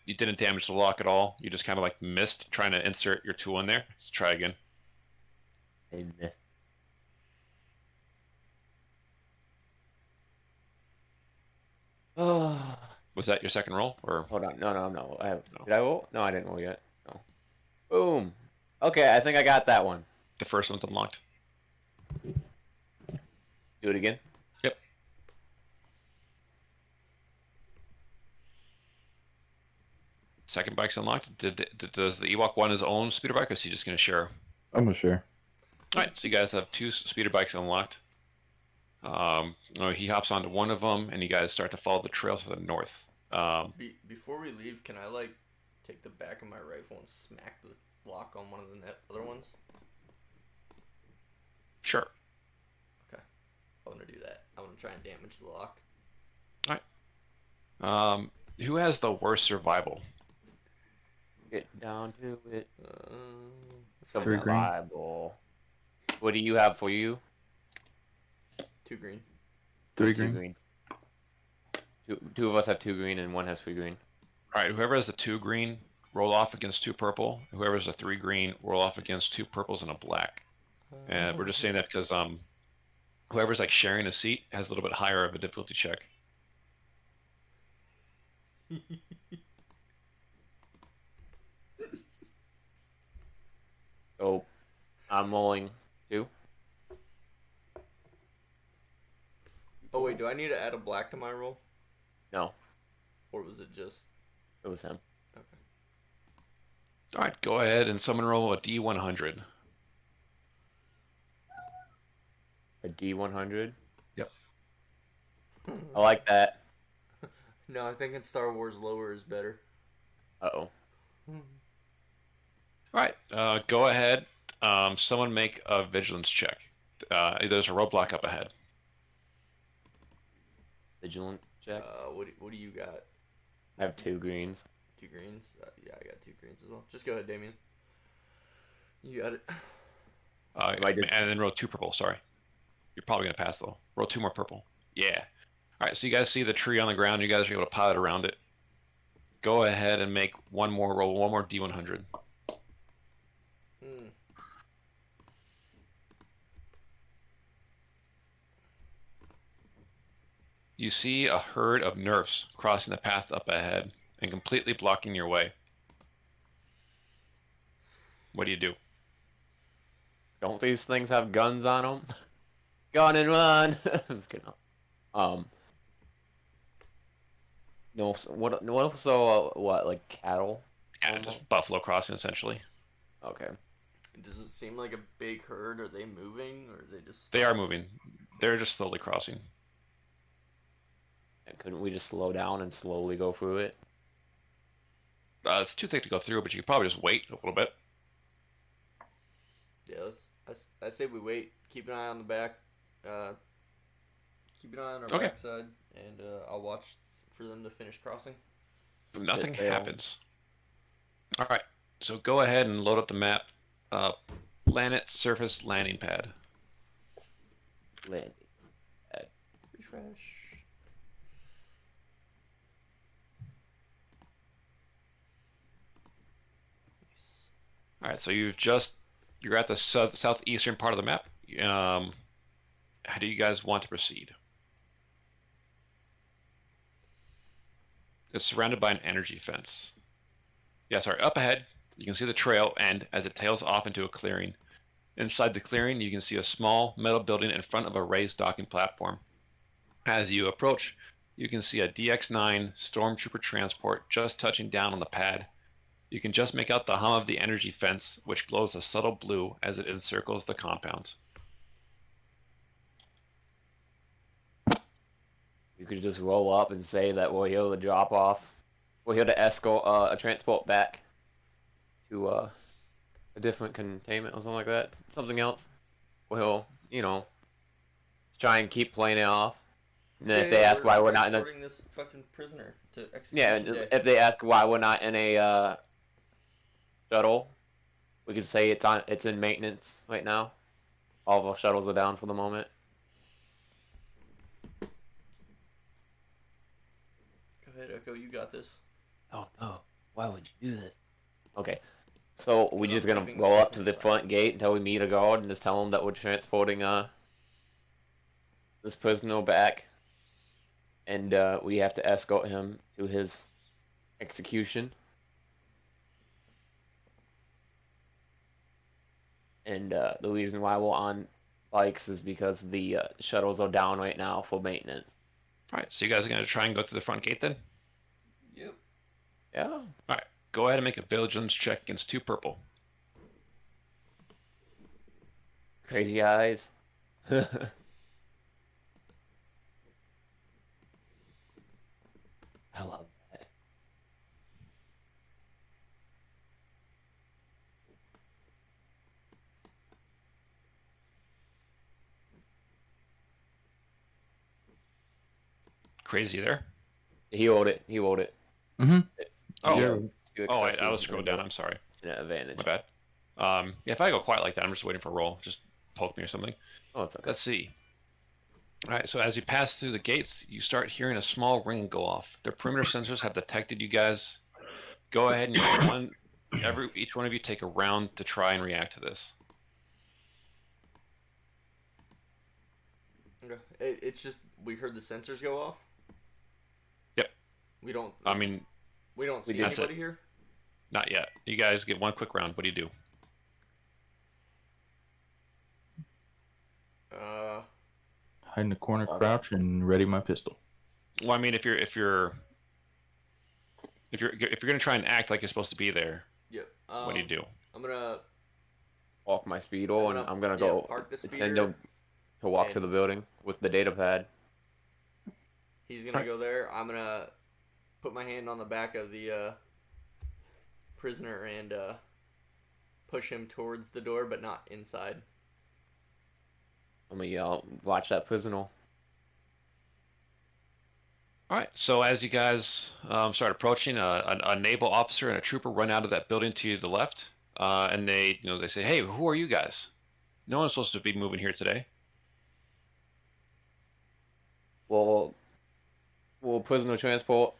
you didn't damage the lock at all. You just kind of like missed trying to insert your tool in there. Let's try again. I missed. Oh. Was that your second roll, or Hold on. No. No. Did I roll? No, I didn't roll yet. No. Boom. Okay, I think I got that one. The first one's unlocked. Do it again. Yep. Second bike's unlocked. Does the Ewok want his own speeder bike, or is he just going to share? I'm gonna share. All right, so you guys have 2 speeder bikes unlocked. He hops onto one of them, and you guys start to follow the trail to the north. Before we leave, can I like take the back of my rifle and smack the lock on one of the other ones? Sure. Okay, I want to do that. I want to try and damage the lock. Who has the worst survival? Get down to it. Let's Three find out. green. Survival. What do you have for you? 2 green. 3 Two green. Two of us have 2 green and one has 3 green. All right, whoever has the 2 green, roll off against 2 purple. Whoever has the 3 green, roll off against 2 purples and a black. And we're just saying that because whoever's like sharing a seat has a little bit higher of a difficulty check. So I'm rolling 2. Oh wait, do I need to add a black to my roll, No, or was it just it was him. okay? All right, go ahead and someone roll a D100. A D100. Yep. I like that. No, I think in Star Wars lower is better. Uh-oh. All right, go ahead. Someone make a vigilance check. There's a roadblock up ahead. Vigilant check. What do you got? I have 2 greens. 2 greens? Yeah, I got 2 greens as well. Just go ahead, Damien. You got it. And then roll 2 purple. Sorry, you're probably gonna pass though. Roll 2 more purple. Yeah. All right, so you guys see the tree on the ground. You guys are able to pilot around it. Go ahead and make one more roll. One more D100. You see a herd of nerfs crossing the path up ahead and completely blocking your way. What do you do? Don't these things have guns on them? Gun and run. I'm just kidding. No. What? Like cattle? Yeah, just buffalo crossing essentially. Okay. Does it seem like a big herd? Are they moving, or are they just? They are moving. They're just slowly crossing. And couldn't we just slow down and slowly go through it? It's too thick to go through, but you could probably just wait a little bit. Yeah, I say we wait. Keep an eye on the back. Keep an eye on our Okay. backside, and I'll watch for them to finish crossing. Nothing fail. happens. All right, so go ahead and load up the map. Planet surface landing pad. Landing. Refresh. All right, so you're at the southeastern part of the map. How do you guys want to proceed? It's surrounded by an energy fence. Yeah, sorry, up ahead, you can see the trail end as it tails off into a clearing. Inside the clearing, you can see a small metal building in front of a raised docking platform. As you approach, you can see a DX-9 Stormtrooper transport just touching down on the pad. You can just make out the hum of the energy fence, which glows a subtle blue as it encircles the compound. You could just roll up and say that we're here to drop off. We're here to escort a transport back to a different containment or something like that. Something else. Well, try and keep playing it off. And then if they ask why we're not in a escorting this fucking prisoner to yeah, execution day. if they ask why we're not in a shuttle, we could say it's in maintenance right now. All of our shuttles are down for the moment. Go ahead, Echo. You got this. Oh no! Why would you do this? Okay, so we're Good just on gonna keeping roll the up to the business front gate until we meet a guard and just tell them that we're transporting this prisoner back, and we have to escort him to his execution. and the reason why we're on bikes is because the shuttles are down right now for maintenance. All right, so you guys are gonna try and go through the front gate then. Yep. Yeah. All right, go ahead and make a vigilance check against 2 purple. Crazy eyes. I love that. Crazy there. He rolled it. He rolled it. Mm-hmm. Oh, Yeah. oh, I was scrolled down. I'm sorry. An advantage. My bad. Yeah, if I go quiet like that, I'm just waiting for a roll. Just poke me or something. Oh, it's okay. Let's see. All right, so as you pass through the gates, you start hearing a small ring go off. The perimeter sensors have detected you guys. Go ahead and each one of you take a round to try and react to this. Okay. It's just we heard the sensors go off. Yep. We don't. I mean, we don't see That's anybody it. here. not yet. You guys get one quick round. What do you do? Hide in the corner, crouch, and ready my pistol. Well, I mean, if you're gonna try and act like you're supposed to be there, Yep. what do you do? I'm gonna Walk my speedo, and I'm gonna yeah, go park the send speeder. him to walk to and- the building with the data pad. He's gonna go there. I'm gonna put my hand on the back of the prisoner and push him towards the door, but not inside. I'm gonna yell, watch that prisoner. All right. So as you guys start approaching, a naval officer and a trooper run out of that building to the left, and they say, "Hey, who are you guys? No one's supposed to be moving here today." Well, prisoner transport.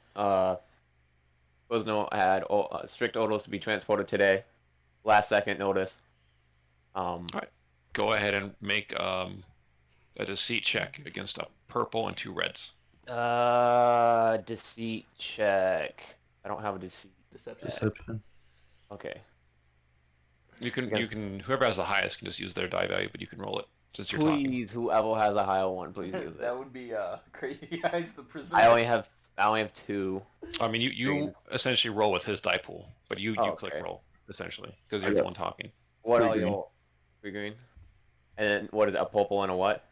Prisoner had strict orders to be transported today. Last second notice. All right. Go ahead and make a deceit check against a purple and 2 reds. Deceit check. I don't have a deceit. Deception. Deception. Okay. You can Yeah. whoever has the highest can just use their die value, but you can roll it since you're talking. Please, whoever has a higher one, please use That it. would be Crazy Eyes, the prisoner. I only have 2. I mean, you essentially roll with his die pool, but you Oh, click okay. roll essentially because I you're the got- one talking. What Three are green. your 3 green? And then what is it, a purple and a what?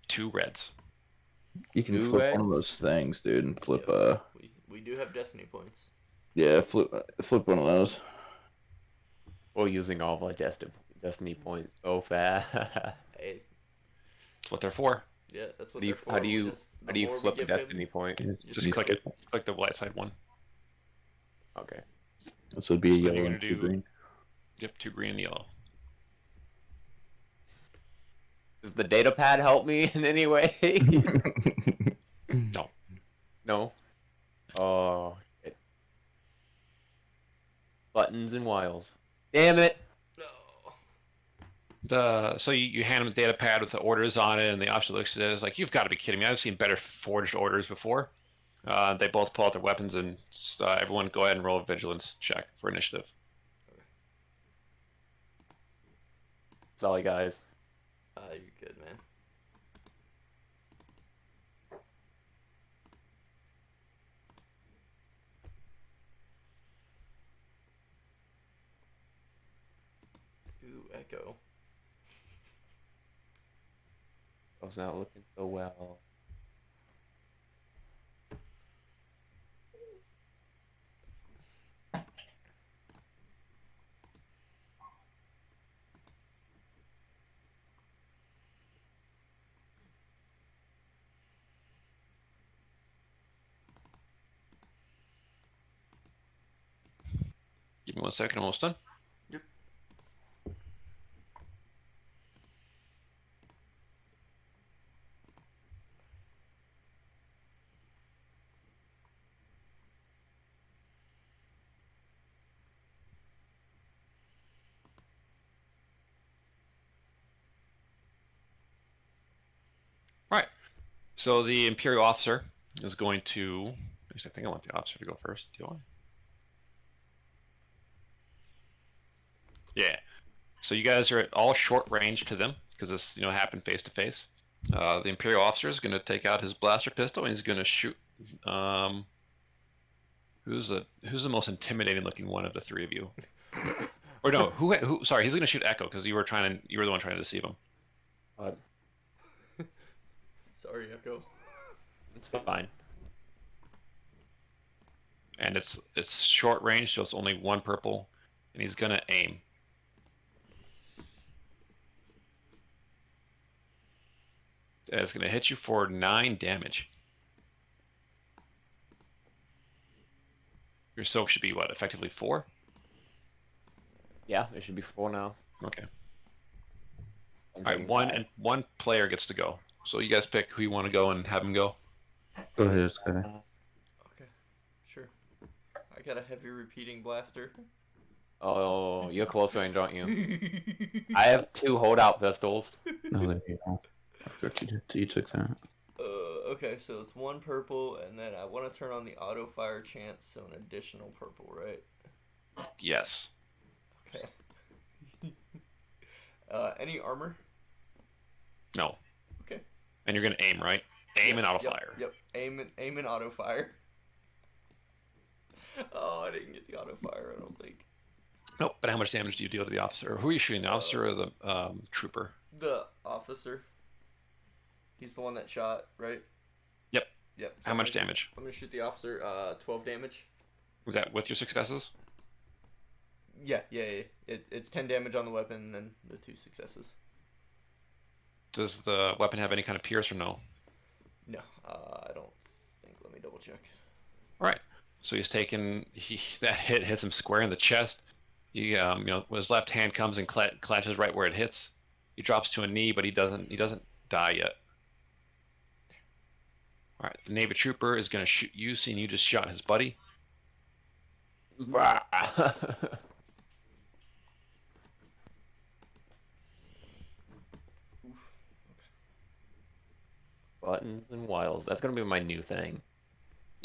2 reds. You can Two flip one of reds? those things, dude, and flip. Yep. We do have destiny points. Yeah, flip one of those. We're using all of our destiny points so fast. Hey, That's what they're for. yeah, that's what How do you- they're for. how do you- Just, the How do you more we flip a give him- destiny point? Just click it. Click the light side one. Okay. So it'd be a So then yellow you're and gonna 2 do- green. Yep, 2 green and yellow. Does the data pad help me in any way? No. No. Oh. Shit. Buttons and wiles. Damn it. No. So you hand him the data pad with the orders on it, and the officer looks at it. Is like, "You've got to be kidding me! I've seen better forged orders before." They both pull out their weapons, and everyone go ahead and roll a vigilance check for initiative. Sorry, guys. You're good, man. Ooh, echo. I was not looking so well. Give me 1 second, almost done. Yep. Right. So the Imperial officer is going to. Actually, I think I want the officer to go first. Do I? Yeah. So you guys are at all short range to them because this happened face to face. The Imperial officer is going to take out his blaster pistol and he's going to shoot. Who's the most intimidating looking one of the three of you? Or no, who? Sorry, he's going to shoot Echo because you were the one trying to deceive him. Sorry, Echo. It's fine. And it's short range, so it's only one purple, and he's going to aim. And it's going to hit you for 9 damage. Your soak should be what? Effectively 4? Yeah, it should be 4 now. Okay. I'm All right, taking one 5. and one player gets to go. So you guys pick who you want to go and have him go. Go ahead, Sky. Okay, sure. I got a heavy repeating blaster. Oh, you're close range, aren't you? I have 2 holdout pistols. No, there you go. I forgot you took that. Okay, so it's 1 purple, and then I want to turn on the auto fire chance, so an additional purple, right? Yes. Okay. Any armor? No. Okay. And you're gonna aim, right? Aim and auto Yep, fire. Yep. Aim and auto fire. Oh, I didn't get the auto fire. I don't think. Nope. But how much damage do you deal to the officer? Or who are you shooting? The officer or the trooper? The officer. He's the one that shot, right? Yep. Yep. So How I'm much gonna damage? I'm gonna shoot the officer. 12 damage. Was that with your successes? Yeah. It's 10 damage on the weapon, and then the 2 successes. Does the weapon have any kind of pierce or no? No, I don't think. Let me double check. All right. So he's taken. That hit hits him square in the chest. He, when his left hand comes and clenches right where it hits. He drops to a knee, but he doesn't die yet. All right. The Navy trooper is going to shoot you, seeing you just shot his buddy. Oof. Buttons and wiles. That's gonna be my new thing.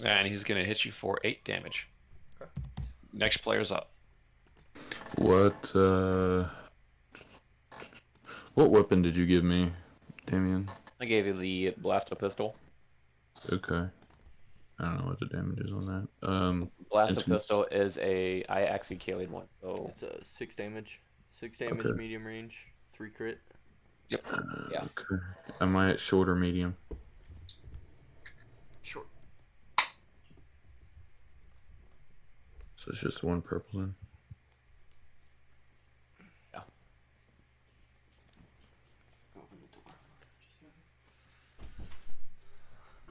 And he's going to hit you for 8 damage. Okay. Next player's up. What weapon did you give me, Damien? I gave you the blaster pistol. Okay. I don't know what the damage is on that. Blaster Intimate. pistol is I actually carried one, so It's a 6 damage. 6 damage, Okay. medium range, 3 crit. Yep. Yeah. Okay. Am I at short or medium? Short. So it's just 1 purple then. Open the door.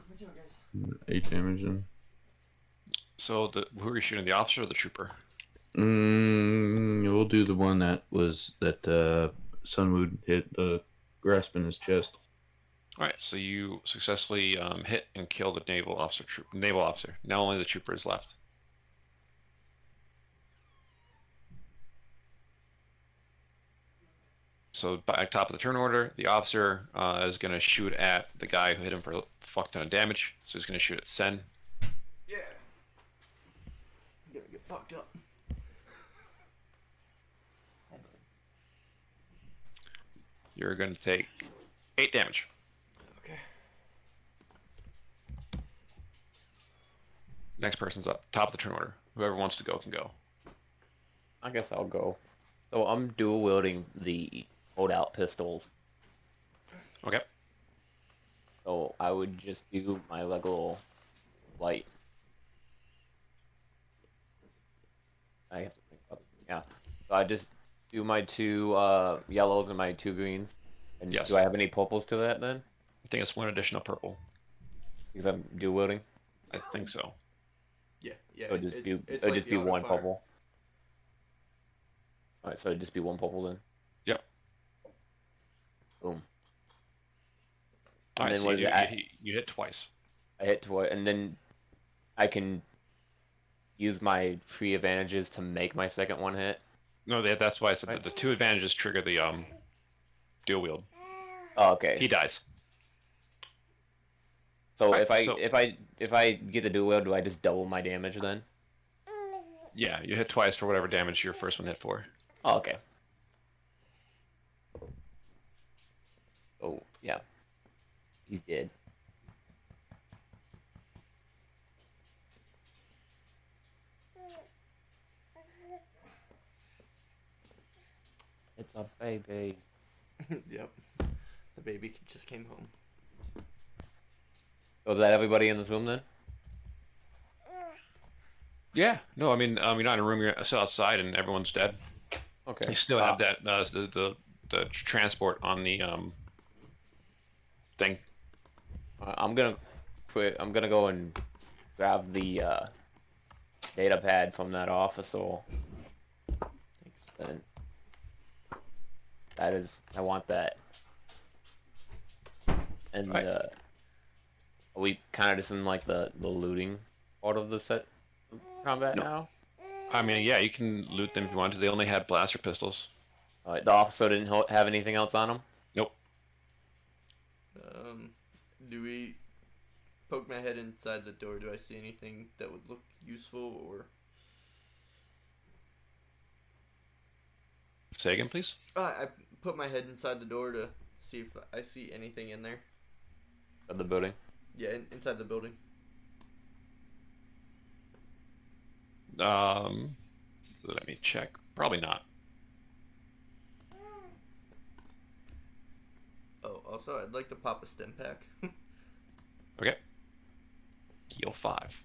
Good job, guys. 8 damage then. So who are you shooting? The officer or the trooper? We'll do the one that Sunwood hit the grasp in his chest. All right. So you successfully hit and kill the naval officer. Naval officer. Now only the trooper is left. So back top of the turn order, the officer is going to shoot at the guy who hit him for a fuck ton of damage. So he's going to shoot at Sen. Yeah. I'm gonna get fucked up. You're going to take 8 damage. Okay. Next person's up. Top of the turn order. Whoever wants to go can go. I guess I'll go. So I'm dual wielding the holdout pistols. Okay. So I would just do my little light. I have to think about it. Yeah. So I just do my 2 yellows and my 2 greens. And Yes. do I have any purples to that then? I think it's 1 additional purple. Because I'm dual wielding. I think so. Yeah. So it'd just be it's it'd like just the be auto 1 fire. purple. Alright, so it'd just be 1 purple then. Yep. Boom. All right. then So what you, is it? you hit twice. I hit twice, and then I can use my free advantages to make my second one hit. No, that's why I said Right. that the 2 advantages trigger the dual wield. Oh, okay. He dies. So Right, if I get the dual wield, do I just double my damage then? Yeah, you hit twice for whatever damage your first one hit for. Oh, okay. Yeah. He's dead. It's a baby. Yep. The baby just came home. Was that everybody in this room then? Yeah. No, I mean, you're not in a room. You're still outside, and everyone's dead. Okay. You still have that the transport on the thing. I'm gonna quit. I'm gonna go and grab the data pad from that officer. Thanks. Then that is, I want that. And Right. are we kind of just in like the looting part of the set combat No. now? I mean, yeah, you can loot them if you want to. They only had blaster pistols. The officer didn't have anything else on him. Nope. Do we poke my head inside the door? Do I see anything that would look useful or? Say again, please. I put my head inside the door to see if I see anything in there. Of the building. Yeah, inside the building. Let me check. Probably not. Oh, also, I'd like to pop a stim pack. Okay. Heal 5.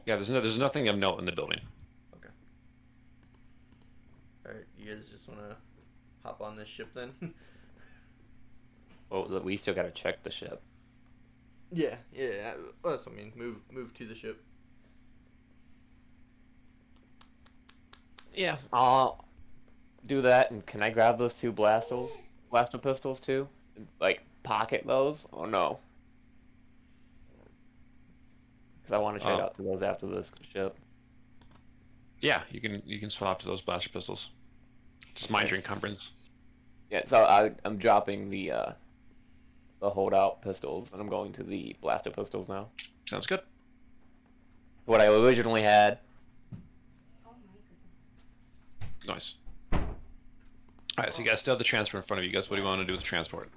Yeah, there's nothing of note in the building. Okay. Alright, you guys just want to hop on this ship then? Well, we still gotta check the ship. Yeah. That's what I mean. Move to the ship. Yeah, I'll do that. And can I grab those 2 blaster pistols too? Like pocket those? Oh no. Because I want to trade out to those after this ship. Yeah, you can swap to those blaster pistols. Just mind your encumbrance. Yeah, so I'm dropping the holdout pistols and I'm going to the blaster pistols now. Sounds good. What I originally had. Oh my goodness. Nice. Alright, so you guys still have the transport in front of you guys. What do you want to do with the transport?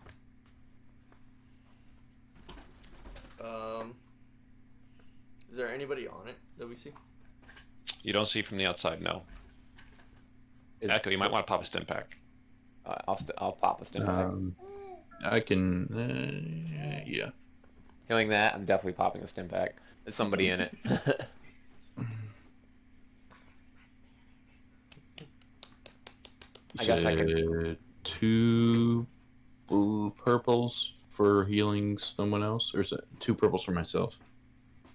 Is there anybody on it that we see? You don't see from the outside, no. Echo, you might want to pop a stim pack. I'll pop a stim pack. I can. Yeah. Killing that, I'm definitely popping a stim pack. There's somebody in it. I guess I could. 2 blue purples for healing someone else, or is it 2 purples for myself?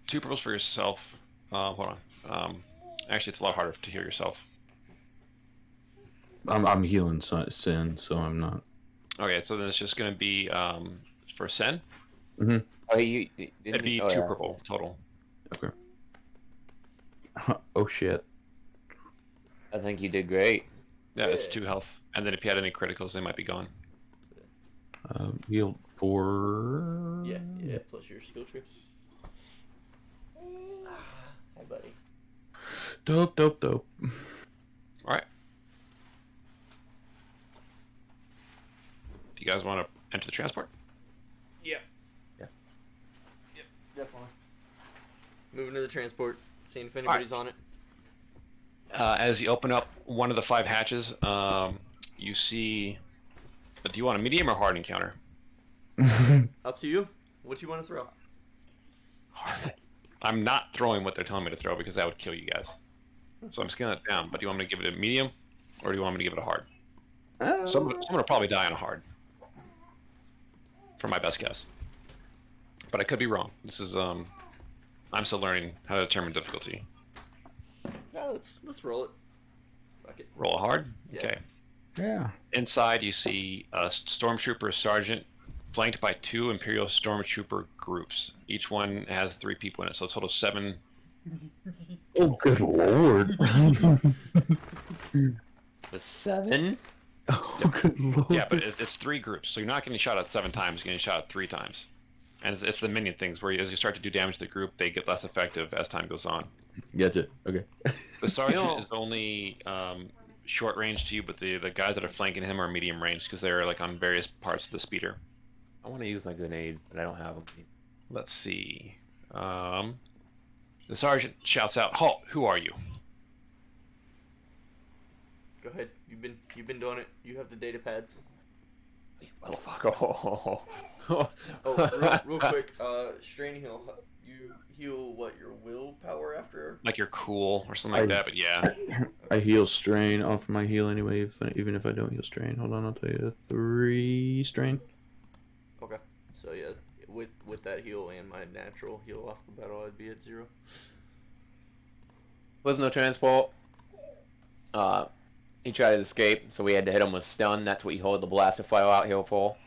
2 purples for yourself. Hold on. Actually, it's a lot harder to heal yourself. I'm healing Sin, so I'm not. Okay, so then it's just going to be for Sen. Oh, you It'd be 2 yeah. purple total. Okay. Oh shit. I think you did great. Yeah, it's 2 health. And then if you had any criticals, they might be gone. Healed 4. Yeah, plus your skill tree. Hi, buddy. Dope. All right. Do you guys want to enter the transport? Yep, definitely. Moving to the transport, seeing if anybody's on it. As you open up one of the 5 hatches, you see. Do you want a medium or hard encounter? Up to you. What you want to throw? I'm not throwing what they're telling me to throw because that would kill you guys. So I'm scaling it down. But do you want me to give it a medium, or do you want me to give it a hard? Someone will probably die on a hard, for my best guess. But I could be wrong. This is I'm still learning how to determine difficulty. No, let's roll it. Fuck it. Roll a hard. Yeah. Okay. Yeah. Inside, you see a stormtrooper sergeant flanked by 2 Imperial stormtrooper groups. Each one has 3 people in it, so a total of 7. Oh, good lord. The 7? Oh, good lord. Yeah, but it's 3 groups, so you're not getting shot at 7 times. You're getting shot at 3 times. And it's the minion things where as you start to do damage to the group, they get less effective as time goes on. Gotcha. Okay. The sergeant is only short range to you, but the guys that are flanking him are medium range because they're like on various parts of the speeder. I want to use my grenades, but I don't have them. Let's see. The sergeant shouts out, "Halt! Who are you?" Go ahead. You've been doing it. You have the data pads. Motherfucker. Oh, real quick. Strain heal. You heal what, your willpower after? Like you're cool or something like that, but yeah. I heal strain off my heal anyway, even if I don't heal strain. Hold on, I'll tell you. 3 strain. Okay. So yeah, with that heal and my natural heal off the battle, I'd be at 0. Was no transport. He tried to escape, so we had to hit him with stun. That's what you hold the blaster file out here for.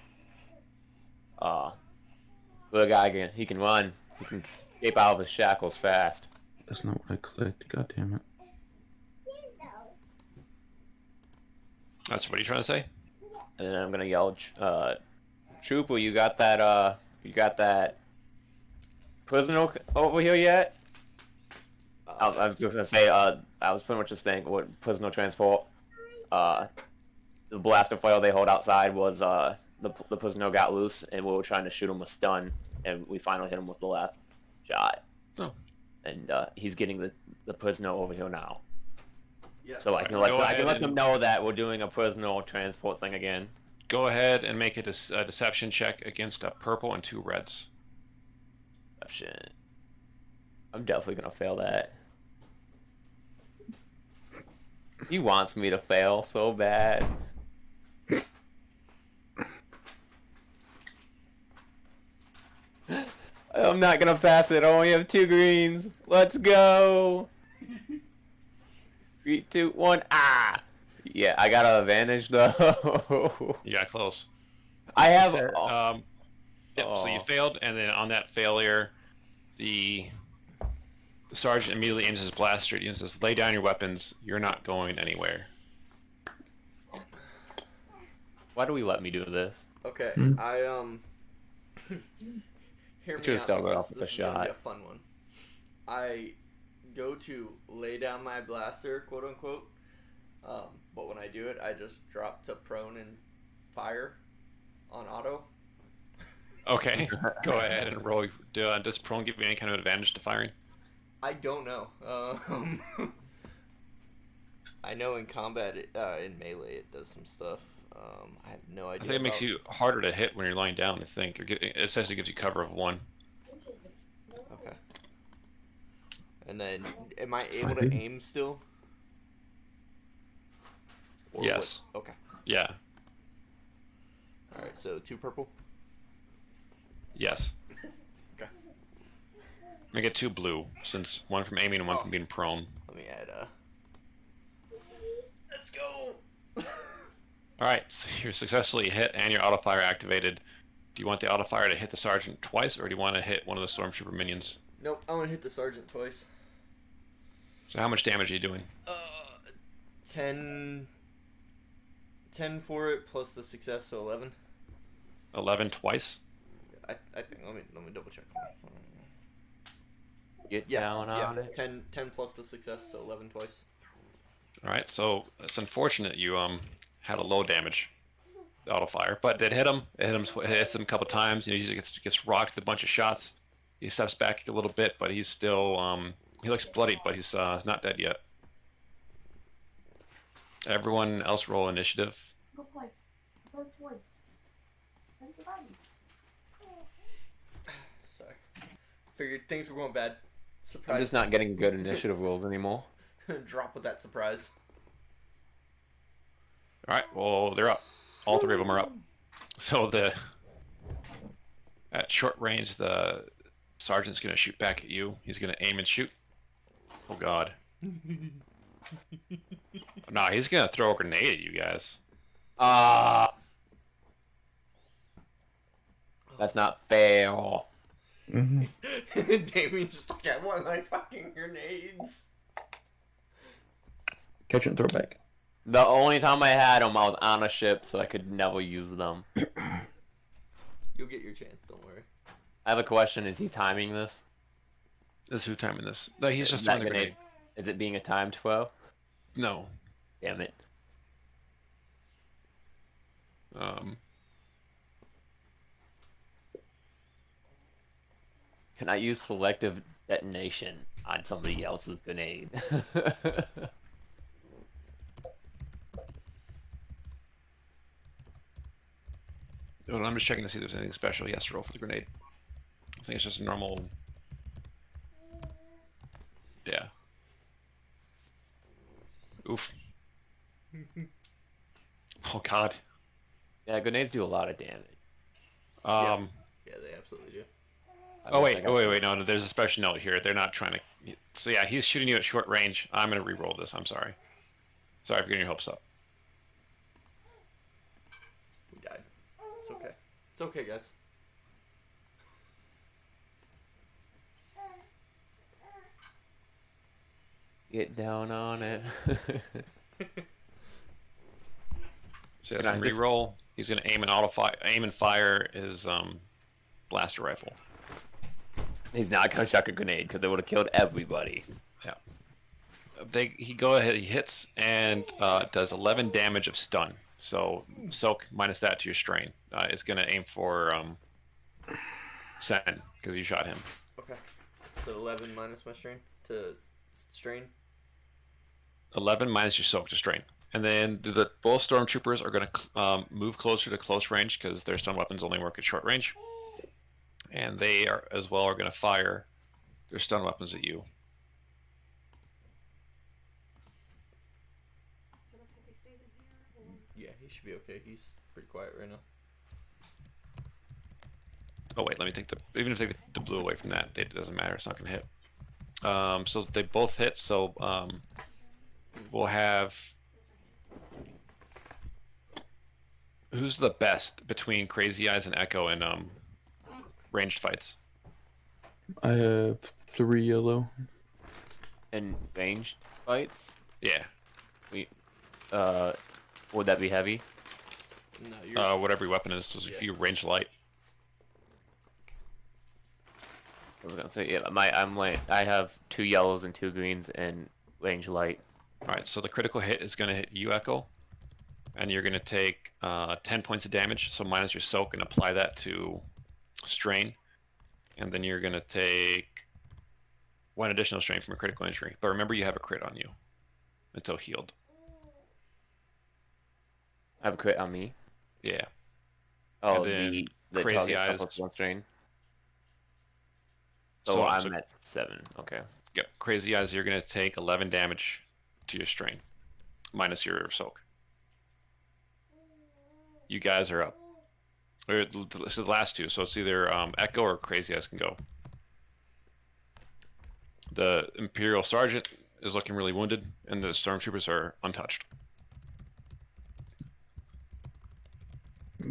The guy he can run. He can escape out of his shackles fast. That's not what I clicked. God damn it. That's what are you trying to say? And then I'm gonna yell, Trooper, you got that prisoner over here yet? I was just gonna say, I was pretty much just saying what prisoner transport. The blaster file they hold outside was the prisoner got loose, and we were trying to shoot him with stun, and we finally hit him with the last shot. Oh. And he's getting the prisoner over here now. Yeah. So I can let them know that we're doing a prisoner transport thing again. Go ahead and make a deception check against a purple and 2 reds. Deception. I'm definitely gonna fail that. He wants me to fail so bad. I'm not gonna pass it. I only have 2 greens. Let's go. 3, 2, 1. Ah. Yeah, I got an advantage though. You got close. I have. So you failed, and then on that failure, the sergeant immediately aims his blaster at you and says, "Lay down your weapons. You're not going anywhere." Why do we let me do this? Okay. Hear me Should've out. started off with This a is gonna be shot. a fun one. I go to lay down my blaster, quote unquote. But when I do it, I just drop to prone and fire on auto. Okay, go ahead and roll. Does prone give you any kind of advantage to firing? I don't know. I know in combat, in melee, it does some stuff. I have no idea. I think it makes you harder to hit when you're lying down. I think, or it essentially gives you cover of 1. Okay. And then, am I able to aim still? Or Yes. what? Okay. Yeah. All right. So 2 purple. Yes. Okay. I get 2 blue, since 1 from aiming and 1 from being prone. Let me add. Let's go. Alright, so you're successfully hit and your auto fire activated. Do you want the auto fire to hit the sergeant twice, or do you want to hit one of the stormtrooper minions? Nope. I want to hit the sergeant twice. So how much damage are you doing? 10 for it plus the success, so 11. 11 twice? I think. Let me double check. Get Yeah, down on yeah. it. 10 plus the success, so 11 twice. Alright, so it's unfortunate you had a low damage auto fire, but it hit him. It hits him a couple times. You know, he gets rocked a bunch of shots. He steps back a little bit, but he's still he looks bloodied, but he's not dead yet. Everyone else roll initiative. Go play. Go toys. Play the Barbie. Sorry. Figured things were going bad. Surprise. I'm just not getting good initiative rolls anymore. Drop with that surprise. Alright, well, they're up. All 3 of them are up. So at short range, the sergeant's going to shoot back at you. He's going to aim and shoot. Oh, God. Nah, he's going to throw a grenade at you guys. That's not fair. Mm-hmm. Damien's like, I want my fucking grenades. Catch it and throw it back. The only time I had them, I was on a ship, so I could never use them. You'll get your chance, don't worry. I have a question. Is he timing this? Is who timing this? No, he's just That throwing a grenade. Is it being a timed throw? No. Damn it. Um, Can I use selective detonation on somebody else's grenade? Hold on, I'm just checking to see if there's anything special he has to roll for the grenade. I think it's just a normal. Yeah. Oof. Oh God. Yeah, grenades do a lot of damage. Um. Yeah, they absolutely do. Oh wait. Oh wait. No, no. There's a special note here. They're not trying to. So yeah, he's shooting you at short range. I'm gonna re-roll this. I'm sorry. Sorry for getting your hopes up. We died. It's okay. It's okay, guys. Get down on it. So yeah, Can I some just- re-roll. He's gonna aim and fire his blaster rifle. He's not gonna chuck a grenade because it would have killed everybody. He hits and does 11 damage of stun. So soak minus that to your strain. Is gonna aim for Sen because you shot him. Okay. So 11 minus my strain to strain. 11 minus your soak to strain. And then both stormtroopers are going to move closer to close range because their stun weapons only work at short range. And they are as well are going to fire their stun weapons at you. Yeah, he should be okay. He's pretty quiet right now. Oh wait, let me take even if they take the blue away from that, it doesn't matter. It's not going to hit. So they both hit. So we'll have. Who's the best between Crazy Eyes and Echo in ranged fights? I have 3 yellow. And ranged fights? Yeah. Would that be heavy? No, you're. Whatever your weapon is. So if you range light. I was gonna say yeah. I have 2 yellows and 2 greens and range light. All right. So the critical hit is going to hit you, Echo, and you're going to take 10 points of damage. So minus your soak and apply that to strain, and then you're going to take 1 additional strain from a critical injury. But remember, you have a crit on you until healed. I have a crit on me. Yeah. Oh, And then the Crazy target Eyes. suffers 1 strain. So So I'm at 7. Okay. Yep. Crazy Eyes, you're going to take 11 damage to your strain, minus your soak. You guys are up. This is the last 2, so it's either Echo or Crazy Eyes can go. The Imperial Sergeant is looking really wounded, and the Stormtroopers are untouched.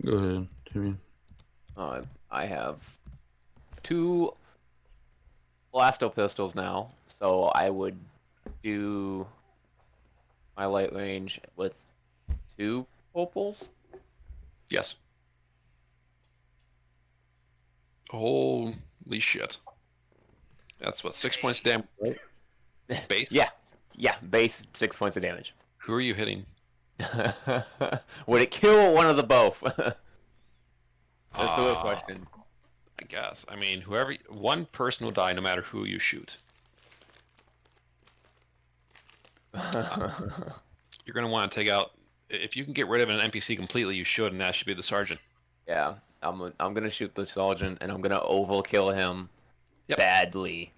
Go ahead, Timmy. I have 2 blasto pistols now, so I would do my light range with 2 opals. Yes. Holy shit. That's what, 6 points of damage, right? Base? Yeah, base 6 points of damage. Who are you hitting? Would it kill one of the both? That's the real question. I guess. I mean, one person will die no matter who you shoot. You're going to want to take out, if you can get rid of an NPC completely, you should, and that should be the sergeant. Yeah, I'm gonna shoot the sergeant, and I'm gonna overkill him badly.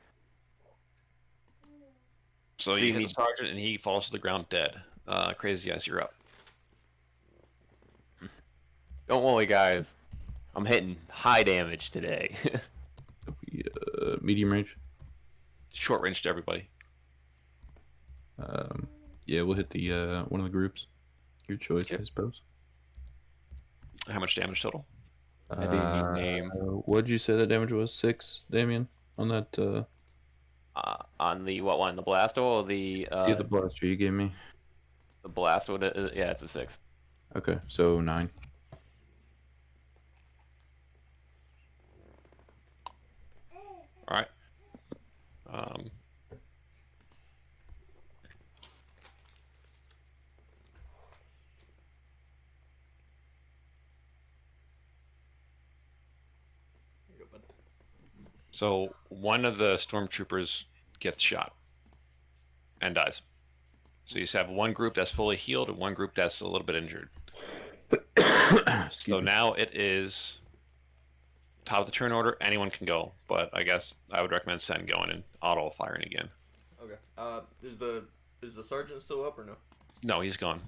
So See you hit me- the sergeant, and he falls to the ground dead. Crazy Eyes, you're up. Don't worry, guys. I'm hitting high damage today. Medium range. Short range to everybody. Yeah, we'll hit the one of the groups. Your choice, Yep. I suppose. How much damage total? I didn't need name. What'd you say that damage was? 6, Damien? On that, On the what one? The blaster or the yeah, the blaster you gave me. the blaster? Yeah, it's a 6. Okay, so 9. All right. Um, So one of the stormtroopers gets shot and dies. So you just have one group that's fully healed and one group that's a little bit injured. So now it is top of the turn order. Anyone can go, but I guess I would recommend Sen going and auto firing again. Okay. Is the sergeant still up or no? No, he's gone.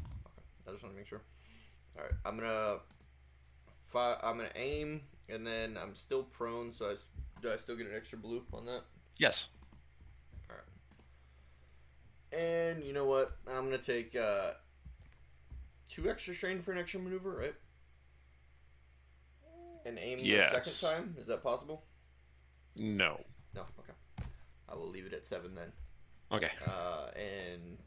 I just want to make sure. All right, I'm gonna aim, and then I'm still prone. So do I still get an extra blue on that? Yes. All right. And you know what? I'm gonna take 2 extra strain for an extra maneuver, right? And aim Yes. the second time. Is that possible? No. No. Okay. I will leave it at 7 then. Okay. And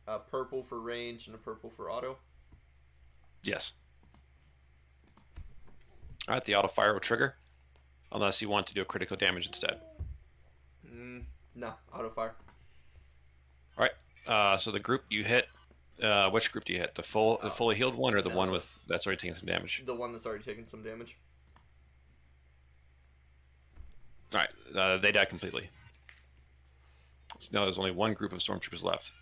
a purple for range and a purple for auto. Yes. All right. The auto fire will trigger, unless you want to do a critical damage instead. No, auto fire. All right. So the group you hit, which group do you hit? The fully healed one, or the no. one with that's already taking some damage? The one that's already taken some damage. All right. They die completely. So now there's only one group of stormtroopers left,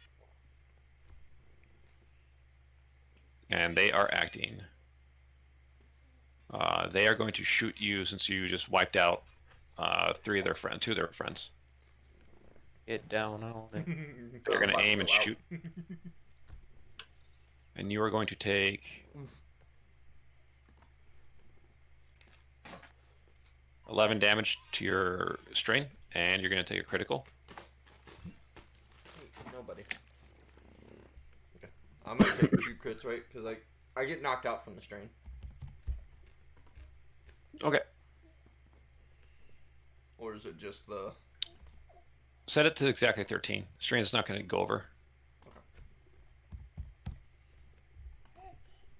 and they are acting. They are going to shoot you since you just wiped out 2 of their friends. Get down on it. They're going to aim and go out. shoot, and you are going to take 11 damage to your strain, and you're going to take a critical. Nobody. Okay. I'm gonna take 2 crits, right? Because I get knocked out from the strain. Okay. Or is it just the? Set it to exactly 13. Strain's not going to go over.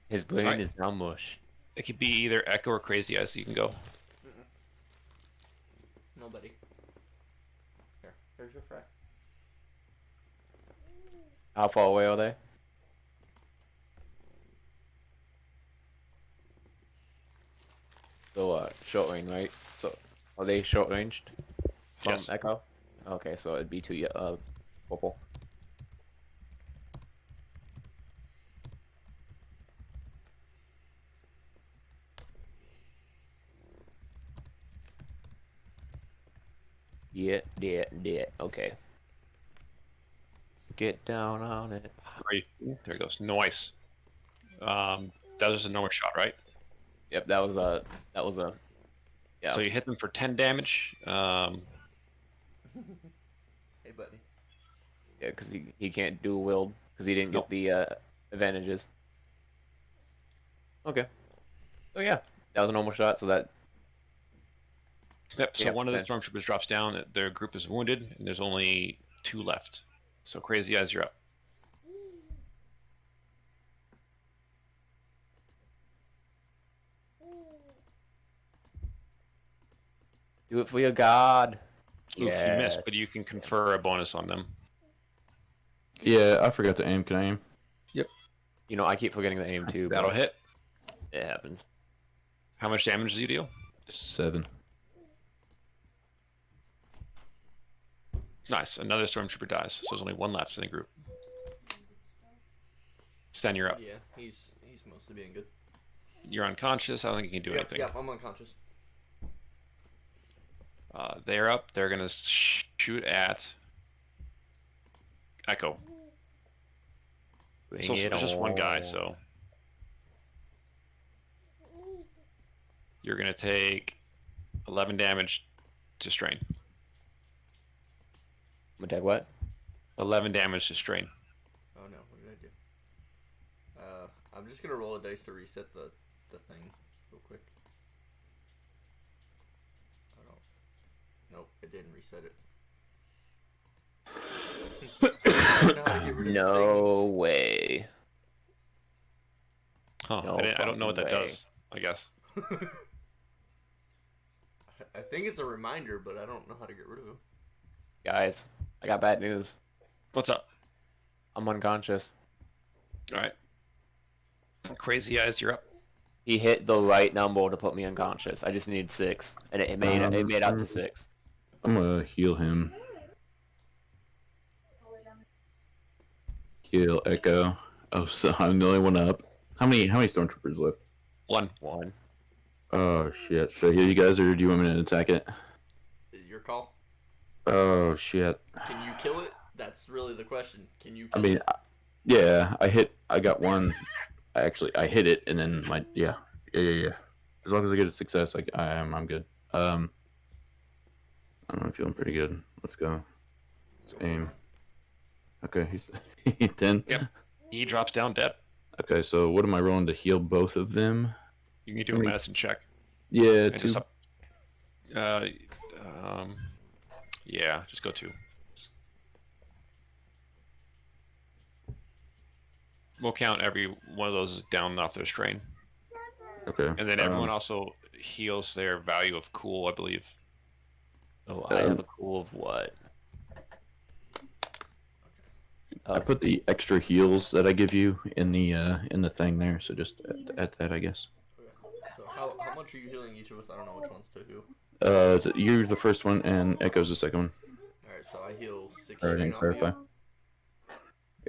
His brain Alright. is now mush. It could be either Echo or Crazy Eyes, so you can go. Nobody. Here's your fry. How far away are they? So, short range, right? So, are they short ranged from Yes. Echo? Okay, so it'd be 2, purple. Yeah. Okay. Get down on it. There he goes. Nice. That was a normal shot, right? Yep, that was a. Yeah. So you hit them for 10 damage. Hey, buddy. Yeah, because he can't dual wield because he didn't Nope. get the advantages. Okay. So yeah, that was a normal shot. So that Yep. So Yep, one of the okay. stormtroopers drops down. Their group is wounded, and there's only 2 left. So Crazy Eyes, you're up. do it for your god. Oof, you Yeah. missed, but you can confer a bonus on them. Yeah, I forgot to aim. Can I aim? You know, I keep forgetting to aim too. That'll but hit. It happens. How much damage does you deal? 7. Nice. Another stormtrooper dies. So there's only 1 left in the group. Sten, you're up. Yeah, he's mostly being good. You're unconscious. I don't think you can do anything. Yep, I'm unconscious. They're up. They're gonna shoot at Echo. Bring So it it's just one guy. on. So you're gonna take 11 damage to strain. I'm gonna take what? 11 damage to strain. Oh no, what did I do? I'm just gonna roll a dice to reset the thing real quick. I don't. Nope, it didn't reset it. I don't know how to get rid of No way. Huh? No I don't know what that fucking way. does. I guess. things. I think it's a reminder, but I don't know how to get rid of them. Guys, I got bad news. What's up? I'm unconscious. All right. Crazy Eyes, you're up. He hit the right number to put me unconscious. I just needed 6, and it made out to 6. I'm gonna heal him. Heal Echo. Oh, so I'm the only one up. How many stormtroopers left? 1. 1. Oh shit. Should I heal you guys, or do you want me to attack it? Your call. Oh shit. Can you kill it? That's really the question. Can you I kill mean, it? yeah. I got one. I hit it, and then yeah. As long as I get a success, I'm good. I'm feeling pretty good. Let's go. Let's aim. Okay, he's 10. Yep. He drops down dead. Okay, so what am I rolling to heal both of them? You can do a medicine check. Yeah, And 2. just yeah, just go 2. We'll count every one of those as down off their strain. Okay. And then everyone also heals their value of cool, I believe. Oh, I have a cool of what? I put the extra heals that I give you in the thing there, so just add that, I guess. Okay. So how much are you healing each of us? I don't know which ones to heal. You're the first one, and Echo's the second one. Alright, so I heal 6 Or I strain didn't off of clarify. you.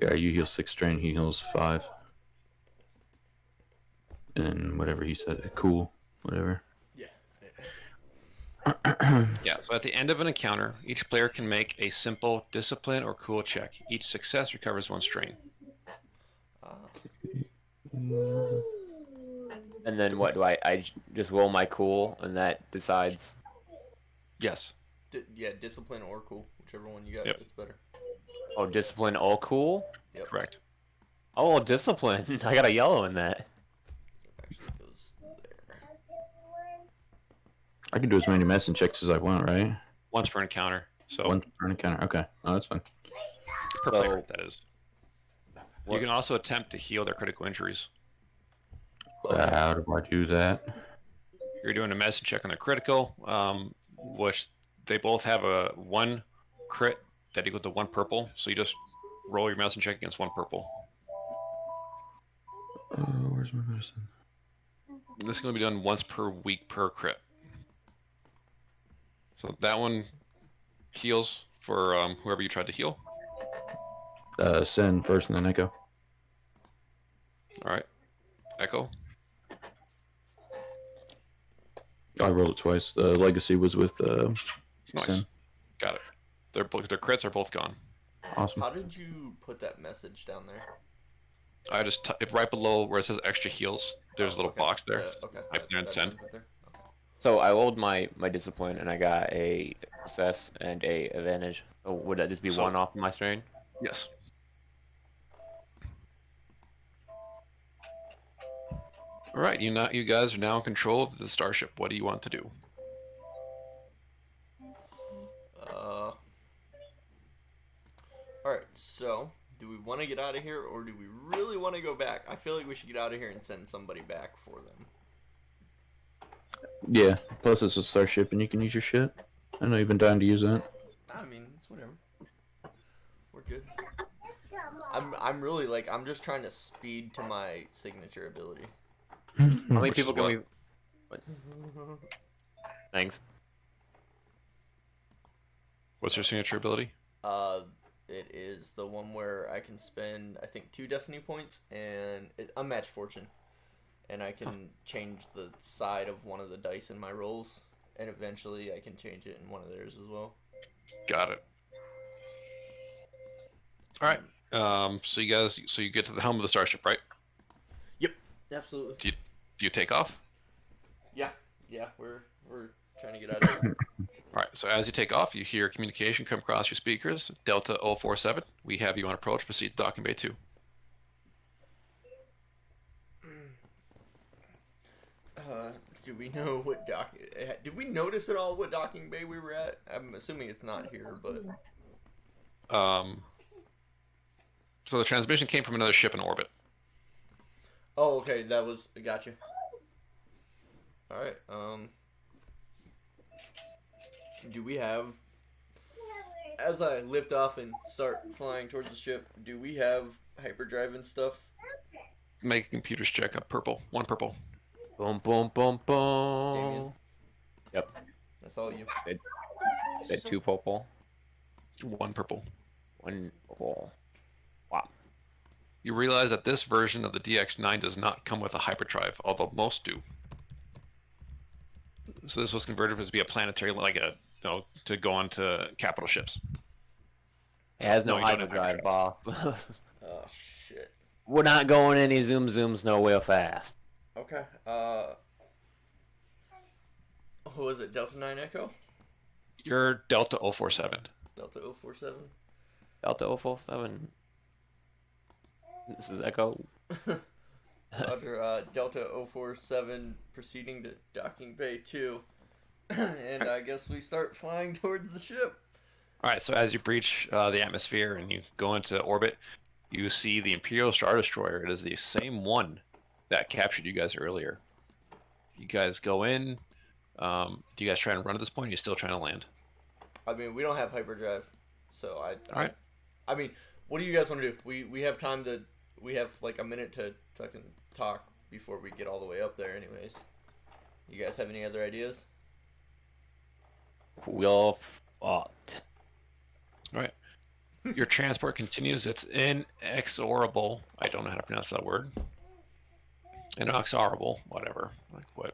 Yeah, you heal 6 strain, he heals 5. And then whatever he said, cool, whatever. Yeah. Yeah, so at the end of an encounter, each player can make a simple discipline or cool check. Each success recovers 1 strain. And then what do I just roll my cool, and that decides? Yes. Yeah, discipline or cool. Whichever one you got, Yep. it's better. Oh, discipline all cool? Yep. Correct. Oh, discipline. I got a yellow in that. It actually goes there. I can do as many medicine checks as I want, right? Once per encounter. So One per encounter. Okay, oh, that's fine. per So- player, that is. You What- can also attempt to heal their critical injuries. How do I do that? You're doing a medicine check on their critical, which they both have a 1 crit that equals to 1 purple. So you just roll your medicine check against 1 purple. Where's my medicine? This is going to be done once per week per crit. So that one heals for whoever you tried to heal. Send first and then Echo. All right, Echo. I rolled it twice. The legacy was with Nice. Sin. Got it. Their crits are both gone. Awesome. How did you put that message down there? I just right below where it says extra heals. There's a little Okay. box there. Okay. Type there and send. sends it there? Okay. So I rolled my discipline, and I got a success and a advantage. So would that just be So- 1 off my strain? Yes. All right, you guys are now in control of the starship. What do you want to do? Alright, so do we want to get out of here or do we really want to go back? I feel like we should get out of here and send somebody back for them. Yeah. Plus, it's a starship, and you can use your shit. I know you've been dying to use that. I mean, it's whatever. We're good. I'm really like I'm just trying to speed to my signature ability. How many Which people is can what? we? What? Thanks. What's your signature ability? It is the one where I can spend I think 2 destiny points and unmatched fortune, and I can change the side of one of the dice in my rolls, and eventually I can change it in one of theirs as well. Got it. All right. So you get to the helm of the starship, right? Absolutely. Do you take off? Yeah, we're trying to get out of here. All right. So as you take off, you hear communication come across your speakers. Delta 047. We have you on approach. Proceed to docking bay 2. Do we know what did we notice at all what docking bay we were at? I'm assuming it's not here, but So the transmission came from another ship in orbit. oh, okay, that was gotcha. All right, do we have? As I lift off and start flying towards the ship, do we have hyperdrive and stuff? Make a computer's check up. Purple. 1 purple. Boom, boom, boom, Damien. boom. Yep. That's all you. Said 2 purple, 1 purple. 1 purple. Wow. You realize that this version of the DX9 does not come with a hyperdrive, although most do. So this was converted to be a planetary, like a, to go onto capital ships. It has no you don't have hyperdrive, hyperdrives. boss. Oh shit. We're not going any zooms nowhere fast. Okay. Who was it? Delta 9 Echo? You're Delta 047. Delta 047? Delta 047. This is Echo. Roger, Delta 047 proceeding to docking bay 2. And I guess we start flying towards the ship. Alright, so as you breach the atmosphere and you go into orbit, you see the Imperial Star Destroyer. It is the same one that captured you guys earlier. You guys go in. Do you guys try and run at this point, or are you still trying to land? I mean, we don't have hyperdrive, so Alright. I mean, what do you guys want to do? We have time to... We have, like, a minute to fucking talk before we get all the way up there anyways. You guys have any other ideas? We're fucked. Alright. Your transport continues. It's inexorable. I don't know how to pronounce that word. Inexorable. Whatever. Like what?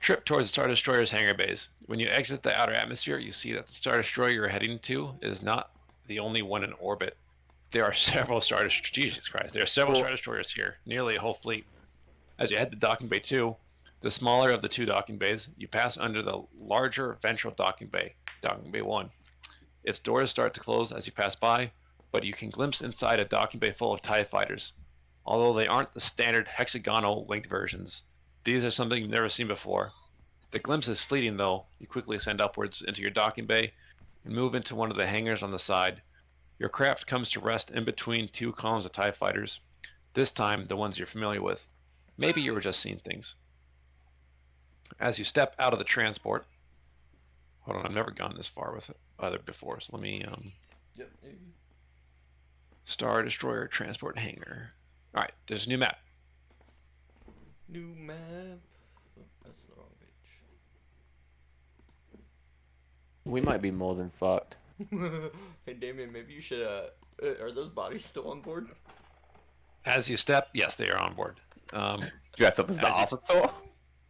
Trip towards the Star Destroyer's hangar bays. When you exit the outer atmosphere, you see that the Star Destroyer you're heading to is not the only one in orbit. There are several Star Destroyers. Jesus Christ. There are several Star Destroyers here. Nearly a whole fleet. As you head to Docking Bay 2, the smaller of the 2 docking bays, you pass under the larger ventral docking bay, Docking Bay 1. Its doors start to close as you pass by, but you can glimpse inside a docking bay full of TIE fighters. Although they aren't the standard hexagonal linked versions, these are something you've never seen before. The glimpse is fleeting though. You quickly ascend upwards into your docking bay and move into one of the hangars on the side. Your craft comes to rest in between 2 columns of TIE fighters, this time the ones you're familiar with. Maybe you were just seeing things. As you step out of the transport, hold on, I've never gone this far with it either before, so let me, Yep. Star Destroyer Transport Hangar. Alright, there's a new map. New map. Oh, that's the wrong We might be more than fucked. page. Hey, Damien, maybe you should, are those bodies still on board? As you step, yes, they are on board. Dress up as the As you- officer.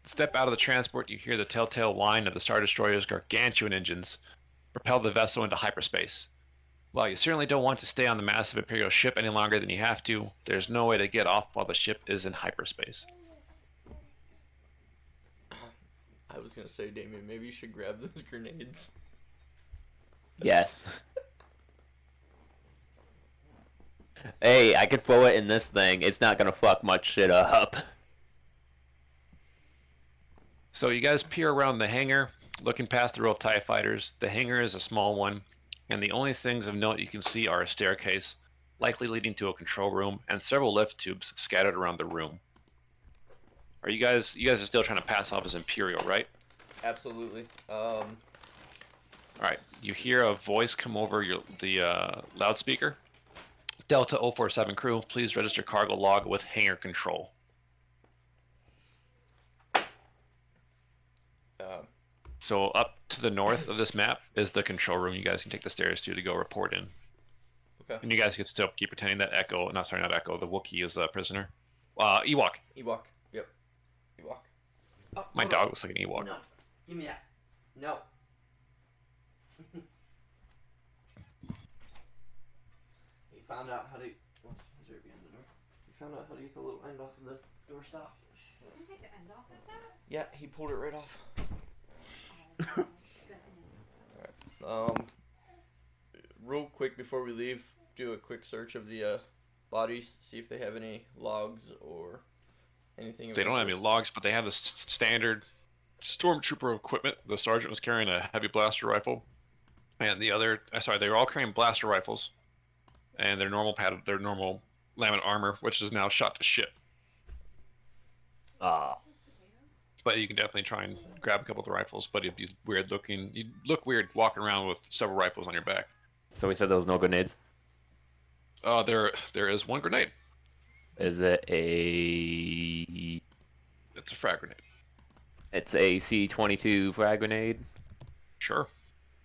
Step out of the transport, you hear the telltale whine of the Star Destroyer's gargantuan engines propel the vessel into hyperspace. While you certainly don't want to stay on the massive Imperial ship any longer than you have to, there's no way to get off while the ship is in hyperspace. I was gonna say, Damien, maybe you should grab those grenades. Yes. Hey, I could throw it in this thing. It's not gonna fuck much shit up. So you guys peer around the hangar, looking past the row of TIE fighters. The hangar is a small one, and the only things of note you can see are a staircase, likely leading to a control room, and several lift tubes scattered around the room. Are you guys are still trying to pass off as Imperial, right? Absolutely. Alright, you hear a voice come over the loudspeaker. Delta 047 crew, please register cargo log with hangar control. So up to the north of this map is the control room. You guys can take the stairs to go report in. Okay. And you guys can still keep pretending that Echo, not Echo, the Wookiee is a prisoner. Ewok. Ewok. Yep. Ewok. Oh, My hold dog on. looks like an Ewok. No. Give me that. No. He found out how to. What's right behind the door? He found out how to get the little end off of the doorstop. You take the end off of that? Yeah, he pulled it right off. Oh, goodness. Real quick before we leave, do a quick search of the bodies, see if they have any logs or anything. of They don't have any interest. logs, but they have the standard stormtrooper equipment. The sergeant was carrying a heavy blaster rifle, and the other, they're all carrying blaster rifles, and their normal laminate armor, which is now shot to shit. But you can definitely try and grab a couple of the rifles. But if you you look weird walking around with several rifles on your back. So we said there was no grenades. There is one grenade. Is it a? It's a frag grenade. It's a C-22 frag grenade. Sure.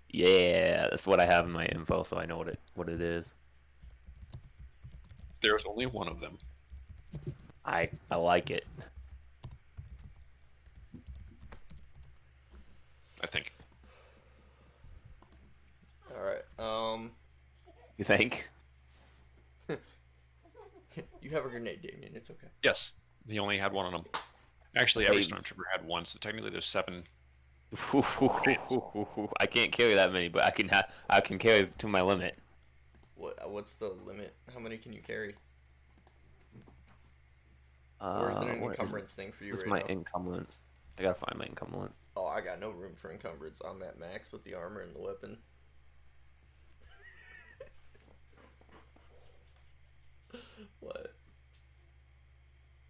Yeah, that's what I have in my info, so I know what it is. There's only one of them. I like it. I think. All right. You think? You have a grenade, Damien. It's okay. Yes. He only had one on him. Actually, every Hey. stormtrooper had one, so technically there's 7. I can't carry that many, but I can carry to my limit. What's the limit? How many can you carry? Or is it an encumbrance thing for you What's right my now? encumbrance? I gotta find my encumbrance. Oh, I got no room for encumbrance. I'm at max with the armor and the weapon. What?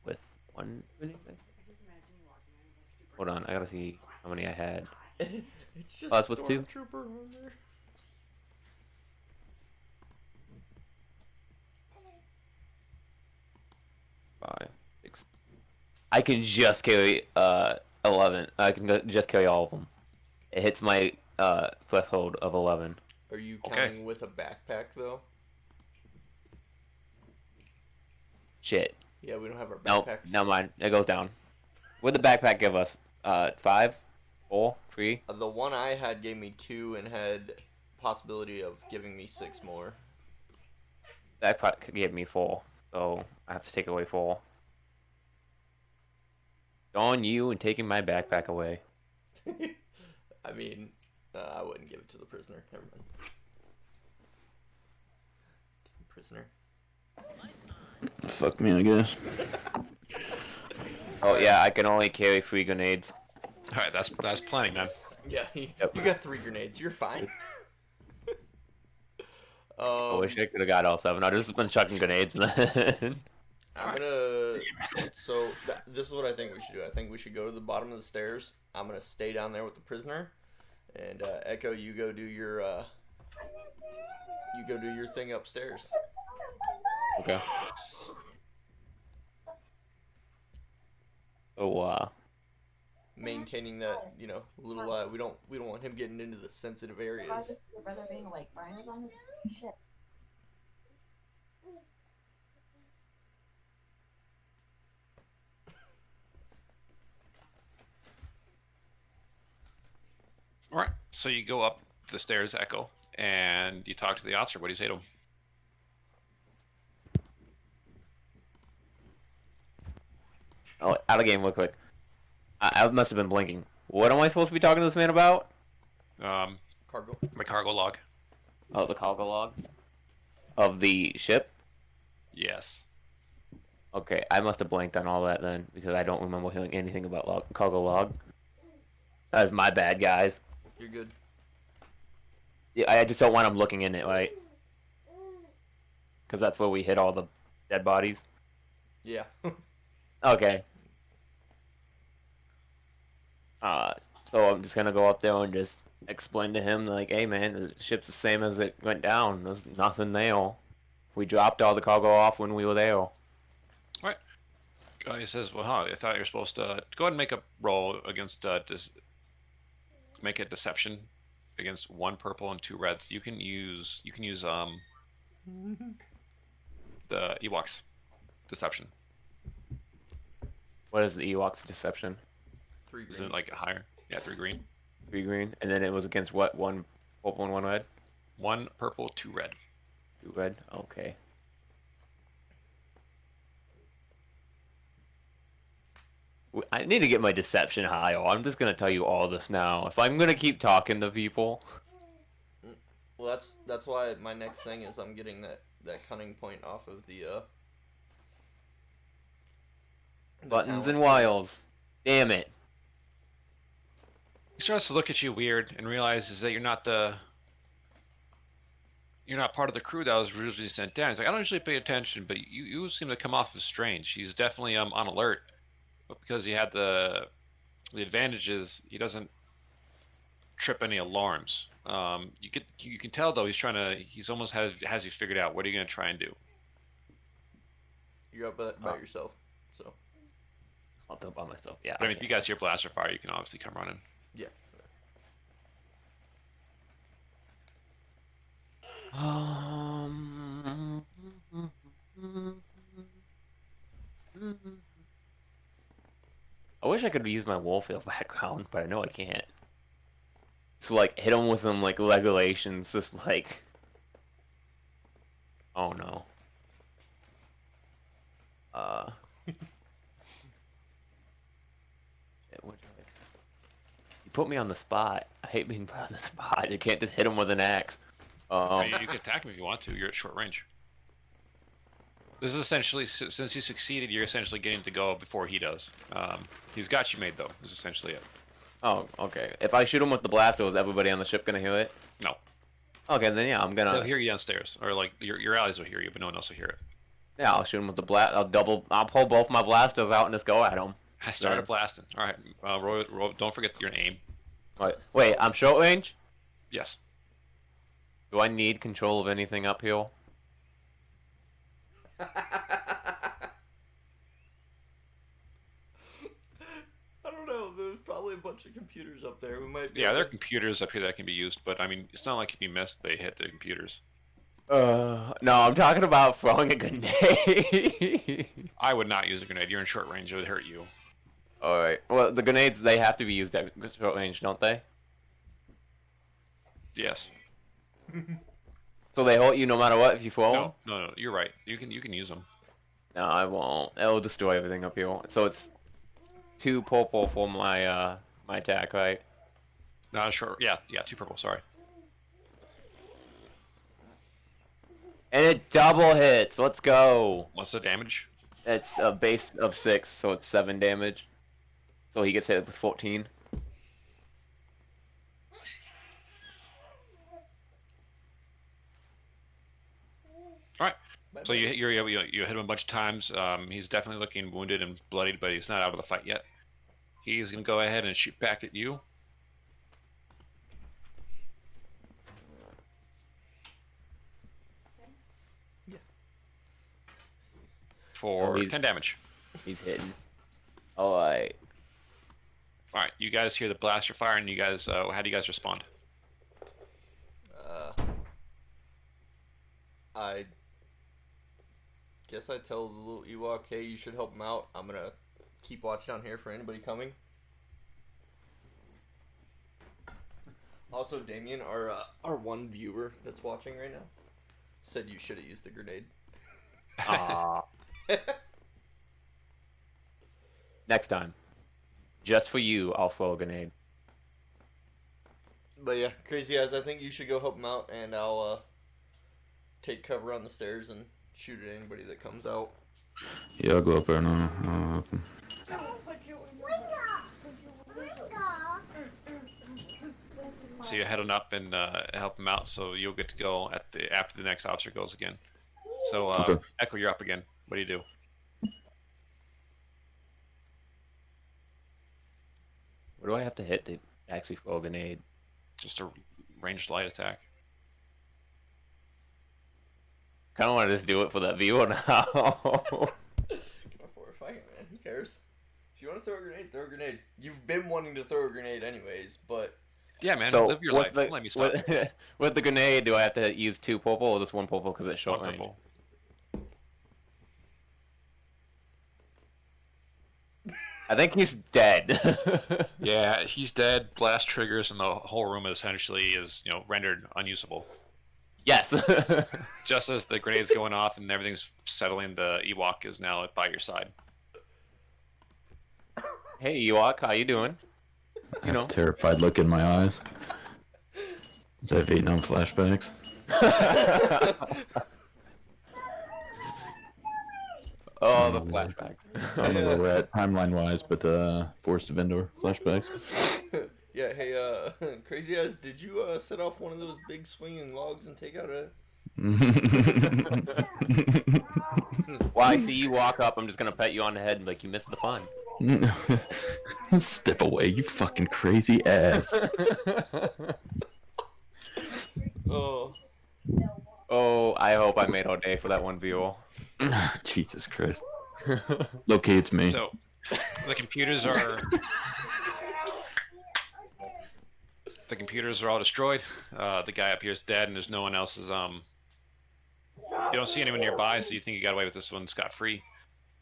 With one grenade? Hold on, I gotta see how many I had. It's just that's with 2? stormtrooper armor. Five, 6. I can just carry 11. I can just carry all of them. It hits my threshold of 11. Are you Okay. counting with a backpack though? Shit. Yeah, we don't have our Nope. backpacks. Never mind. It goes down. What did the backpack give us? 5, 4, 3. The one I had gave me 2 and had possibility of giving me 6 more. Backpack gave me 4, so I have to take away 4. On you and taking my backpack away. I mean, I wouldn't give it to the prisoner. Never mind. Prisoner. Fuck me, I guess. Oh yeah, I can only carry 3 grenades. Alright, that's plenty, man. Yeah, Yep. you got 3 grenades. You're fine. I wish I could have got all 7. I've just been chucking grenades then. I'm gonna. So this is what I think we should do. I think we should go to the bottom of the stairs. I'm gonna stay down there with the prisoner, and Echo, you go do your thing upstairs. Okay. Oh, Maintaining that, little. We don't want him getting into the sensitive areas. Your brother being like, Brian is on his shit. Alright, so you go up the stairs, Echo, and you talk to the officer. What do you say to him? oh, out of game real quick. I must have been blinking. What am I supposed to be talking to this man about? Cargo. My cargo log. Oh, the cargo log of the ship. Yes. Okay, I must have blanked on all that then because I don't remember hearing anything about cargo log. That's my bad, guys. You're good. Yeah, I just don't want him looking in it, right? Because that's where we hit all the dead bodies. Yeah. Okay. So I'm just gonna go up there and just explain to him like, hey man, the ship's the same as it went down. There's nothing there. We dropped all the cargo off when we were there. He says, well, I thought you were supposed to go ahead and make a roll against make a deception against 1 purple and 2 reds. You can use the Ewoks deception. What is the Ewoks deception? 3 green. Isn't it like higher? Yeah, 3 green. 3 green, and then it was against what? 1 purple and 1 red. 1 purple, 2 red. 2 red. Okay. I need to get my deception higher. I'm just gonna tell you all this now. If I'm gonna keep talking to people, Well, that's why my next thing is I'm getting that cunning point off of the buttons talent and point. wiles. Damn it. He starts to look at you weird and realizes that you're not part of the crew that was originally sent down. He's like, I don't usually pay attention, but you seem to come off as strange. He's definitely on alert, but because he had the advantages, he doesn't trip any alarms. You can tell though he's almost has you figured out. What are you gonna try and do? You're up by yourself. So I'll do it by myself. Yeah. But I mean, if you guys hear blaster fire, you can obviously come running. yeah. I wish I could use my Warfield background, but I know I can't. So like hit them with them like regulations, just like. Oh no. You put me on the spot. I hate being put on the spot. You can't just hit him with an axe. I mean, you can attack him if you want to. You're at short range. This is essentially, since you succeeded, you're essentially getting to go before he does. He's got you made, though, is essentially it. Oh, okay. If I shoot him with the blaster, is everybody on the ship gonna hear it? No. Okay, then yeah, I'm They'll gonna. hear you downstairs. Or, like, your allies will hear you, but no one else will hear it. Yeah, I'll shoot him with the blast. I'll pull both my blasters out and just go at him. I started blasting. Alright, roll, don't forget your aim. Wait, I'm short range? Yes. Do I need control of anything uphill? I don't know. There's probably a bunch of computers up there. We might be. Yeah, there are computers up here that can be used, but I mean, it's not like if you miss, they hit the computers. No, I'm talking about throwing a grenade. I would not use a grenade. You're in short range. It would hurt you. Alright. Well, the grenades, they have to be used at short range, don't they? Yes. So they hurt you no matter what if you throw them? No. You're right. You can use them. No, I won't. It'll destroy everything up here. So it's 2 purple for my my attack, right? Not a short. Yeah, 2 purple. Sorry. And it double hits. Let's go. What's the damage? It's a base of 6, so it's 7 damage. So he gets hit with 14. All right. So you hit him a bunch of times. He's definitely looking wounded and bloodied, but he's not out of the fight yet. He's gonna go ahead and shoot back at you. Yeah. For Oh, 10 damage. He's hitting. Alright. All right. You guys hear the blaster fire, and you guys, how do you guys respond? I guess I tell the little Ewok, hey, you should help him out. I'm gonna keep watch down here for anybody coming. Also, Damien, our one viewer that's watching right now, said you should have used the grenade. Ah. Next time. Just for you, I'll throw a grenade. But yeah, Crazy Eyes, I think you should go help him out, and I'll take cover on the stairs and shoot at anybody that comes out. Yeah, I'll go up there and I'll So you're heading up and help him out, so you'll get to go after the next officer goes again. So Okay. Echo, you're up again. What do you do? What do I have to hit to actually throw a grenade? Just a ranged light attack. Kinda wanna just do it for that viewer now. Go for it, fuck it, man. Who cares? If you want to throw a grenade, throw a grenade. You've been wanting to throw a grenade anyways, but Yeah, man. So Live your with life. the, Don't let me stop. with the grenade, do I have to use 2 purple or just 1 purple because it's short One range? purple. I think he's dead. Yeah, he's dead. Blast triggers, and the whole room essentially is, rendered unusable. Yes. Just as the grenade's going off and everything's settling, the Ewok is now by your side. Hey Ewok, how you doing? I have a terrified look in my eyes. Is that Vietnam flashbacks? Oh, the flashbacks. I don't know where we're at timeline wise, but Forest of Endor flashbacks. yeah. Hey, Crazy Eyes, did you set off one of those big swinging logs and take out a? While I see you walk up, I'm just gonna pet you on the head and be like, you missed the fun. Step away, you fucking crazy ass. Oh. Oh, I hope I made all day for that one viewer. Jesus Christ. Locates me. So the computers are all destroyed. The guy up here is dead, and there's no one else's. You don't see anyone nearby, so you think you got away with this one scot free.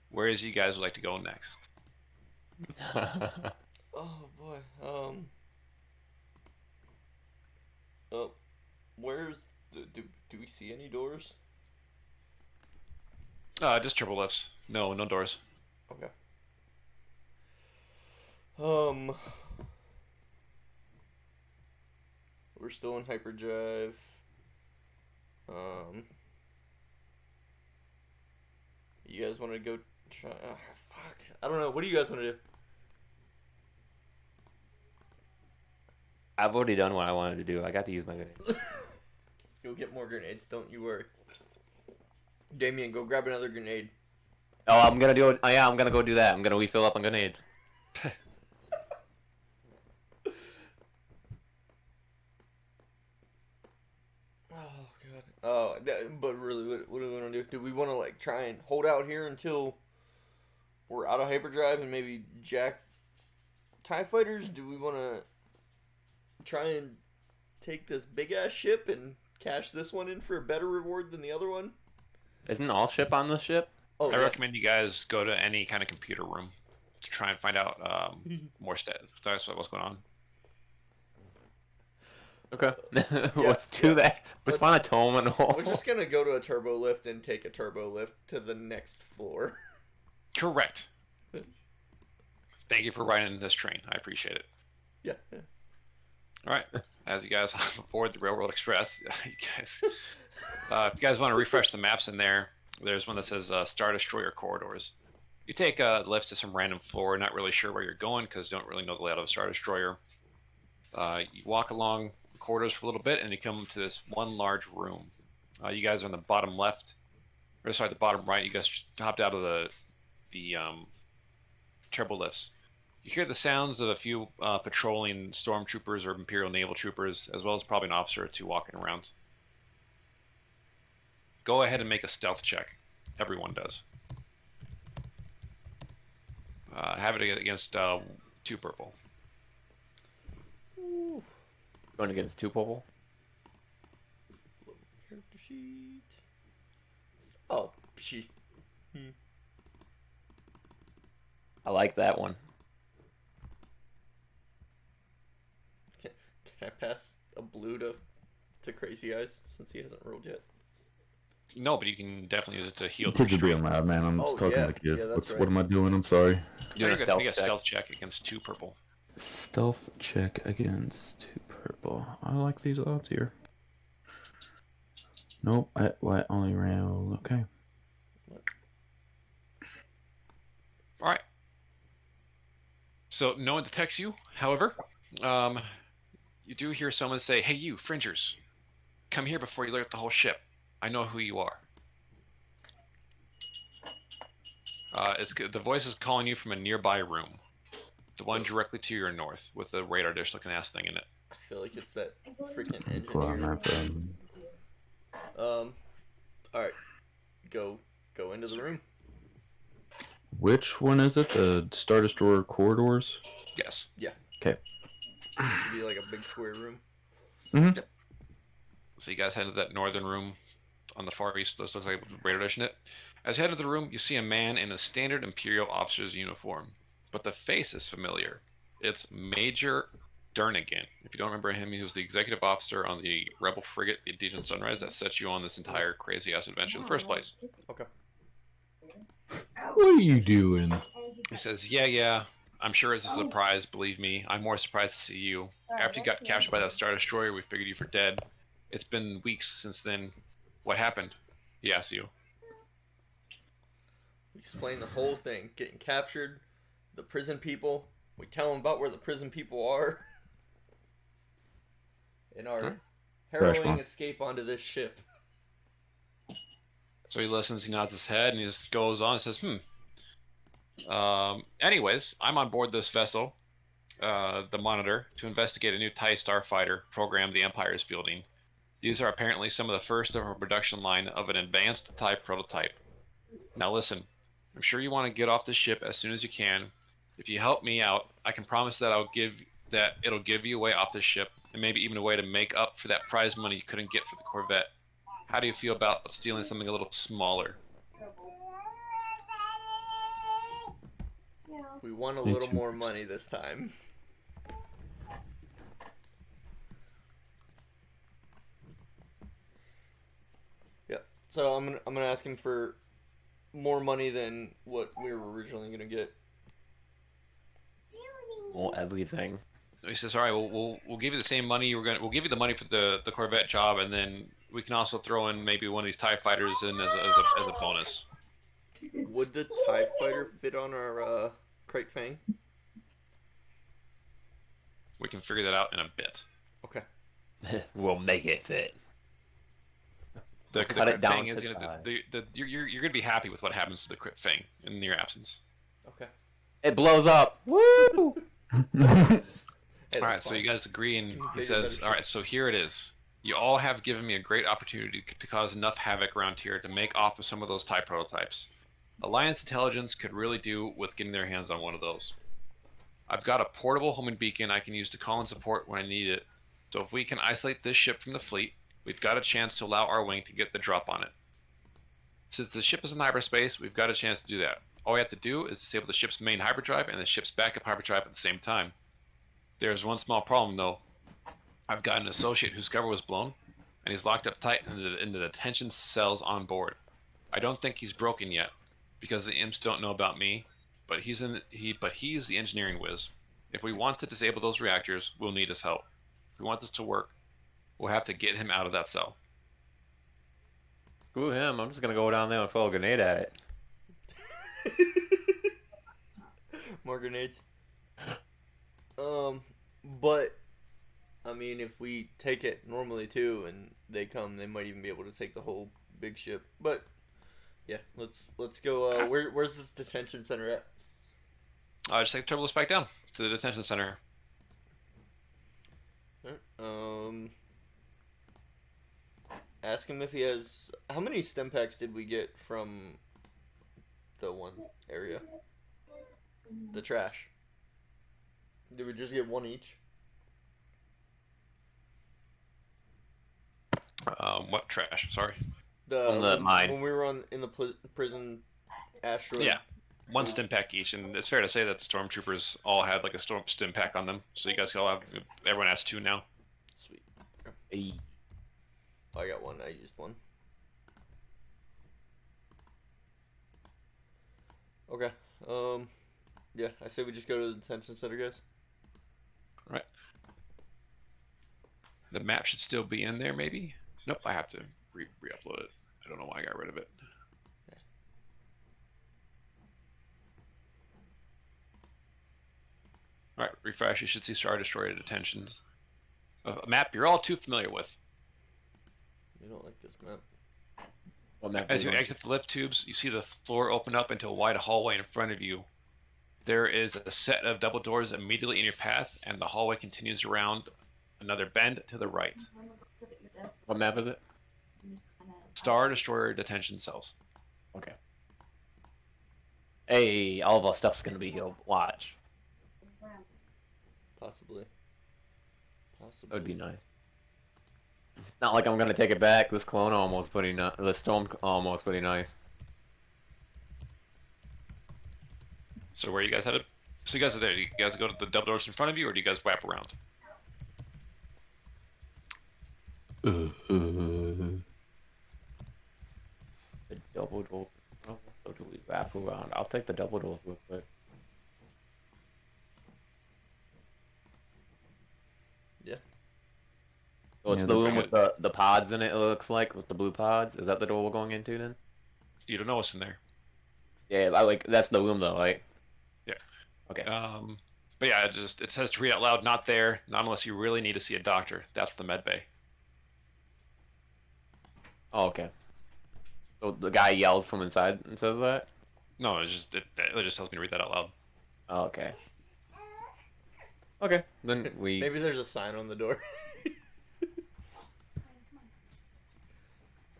Whereas you guys would like to go next? Oh boy. Oh, where's do we see any doors? Just triple lifts. No doors. Okay. We're still in hyperdrive. You guys want to go try? Oh, fuck. I don't know. What do you guys want to do? I've already done what I wanted to do. I got to use my grenade. You'll get more grenades. Don't you worry. Damien, go grab another grenade. Oh, I'm gonna do it. Oh, yeah, I'm gonna go do that. I'm gonna refill up on grenades. Oh god. Oh, but really, what do we want to do? Do we want to like try and hold out here until we're out of hyperdrive and maybe jack TIE fighters? Do we want to try and take this big ass ship and cash this one in for a better reward than the other one? Isn't all ship on the ship? Oh, I yeah. recommend you guys go to any kind of computer room to try and find out more what's going on. Okay. Let's do that. Let's find a tome and all. We're just gonna go to a turbo lift and take a turbo lift to the next floor. Correct. Thank you for riding this train. I appreciate it. Yeah. All right. As you guys hop aboard the Railroad Express, you guys, if you guys want to refresh the maps in there, there's one that says Star Destroyer Corridors. You take lifts to some random floor, not really sure where you're going because you don't really know the layout of a Star Destroyer. You walk along the corridors for a little bit, and you come to this one large room. You guys are on the bottom left, or sorry, the bottom right. You guys hopped out of the turbo lifts. You hear the sounds of a few patrolling stormtroopers or Imperial naval troopers, as well as probably an officer or two walking around. Go ahead and make a stealth check. Everyone does. Have it against 2 purple. Ooh. Going against 2 purple. Character sheet. Oh, she. I like that one. Can I pass a blue to Crazy Eyes since he hasn't rolled yet? No, but you can definitely use it to heal. Kids are being loud, man. I'm Oh, talking yeah. to kids. Yeah, that's right. What am I doing? I'm sorry. You're Doing a gonna stealth make a check. stealth check against 2 purple. Stealth check against 2 purple. I like these odds here. Nope, I only roll. Okay. All right. So no one detects you. However, you do hear someone say, "Hey, you fringers, come here before you alert the whole ship. I know who you are." The voice is calling you from a nearby room, the one directly to your north, with the radar dish looking ass thing in it. I feel like it's that freaking Pull out engineer. my phone. Alright. Go into the room. Which one is it? The Star Destroyer corridors? Yes. Okay. Should be like a big square room. Mm-hmm. So you guys head to that northern room on the far east. This looks like radar dish in it. As you head to the room, you see a man in a standard Imperial officer's uniform, but the face is familiar. It's Major Durnigan. If you don't remember him, he was the executive officer on the rebel frigate, the Dejan Sunrise, that set you on this entire crazy-ass adventure in the first place. Okay. What are you doing? He says, yeah, I'm sure it's a surprise, believe me. I'm more surprised to see you. After you got captured by that Star Destroyer, we figured you for dead. It's been weeks since then. What happened? He asks you. We explain the whole thing. Getting captured, the prison people. We tell them about where the prison people are. And our harrowing escape onto this ship. So he listens, he nods his head, and he just goes on and says, anyways, I'm on board this vessel, the Monitor, to investigate a new TIE starfighter program the Empire is fielding. These are apparently some of the first of our production line of an advanced TIE prototype. Now listen, I'm sure you want to get off the ship as soon as you can. If you help me out, I can promise that it'll give you a way off the ship, and maybe even a way to make up for that prize money you couldn't get for the Corvette. How do you feel about stealing something a little smaller? We want a Me little too. more money this time. Yep. So I'm gonna ask him for more money than what we were originally gonna get. Well, everything. He says, "All right, we'll give you the same money we'll give you the money for the Corvette job, and then we can also throw in maybe one of these Tie Fighters in as a bonus. Would the TIE fighter fit on our Crate Fang? We can figure that out in a bit. Okay. We'll make it fit. The Cut it Crypt down Fang is to gonna size. you're gonna be happy with what happens to the Crypt Fang in your absence. Okay. It blows up. Woo! Hey, All right, that's so fine. you guys agree, and Can he you take says, another "All right, so here it is. You all have given me a great opportunity to cause enough havoc around here to make off with some of those TIE prototypes. Alliance Intelligence could really do with getting their hands on one of those. I've got a portable homing beacon I can use to call in support when I need it. So if we can isolate this ship from the fleet, we've got a chance to allow our wing to get the drop on it. Since the ship is in hyperspace, we've got a chance to do that. All we have to do is disable the ship's main hyperdrive and the ship's backup hyperdrive at the same time. There's one small problem though. I've got an associate whose cover was blown, and he's locked up tight in the detention cells on board. I don't think he's broken yet, because the imps don't know about me, but he's the engineering whiz. If we want to disable those reactors, we'll need his help. If we want this to work, we'll have to get him out of that cell." Screw him. I'm just gonna go down there and throw a grenade at it. More grenades. But I mean, if we take it normally too, and they come, they might even be able to take the whole big ship. But yeah, let's go. Where's this detention center at? Just take the turbo back down to the detention center. Ask him if he has. How many stem packs did we get from the one area? The trash. Did we just get one each? What trash? Sorry. On the mine. When we were in the prison asteroid. Yeah, one stim pack each, and it's fair to say that the stormtroopers all had like a stim pack on them. So you guys can all have. Everyone has two now. Sweet. Hey. Oh, I got one. I used one. Okay. Yeah, I say we just go to the detention center, guys. Right. The map should still be in there, maybe. Nope, I have to re-upload it. I don't know why I got rid of it. All right, refresh. You should see Star Destroyer detentions. A map you're all too familiar with. We don't like this map. What map As are you we on? exit the lift tubes, you see the floor open up into a wide hallway in front of you. There is a set of double doors immediately in your path, and the hallway continues around another bend to the right. What map is it? Star Destroyer detention cells. Okay. Hey, all of our stuff's gonna be here. Watch. Possibly. That would be nice. It's not like I'm gonna take it back. This clone almost pretty nice. The storm almost pretty nice. So where are you guys headed? So you guys are there. Do you guys go to the double doors in front of you, or do you guys wrap around? The double door. Oh, so do we wrap around? I'll take the double doors real quick. Yeah. So it's Yeah, the they're room pretty with the pods in it. It looks like with the blue pods. Is that the door we're going into then? You don't know what's in there. Yeah, I like that's the room though, right? Yeah. Okay. But yeah, it says to read out loud, not there, not unless you really need to see a doctor. That's the med bay. Oh, okay. So the guy yells from inside and says that? No, it just tells me to read that out loud. Oh, okay. Okay, then we. Maybe there's a sign on the door.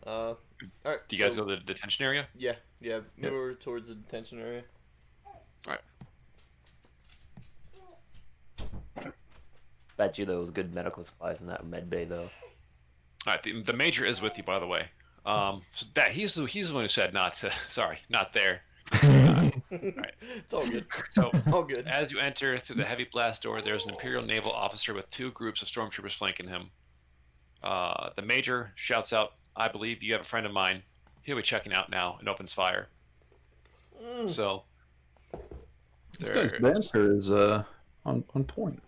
All All right. Do you guys so, go to the detention area? Yeah, move Yep. over towards the detention area. Bet you there was good medical supplies in that med bay though. All right, the major is with you, by the way. So that he's the one who said not to. Sorry, not there. It's all good. So All good. as you enter through the heavy blast door, there's an Imperial naval officer with 2 groups of stormtroopers flanking him. The major shouts out, "I believe you have a friend of mine. He'll be checking out now," and opens fire. So This guy's there's- banter is on point.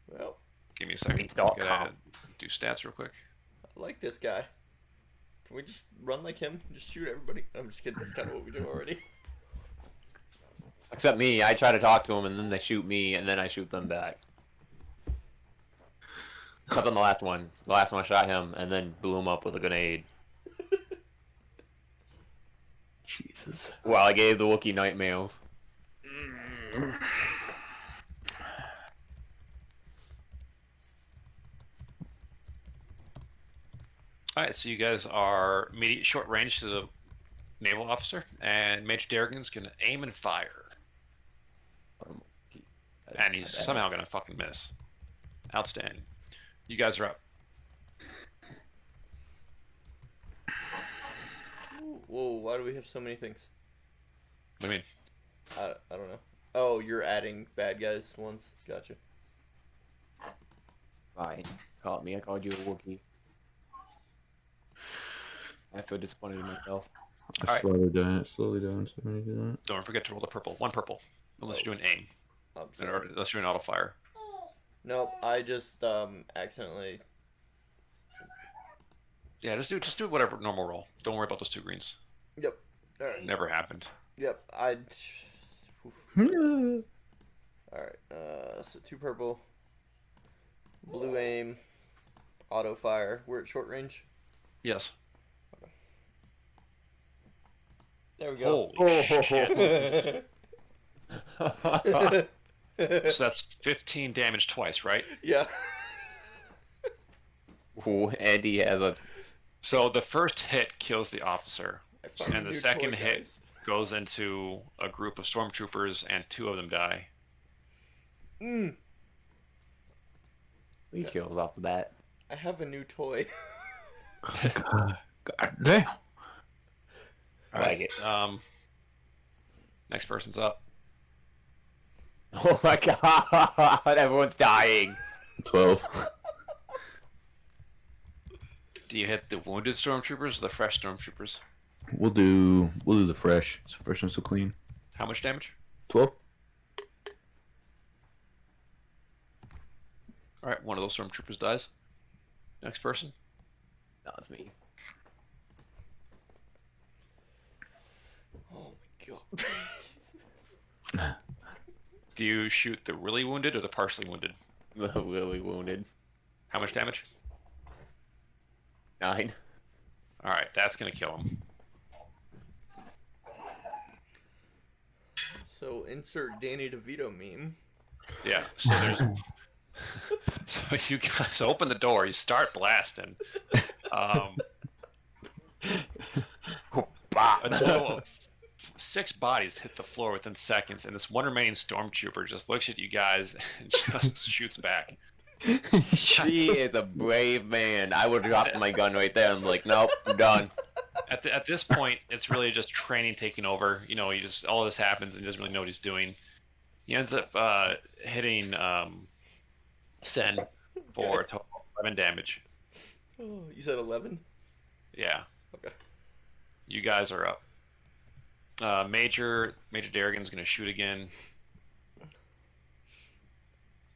Well, Give me a second. It's all Gotta calm. do stats real quick. I like this guy. Can we just run like him? Just shoot everybody? I'm just kidding. That's kind of what we do already. Except me, I try to talk to them and then they shoot me and then I shoot them back. Except on the last one. The last one I shot him and then blew him up with a grenade. Jesus. Well, I gave the Wookiee nightmares. Alright, so you guys are immediate short range to the naval officer, and Major Darrigan's gonna aim and fire. And he's somehow gonna fucking miss. Outstanding. You guys are up. Whoa, why do we have so many things? What do you mean? I don't know. Oh, you're adding bad guys ones. Gotcha. Fine. Called me, I called you a Wookiee. I feel disappointed in myself. Alright. Slowly doing it. Slowly doing it. So I'm gonna do that. Don't forget to roll the purple. 1 purple. Unless you're doing aim. I'm Or sorry. unless you're doing auto fire. Nope, I just accidentally. Yeah, just do whatever normal roll. Don't worry about those 2 greens. Yep. All right. Never happened. Yep. I. Yeah. All right. So 2 purple. Blue aim. Auto fire. We're at short range. Yes. There we go. Holy shit. So that's 15 damage twice, right? Yeah. Ooh, Andy has a... So the first hit kills the officer, I found and a the new second toy, hit guys. goes into a group of stormtroopers, and 2 of them die. Mm, 3 kills off the bat. I have a new toy. God damn. I like it. Next person's up. Oh my god, everyone's dying. 12. Do you hit the wounded stormtroopers or the fresh stormtroopers? We'll do the fresh. It's fresh and so clean. How much damage? 12. Alright, one of those stormtroopers dies. Next person. No, it's me. Oh my god. Do you shoot the really wounded or the partially wounded? Really wounded. How much damage? 9. Alright, that's gonna kill him. So insert Danny DeVito meme. Yeah, so there's... So you guys open the door, you start blasting. A total of 6 bodies hit the floor within seconds, and this one remaining stormtrooper just looks at you guys and just shoots back. She is a brave man. I would drop my gun right there and be like, nope, I'm done. At this point, it's really just training taking over. You know, all this happens and he doesn't really know what he's doing. He ends up hitting Sen for a total of 11 damage. Oh, you said 11? Yeah. Okay. You guys are up. Major Darrigan's gonna shoot again.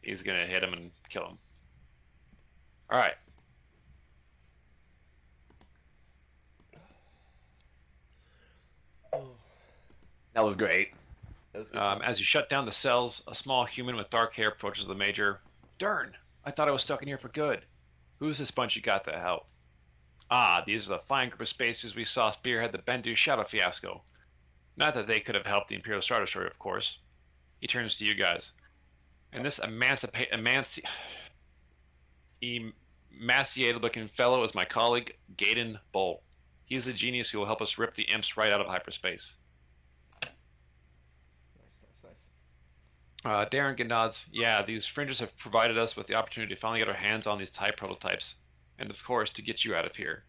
He's gonna hit him and kill him. All right. Oh, That was great. that was good. As you shut down the cells, a small human with dark hair approaches the major. Darn! I thought I was stuck in here for good. Who's this bunch you got to help? Ah, these are the fine group of spacers we saw spearhead the Bendu Shadow fiasco. Not that they could have helped the Imperial Star Destroyer, of course. He turns to you guys. And this emaciated-looking fellow is my colleague, Gaydon Bull. He's a genius who will help us rip the imps right out of hyperspace. Nice. Darren nods. Yeah, these fringes have provided us with the opportunity to finally get our hands on these type prototypes. And of course, to get you out of here.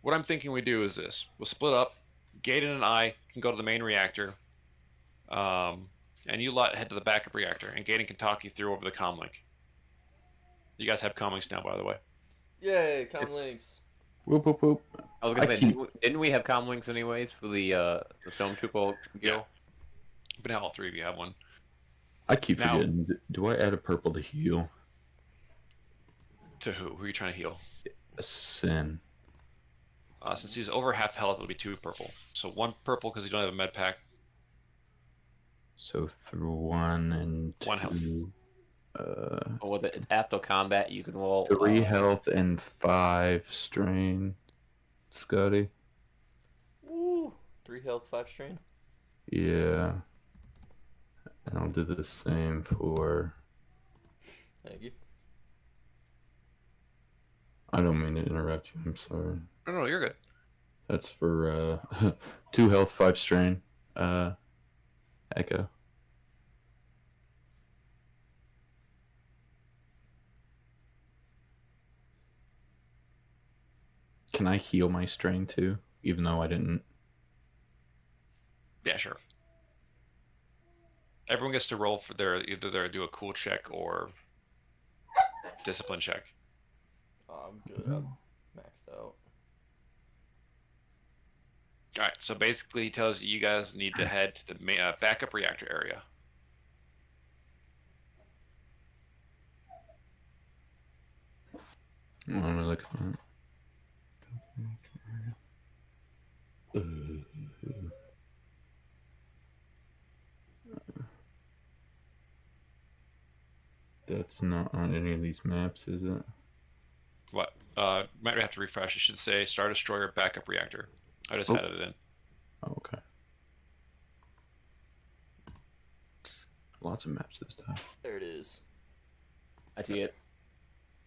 What I'm thinking we do is this. We'll split up. Gaydon and I can go to the main reactor. And you lot head to the backup reactor. And Gaydon can talk you through over the comlink. You guys have comlinks now, by the way. Yay, comlinks. Whoop whoop whoop. I was gonna I say, keep- didn't we have comlinks anyways for the Stormtrooper guild? But now all three of you have one. I keep Now- forgetting. Do I add a purple to heal? To who? Who are you trying to heal? A sin. Since he's over half health, it'll be 2 purple. So 1 purple because you don't have a med pack. So through 1 and 1 health. 2. Or with it, after combat, you can roll 3 health and 5 strain. Scotty. Woo! 3 health, 5 strain. Yeah. And I'll do the same for. Thank you. I don't mean to interrupt you. I'm sorry. No, you're good. That's for 2 health, 5 strain. Echo. Can I heal my strain too? Even though I didn't. Yeah, sure. Everyone gets to roll for either their do a cool check or discipline check. Oh, I'm good. I'm maxed out. Alright, so basically he tells you guys need to head to the backup reactor area. Oh, I'm gonna look for it. That's not on any of these maps, is it? What? Might have to refresh. It should say Star Destroyer backup reactor. I just Oh. added it in. Oh, okay. Lots of maps this time. There it is. I see it.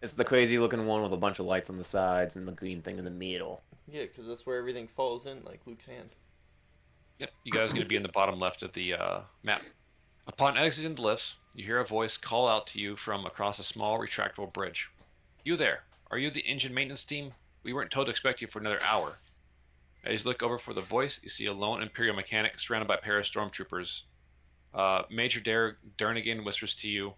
It's the crazy looking one with a bunch of lights on the sides and the green thing in the middle. Yeah, because that's where everything falls in, like Luke's hand. Yep, you guys are going to be in the bottom left of the map. Upon exiting the lifts, you hear a voice call out to you from across a small retractable bridge. You there, are you the engine maintenance team? We weren't told to expect you for another hour. As you look over for the voice, you see a lone Imperial mechanic surrounded by a pair of stormtroopers. Major Durnigan whispers to you,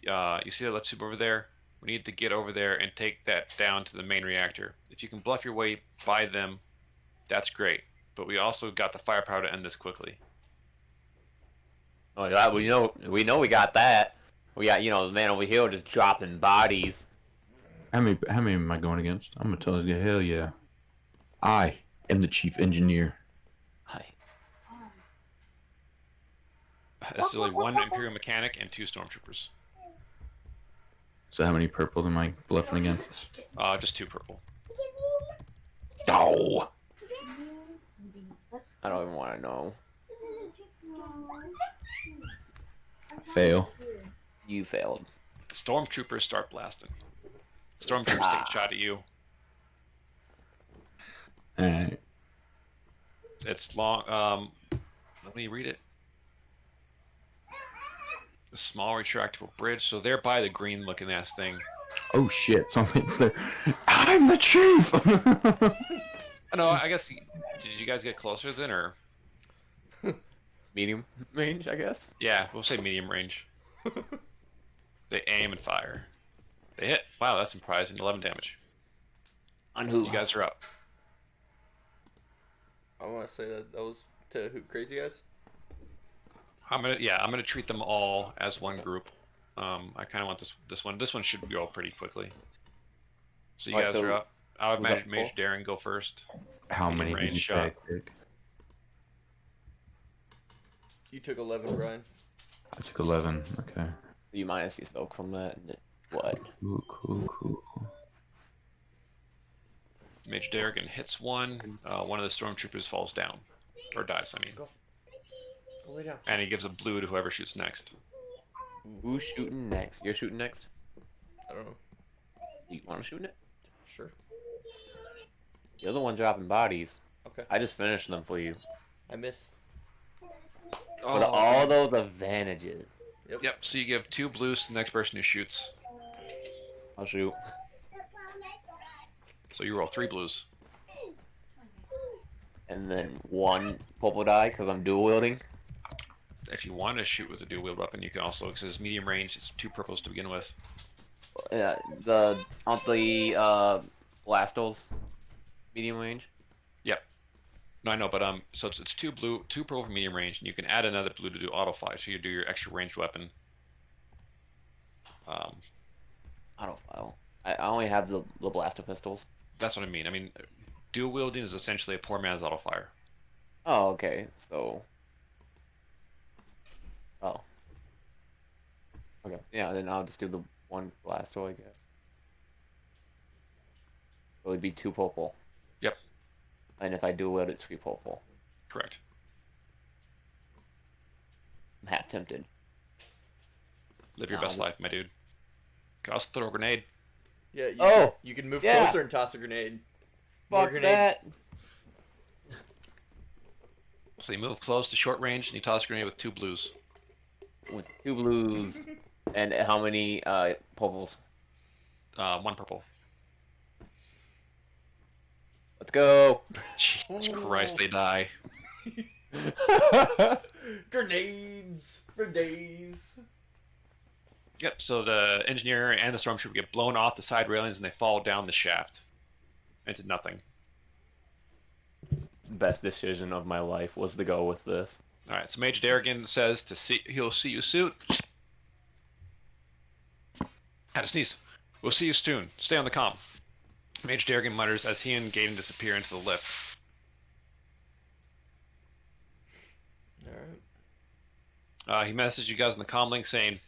you see that left tube over there? We need to get over there and take that down to the main reactor. If you can bluff your way by them, that's great. But we also got the firepower to end this quickly. Oh yeah, we know we got that. We got, the man over here just dropping bodies. How many am I going against? I'm gonna tell you, hell yeah. I am the chief engineer. Hi. There's only 1 Imperial mechanic and 2 stormtroopers. So how many purple am I bluffing against? Just 2 purple. Oh! I don't even want to know. Fail. You failed. The stormtroopers start blasting. The stormtroopers take a shot at you. Alright. It's long. Let me read it. A small retractable bridge. So they're by the green looking ass thing. Oh shit, something's there. I'm the chief! I know, I guess, did you guys get closer then, or? Medium range, I guess. Yeah, we'll say medium range. They aim and fire. They hit. Wow, that's surprising. 11 damage. On who? You guys are up. I want to say that was to who? Crazy guys? I'm gonna treat them all as one group. I kind of want this one. This one should go pretty quickly. So you Alright, guys so are up. I would who's up imagine Major for? Darren go first. How Medium many did range you shot. take? You took 11, Brian. I took 11. Okay. You minus yourself from that. What? Cool. Major Darren hits one. One of the stormtroopers falls down, or dies. I mean, Go lay down. and he gives a blue to whoever shoots next. Who's shooting next? You're shooting next? I don't know. You want to shoot it? Sure. You're the one dropping bodies. Okay. I just finished them for you. I missed. With Oh, all those advantages. Yep. So you give 2 blues to the next person who shoots. I'll shoot. So you roll 3 blues. And then 1 purple die because I'm dual wielding. If you want to shoot with a dual wield weapon, you can also, because it's medium range, it's 2 purples to begin with. Yeah, aren't the Blastos medium range? No, I know, but so it's 2 blue, 2 purple for medium range, and you can add another blue to do auto fire, so you do your extra ranged weapon. Auto file. I only have the blaster pistols. That's what I mean. I mean, dual wielding is essentially a poor man's auto fire. Oh, okay. So. Oh. Okay. Yeah, then I'll just do the 1 blaster, I guess. So it'd be 2 purple. Yep. And if I dual wield, it's 3 purple. Correct. I'm half tempted. Live your No, best life, my dude. Gotta throw a grenade. Yeah. You can move yeah. closer and toss a grenade. More Fuck grenades. that. So you move close to short range, and you toss a grenade with 2 blues. With 2 blues. And how many purples? 1 purple. Let's go. Jesus Christ, they die. Grenades for days. Yep, so the engineer and the stormtrooper get blown off the side railings and they fall down the shaft into nothing. Best decision of my life was to go with this. Alright, so Major Darrigan says he'll see you soon. Had to sneeze. We'll see you soon. Stay on the comm. Major Darrigan mutters as he and Gaten disappear into the lift. Alright. He messaged you guys on the comm link saying,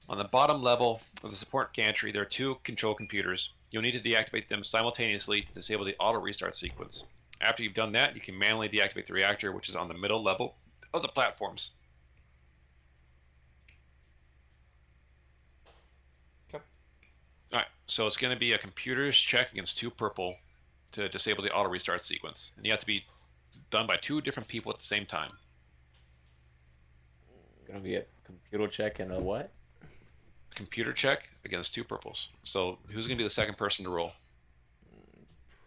on the bottom level of the support gantry, there are 2 control computers. You'll need to deactivate them simultaneously to disable the auto restart sequence. After you've done that, you can manually deactivate the reactor, which is on the middle level of the platforms. Okay. Alright, so it's going to be a computer's check against 2 purple to disable the auto restart sequence. And you have to be done by 2 different people at the same time. Gonna be a computer check and a what? Computer check against 2 purples. So who's going to be the second person to roll?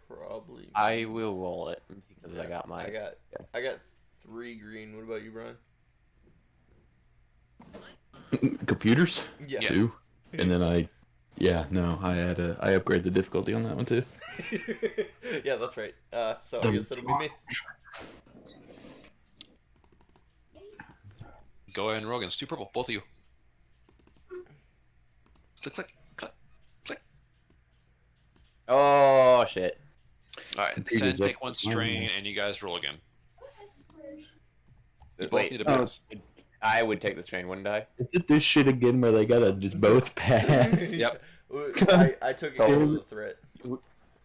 Probably. I will roll it because I Yeah, got my. I got 3 green. What about you, Brian? Computers? Yeah. 2. And then I upgraded the difficulty on that one too. Yeah, that's right. So I guess it'll be me. Go ahead and roll against 2 purple, both of you. Click, click, click, click. Oh shit! Alright, Computers send, up. take 1 strain, and you guys roll again. You both Wait, need a pass. I would take the train, wouldn't I? Is it this shit again where they gotta just both pass? Yep. I took it So- because of the threat.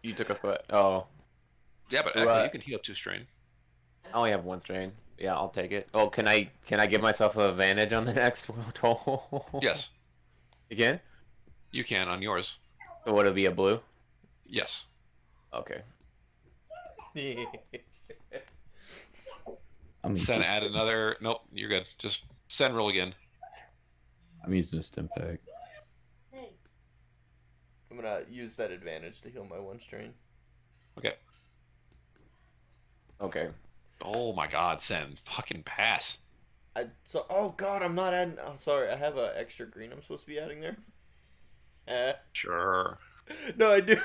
You took a foot. Oh, Yeah, but Right. Echo, you can heal 2 strain. I only have 1 strain. Yeah, I'll take it. Oh, can I give myself an advantage on the next roll? Yes, You can? you can on yours. So would it be a blue? Yes. Okay. I'm Send, just- add another. Nope, you're good. Just send, roll again. I'm using a stim pack. I'm gonna use that advantage to heal my 1 strain. Okay. Okay. Oh my god, send. Fucking pass. Oh god, I'm not adding. Oh, sorry, I have an extra green I'm supposed to be adding there. Sure. No, I do.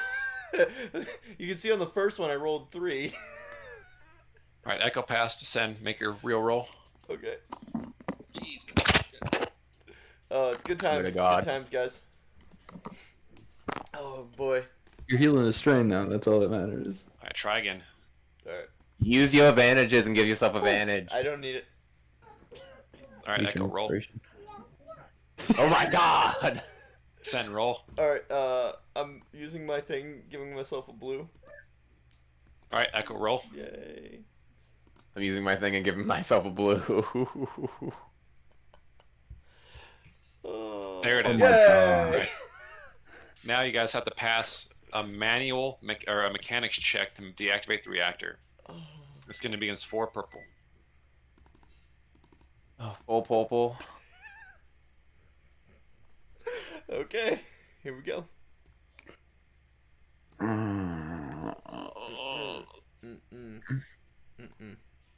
You can see on the first one I rolled 3. Alright, Echo passed. Send, make your real roll. Okay. Jesus. Oh, it's good times. to God. Good times, guys. Oh boy. You're healing the strain now. That's all that matters. Alright, try again. All right. Use your advantages and give yourself advantage. I don't need it. Alright, Use Echo, your roll. inspiration. Oh my god! Send, roll. All right. I'm using my thing, giving myself a blue. Alright, Echo, roll. Yay. I'm using my thing and giving myself a blue. Oh. There it is. my Yay! God. Now you guys have to pass a manual or a mechanics check to deactivate the reactor. It's going to be against 4 purple. Oh, full purple. Okay, here we go. Mm.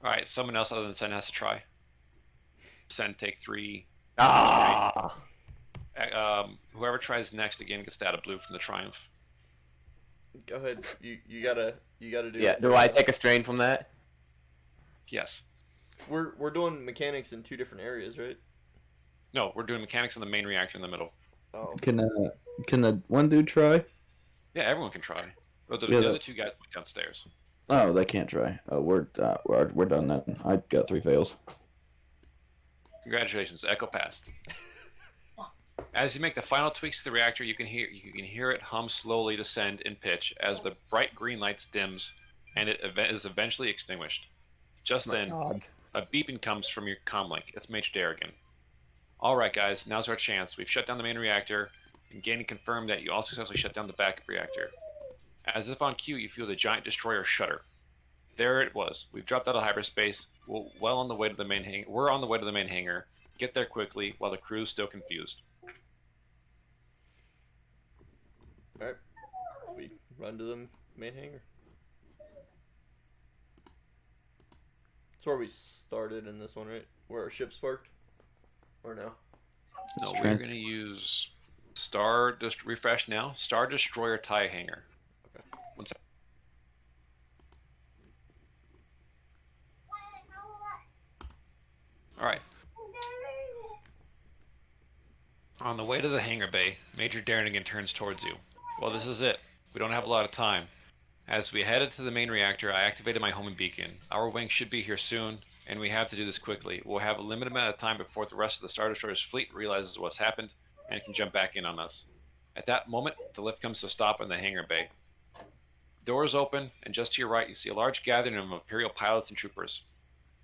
Alright, someone else other than Sen has to try. Sen, take 3. Ah! Whoever tries next again gets to add a blue from the triumph. Go ahead. You gotta do Yeah, it. do I take a strain from that? Yes. We're doing mechanics in 2 different areas, right? No, we're doing mechanics on the main reactor in the middle. Oh. Can the one dude try? Yeah, everyone can try. But the Yeah, other that- 2 guys went downstairs. Oh, they can't try. Oh, we're done then. I got 3 fails. Congratulations, Echo passed. As you make the final tweaks to the reactor, you can hear it hum slowly descend in pitch as the bright green lights dims and it is eventually extinguished. Just then, God. a beeping comes from your comlink. It's Mage Dare again. Alright guys, now's our chance. We've shut down the main reactor, and Gainey confirmed that you also successfully shut down the backup reactor. As if on cue, you feel the giant destroyer shudder. There it was. We've dropped out of hyperspace. We're on the way to the main hangar. Get there quickly while the crew's still confused. Alright. We run to the main hangar. It's where we started in this one, right? Where our ship's parked? Or no? No, It's we're Trent. going to use refresh now. Star Destroyer tie hanger. Okay. One sec. Alright. On the way to the hangar bay, Major Darnigan turns towards you. Well, this is it. We don't have a lot of time. As we headed to the main reactor, I activated my homing beacon. Our wing should be here soon, and we have to do this quickly. We'll have a limited amount of time before the rest of the Star Destroyer's fleet realizes what's happened and can jump back in on us. At that moment, the lift comes to a stop in the hangar bay. Doors open, and just to your right, you see a large gathering of Imperial pilots and troopers.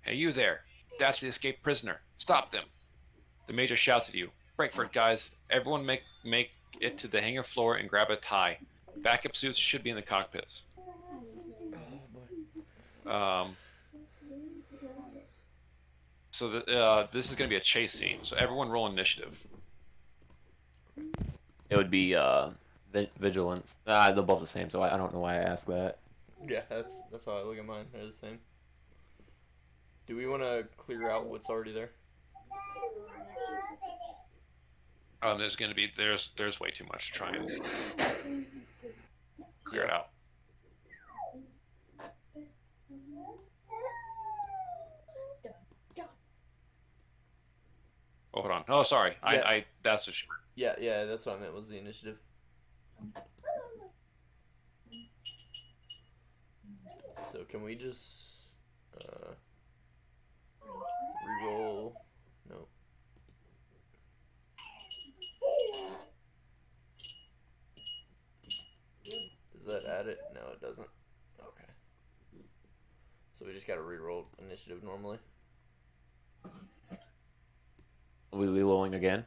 Hey, you there! That's the escaped prisoner. Stop them! The Major shouts at you. Break for it, guys. Everyone make it to the hangar floor and grab a tie. Backup suits should be in the cockpits. So this is going to be a chase scene. So everyone roll initiative. It would be vigilance. They're both the same, so I don't know why I asked that. Yeah, that's how I look at mine. They're the same. Do we want to clear out what's already there? There's going to be there's way too much to try and clear it out. Oh, hold on. Oh, sorry. Yeah. I that's what. Yeah, that's what I meant was the initiative. So can we just reroll? No. Does that add it? No, it doesn't. Okay. So we just gotta reroll initiative normally. Are we reloading again?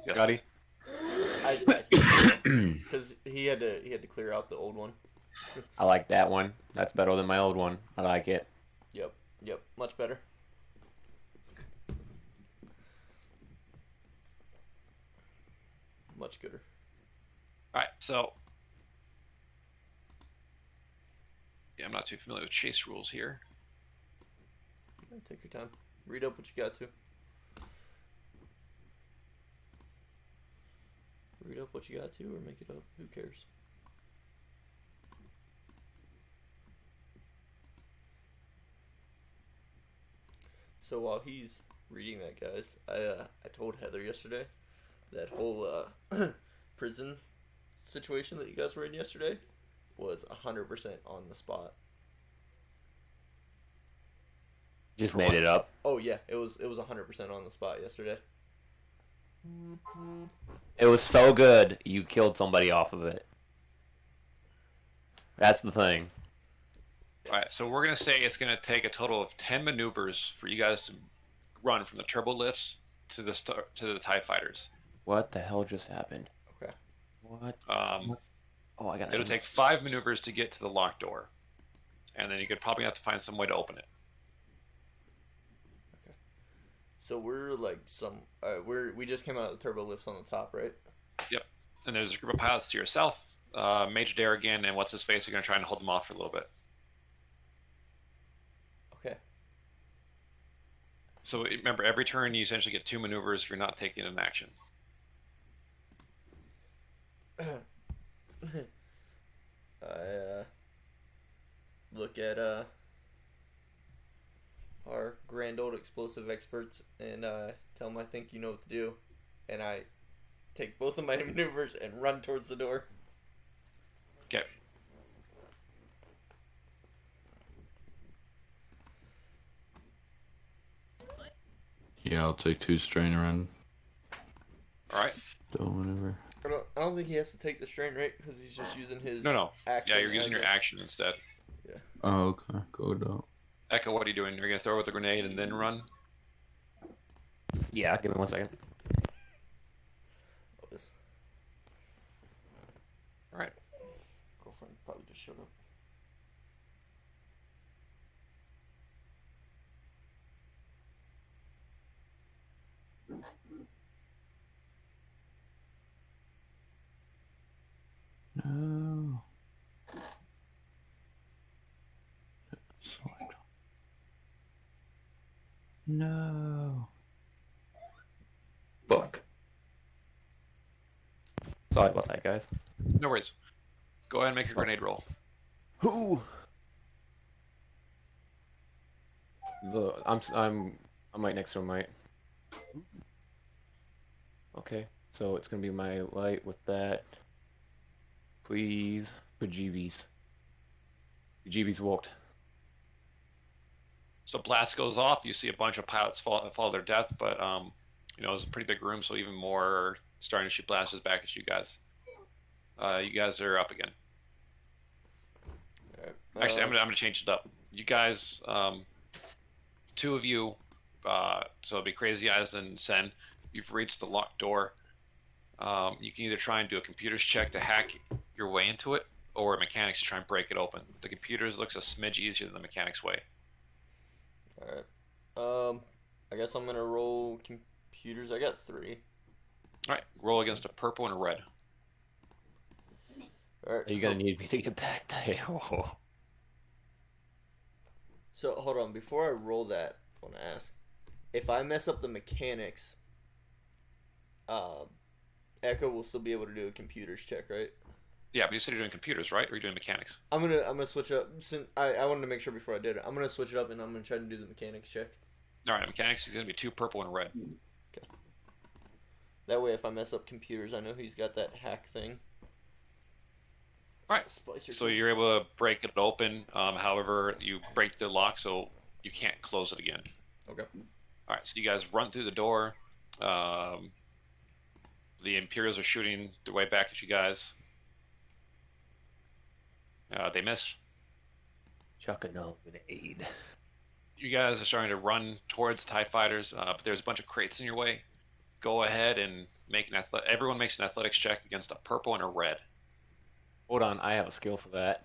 Yes. Scotty? Because he had to clear out the old one. I like that one. That's better than my old one. I like it. Yep, much better. Much gooder. All right. So yeah, I'm not too familiar with chase rules here. Yeah, take your time. Read up what you got to. Read up what you got to, or make it up. Who cares? So while he's reading that, guys, I told Heather yesterday that whole prison situation that you guys were in yesterday was 100% on the spot. Just made it up. Oh yeah, it was 100% on the spot yesterday. It was so good, you killed somebody off of it. That's the thing. Alright, so we're going to say it's going to take a total of 10 maneuvers for you guys to run from the turbo lifts to the TIE fighters. What the hell just happened? Okay. What? Um, Oh, I got it'll take 5 maneuvers to get to the locked door, and then you could probably have to find some way to open it. So we're like we just came out of the turbo lifts on the top, right? Yep. And there's a group of pilots to your south. Major Darrigan and what's his face are going to try and hold them off for a little bit. Okay. So remember, every turn you essentially get 2 maneuvers if you're not taking an action. I look at our grand old explosive experts and tell them I think you know what to do, and I take both of my maneuvers and run towards the door. Okay. Yeah, I'll take 2 strain around. All right. So whatever. I don't think he has to take the strain, right? Because he's just using his No. action. Yeah, you're using as your action instead. Oh, okay. Go down. Echo, what are you doing? You're going to throw with the grenade and then run? Yeah, give me 1 second. All right. Girlfriend probably just showed up. No. Select. No. Fuck. Sorry about that, guys. No worries. Go ahead and make a grenade roll. Who? I'm right next to him, right? Okay, so it's gonna be my light with that. Please, bejeebies. Bejeebies walked. So blast goes off. You see a bunch of pilots fall to their death, but you know, it's a pretty big room, so even more are starting to shoot blasters back at you guys. You guys are up again. Actually, I'm gonna change it up. You guys, 2 of you, so it'll be Crazy Eyes and Sen. You've reached the locked door. You can either try and do a computers check to hack your way into it, or mechanics to try and break it open. The computers looks a smidge easier than the mechanics way. Alright. I guess I'm gonna roll computers. I got 3. All right, roll against a purple and a red. Alright. Are you gonna need me to get back there? So hold on, before I roll that, I want to ask, if I mess up the mechanics, Echo will still be able to do a computers check, right? Yeah, but you said you're doing computers, right? Or are you doing mechanics? I'm gonna switch up. Since I wanted to make sure before I did it, I'm gonna switch it up and I'm gonna try to do the mechanics check. All right, mechanics is gonna be 2 purple and a red. Okay. That way, if I mess up computers, I know he's got that hack thing. All right. So you're able to break it open. However, you break the lock, so you can't close it again. Okay. All right. So you guys run through the door. The Imperials are shooting their way back at you guys. They miss. Chuck a no grenade. You guys are starting to run towards TIE fighters, but there's a bunch of crates in your way. Go ahead and make an everyone makes an athletics check against a purple and a red. Hold on, I have a skill for that.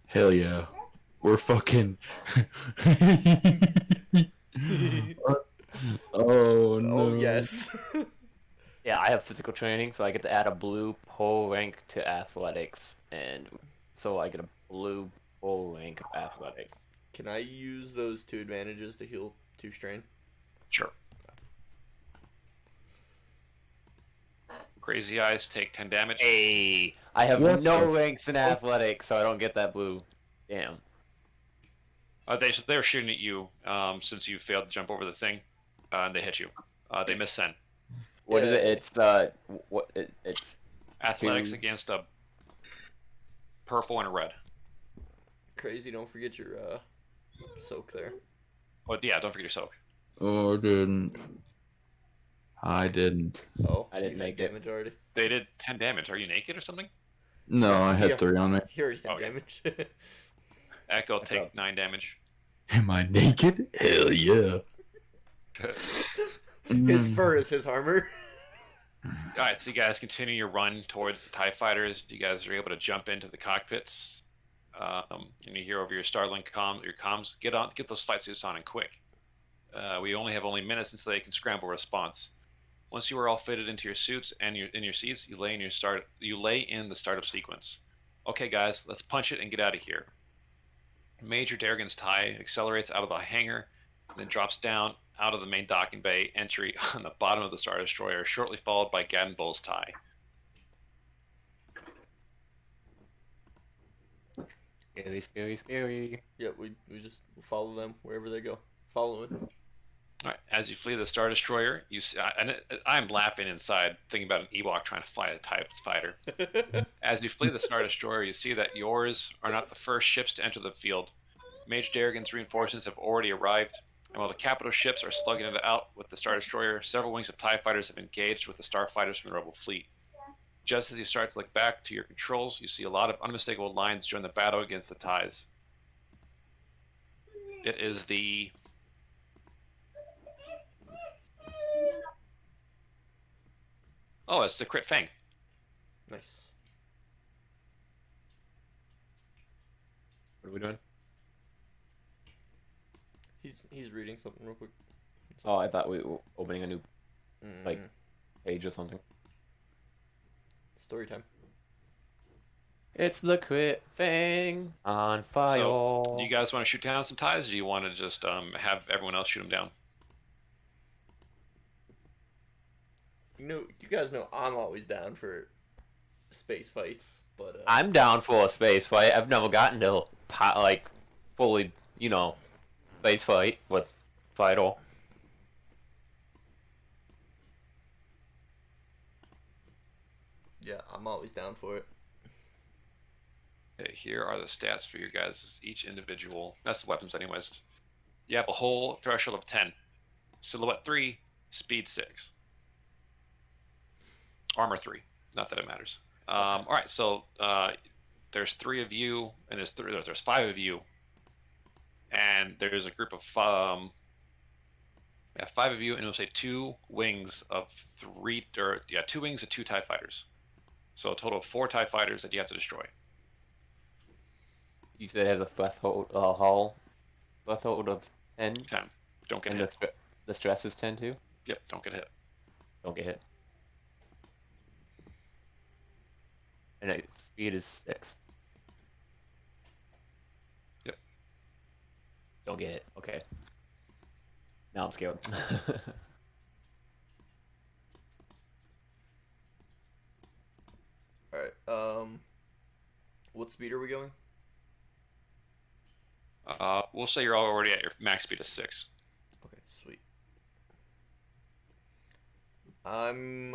Hell yeah. We're fucking. Oh no. Oh yes. Yeah, I have physical training, so I get to add a blue pole rank to athletics, and so I get a blue pole rank of athletics. Can I use those 2 advantages to heal 2 strain? Sure. Crazy Eyes take 10 damage. Hey, I have What no the ranks in athletics, so I don't get that blue. Damn. They're shooting at you since you failed to jump over the thing, and they hit you. They miss Sen. What is it? It's it's Athletics 2. against a purple and a red. Crazy, don't forget your soak there. But yeah, don't forget your soak. Oh, I didn't. I didn't. Oh, I didn't you had make it. damage already. They did 10 damage. Are you naked or something? No, I had Yeah. 3 on me. He already had Okay. damage. Echo take 9 damage. Am I naked? Hell yeah. His Mm. fur is his armor. Alright, so you guys continue your run towards the TIE fighters. You guys are able to jump into the cockpits. And you hear over your Starlink your comms, get those flight suits on and quick. We only have minutes until they can scramble response. Once you are all fitted into your suits and in your seats, you lay in the startup sequence. Okay, guys, let's punch it and get out of here. Major Darrigan's TIE accelerates out of the hangar, then drops down out of the main docking bay entry on the bottom of the Star Destroyer, shortly followed by Gadden Bull's TIE. Scary, scary, scary. Yeah, we just follow them wherever they go. Following. All right, as you flee the Star Destroyer, you see, I'm laughing inside, thinking about an Ewok trying to fly a TIE fighter. As you flee the Star Destroyer, you see that yours are not the first ships to enter the field. Major Darrigan's reinforcements have already arrived, and while the capital ships are slugging it out with the Star Destroyer, several wings of TIE fighters have engaged with the starfighters from the Rebel fleet. Just as you start to look back to your controls, you see a lot of unmistakable lines join the battle against the TIEs. It is the... Oh, it's the Crit Fang. Nice. What are we doing? He's reading something real quick. Oh, I thought we were opening a new like Mm, page or something. story time. It's the Crit Fang on fire. So, do you guys want to shoot down some TIEs, or do you want to just have everyone else shoot them down? You guys know I'm always down for space fights, but I'm down for a space fight. I've never gotten to like fully, space fight with Fido. yeah, I'm always down for it. Okay, here are the stats for your guys, each individual. That's the weapons, anyways. You have a whole threshold of 10. Silhouette 3, speed 6. Armor 3. Not that it matters. All right, so there's 3 of you, and there's 5 of you, and there's a group of 5 of you, and it'll say 2 wings of 2 wings of 2 TIE fighters. So a total of 4 TIE fighters that you have to destroy. You said it has a threshold threshold of 10, 10. Don't get and hit. the stress is 10 too. Yep, don't get hit. Don't get hit. And its speed is 6. Yep. Don't get hit. Okay. Now I'm scared. All right. What speed are we going? We'll say you're already at your max speed of 6. Okay, sweet. I'm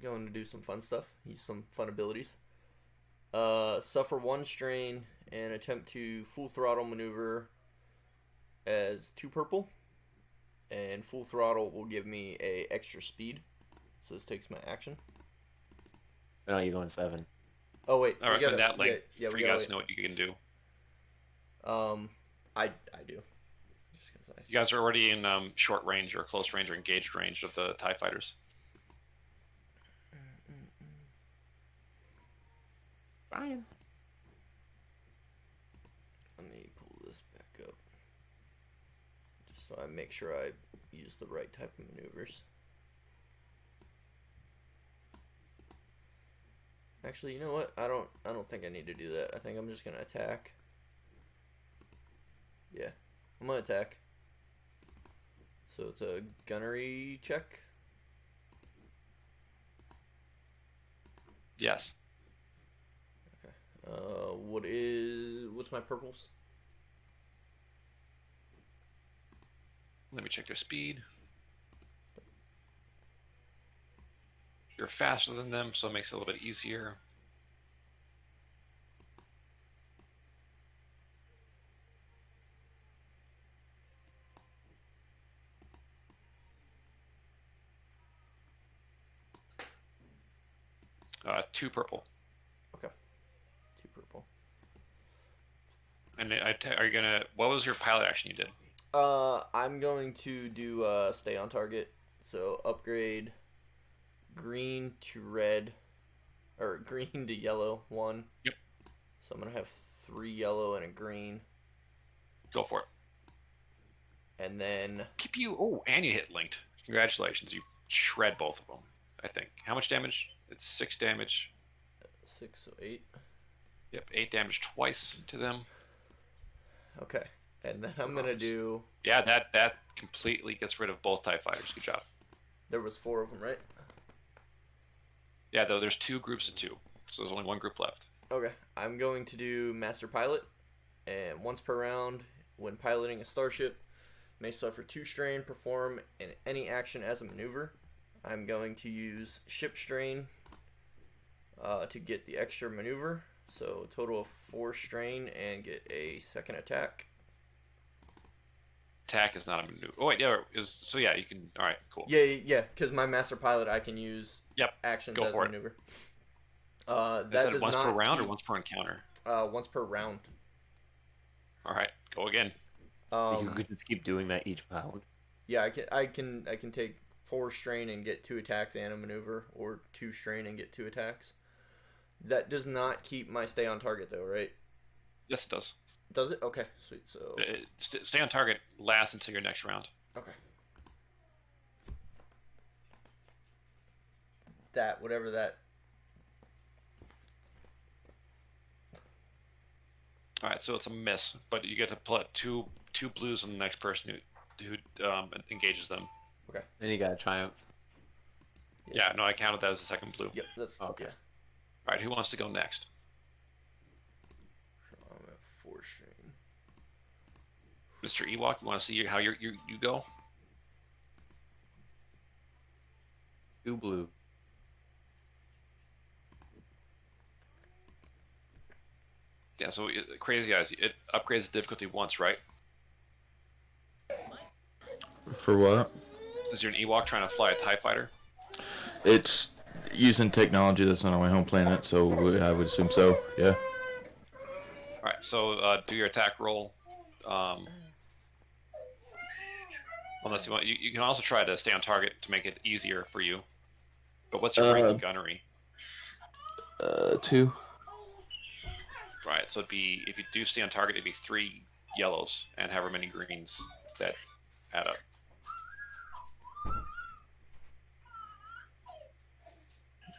going to do some fun stuff. Use some fun abilities. Suffer 1 strain and attempt to full throttle maneuver as 2 purple. And full throttle will give me a extra speed. So this takes my action. No, you're going 7. Oh wait, I recommend that link yeah, for we you gotta guys to know what you can do. I do. Just 'cause You guys are already in short range or close range or engaged range of the TIE fighters. Brian. Let me pull this back up. Just so I make sure I use the right type of maneuvers. Actually, you know what? I don't think I need to do that. I think I'm just gonna attack. Yeah, I'm gonna attack. So it's a gunnery check. Yes. What's my purples? Let me check their speed. You're faster than them, so it makes it a little bit easier. Two purple. Okay, 2 purple. And are you gonna? What was your pilot action you did? I'm going to do stay on target. So upgrade green to red, or green to yellow 1. Yep. So I'm gonna have 3 yellow and a green, Go for it. and then Keep you. Oh, and you hit linked. Congratulations. You shred both of them. I think. How much damage? It's 6 damage. 6, so 8. Yep, 8 damage twice to them. Okay, and then I'm gonna do. Yeah, that completely gets rid of both TIE fighters. Good job. There was 4 of them, right? Yeah, though there's 2 groups of 2, so there's only 1 group left. Okay, I'm going to do Master Pilot, and once per round, when piloting a starship, may suffer 2 strain, perform in any action as a maneuver. I'm going to use Ship Strain to get the extra maneuver, so a total of 4 strain and get a second attack. Attack is not a maneuver. Oh wait, yeah, so yeah, you can. All right, cool. Yeah, because my Master Pilot I can use Yep, actions go as a for it. maneuver. Is That that does once not per round or keep- once per encounter? once per round. All right, go again. You could just keep doing that each round. Yeah, I can take 4 strain and get 2 attacks and a maneuver, or 2 strain and get 2 attacks. That does not keep my stay on target though, right? Yes, it does. Does it? Okay, sweet. So Stay on target lasts until your next round. okay. That whatever that. All right, so it's a miss, but you get to put two blues on the next person who engages them. Then you got a triumph. Yeah, no, I counted that as the second blue. Yep, that's Okay. yeah. All right, who wants to go next? So I'm at 4 strain. Mr. Ewok, you want to see how you go? 2 blue. Yeah, so Crazy Eyes, it upgrades the difficulty once, right? For what? Since you're an Ewok trying to fly a TIE fighter. It's using technology that's not on my home planet, so I would assume so. Yeah. All right, so do your attack roll. Unless you want, you can also try to stay on target to make it easier for you. But what's your rank in gunnery? 2. Right, so it'd be, if you do stay on target, it'd be 3 yellows and however many greens that add up.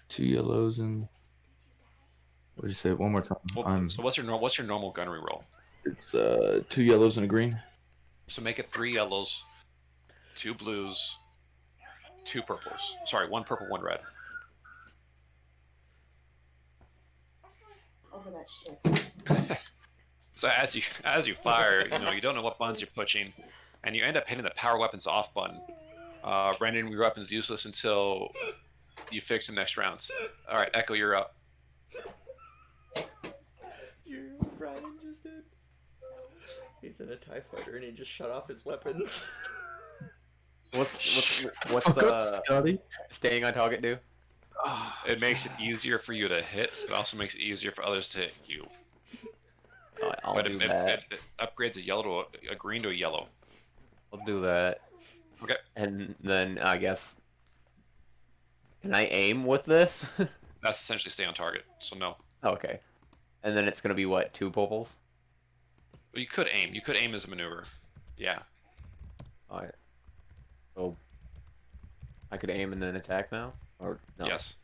Two yellows and what did you say? One more time. Well, so what's your normal gunnery roll? It's 2 yellows and a green. So make it 3 yellows, 2 blues, 2 purples. Sorry, 1 purple, 1 red. Over that shit. So as you fire, you don't know what buttons you're pushing, and you end up hitting the power weapons off button. Rendering your weapons useless until you fix them next rounds. All right, Echo, you're up. Do you hear what Brian just did? He's in a TIE fighter and he just shut off his weapons. What's Fuck up, Scotty. staying on target do? It makes it easier for you to hit. It also makes it easier for others to hit you. I'll But do it that. upgrades a yellow to a green to a yellow. I'll do that. Okay. And then I guess, can I aim with this? That's essentially stay on target. So no. Okay. And then it's gonna be what, 2 purples? But you could aim. You could aim as a maneuver. Yeah. Alright. So I could aim and then attack now? Or no? Yes.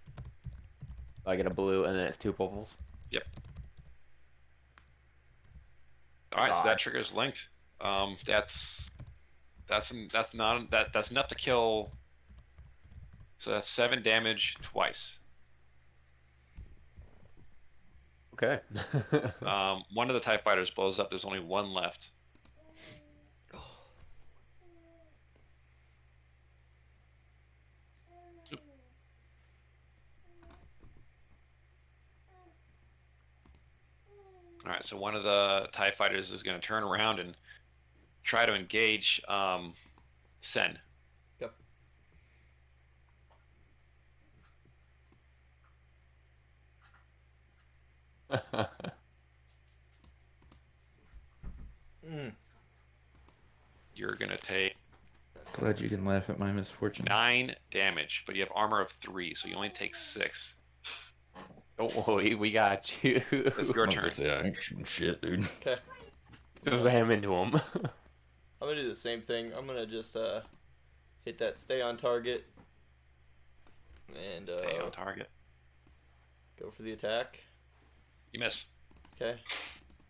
I get a blue and then it's 2 purples? Yep. All right, so God. that triggers linked. That's enough to kill. So that's 7 damage twice. Okay. One of the TIE fighters blows up. There's only 1 left. All right, so one of the TIE fighters is going to turn around and try to engage Sen. Yep. you're gonna take Glad you can laugh at my misfortune. 9 damage, but you have armor of 3, so you only take 6. Don't worry, we got you. It's your I was turn. gonna say, I ain't shooting shit, dude. Okay. Just ram into him. I'm gonna do the same thing. I'm gonna just hit that stay on target and Stay on target. go for the attack. You miss. Okay.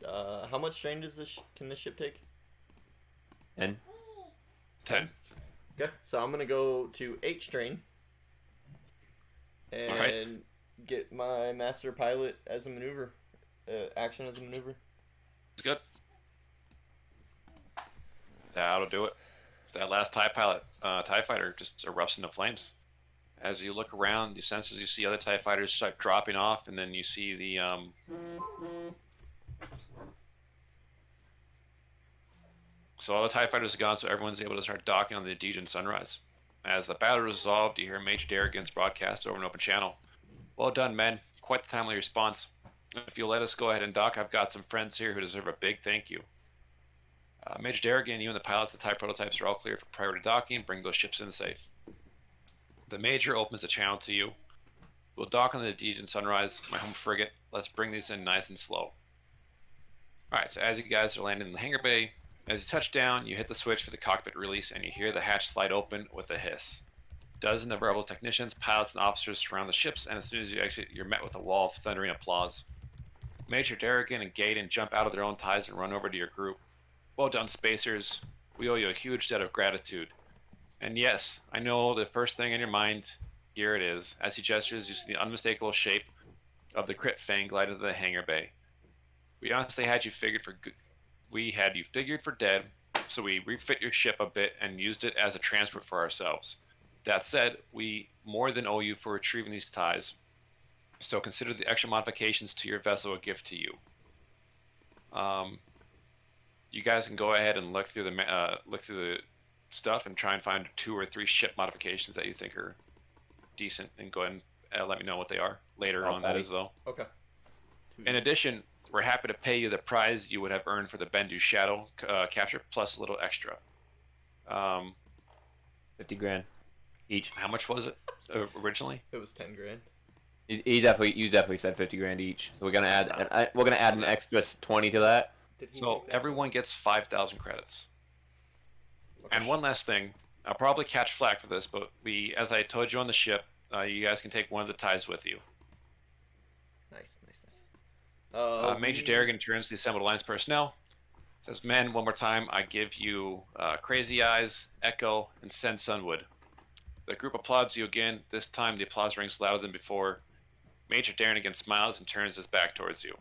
How much strain does can this ship take? And 10. Okay. So I'm gonna go to 8 strain and Alright. get my master pilot as a maneuver, action as a maneuver. It's good. That'll do it. That last TIE pilot, TIE fighter just erupts into flames. As you look around, you sense as you see other TIE fighters start dropping off, and then you see the So all the TIE fighters are gone, so everyone's able to start docking on the Dejan Sunrise. As the battle is resolved, you hear Major Darrigan's broadcast over an open channel. Well done, men. Quite the timely response. If you'll let us go ahead and dock, I've got some friends here who deserve a big thank you. Major Darrigan, you and the pilots of the TIE prototypes are all clear for priority docking. Bring those ships in safe. The Major opens a channel to you. We'll dock on the Dejan Sunrise, my home frigate. Let's bring these in nice and slow. Alright, so as you guys are landing in the hangar bay, as you touch down, you hit the switch for the cockpit release, and you hear the hatch slide open with a hiss. Dozens of rebel technicians, pilots, and officers surround the ships, and as soon as you exit, you're met with a wall of thundering applause. Major Darrigan and Gaydon jump out of their own ties and run over to your group. Well done, Spacers. We owe you a huge debt of gratitude. And yes, I know the first thing in your mind, here it is. As he gestures, you see the unmistakable shape of the Crit Fang glide into the hangar bay. We honestly had you figured for good. We had you figured for dead, so we refit your ship a bit and used it as a transport for ourselves. That said, we more than owe you for retrieving these ties, so consider the extra modifications to your vessel a gift to you. You guys can go ahead and look through the stuff and try and find 2 or 3 ship modifications that you think are decent, and go ahead and let me know what they are later on. That is though. Okay. In addition, we're happy to pay you the prize you would have earned for the Bendu Shadow capture, plus a little extra. 50 grand each. How much was it originally? It was 10 grand. You definitely said 50 grand each. So we're gonna add an extra 20 to that. Did he So make that? everyone gets 5,000 credits. Okay. And one last thing, I'll probably catch flack for this, but as I told you on the ship, you guys can take one of the ties with you. Nice. Major Darrigan turns to the assembled alliance personnel, says, "Men, one more time, I give you Crazy Eyes, Echo, and Send Sunwood." The group applauds you again. This time the applause rings louder than before. Major Darrigan smiles and turns his back towards you.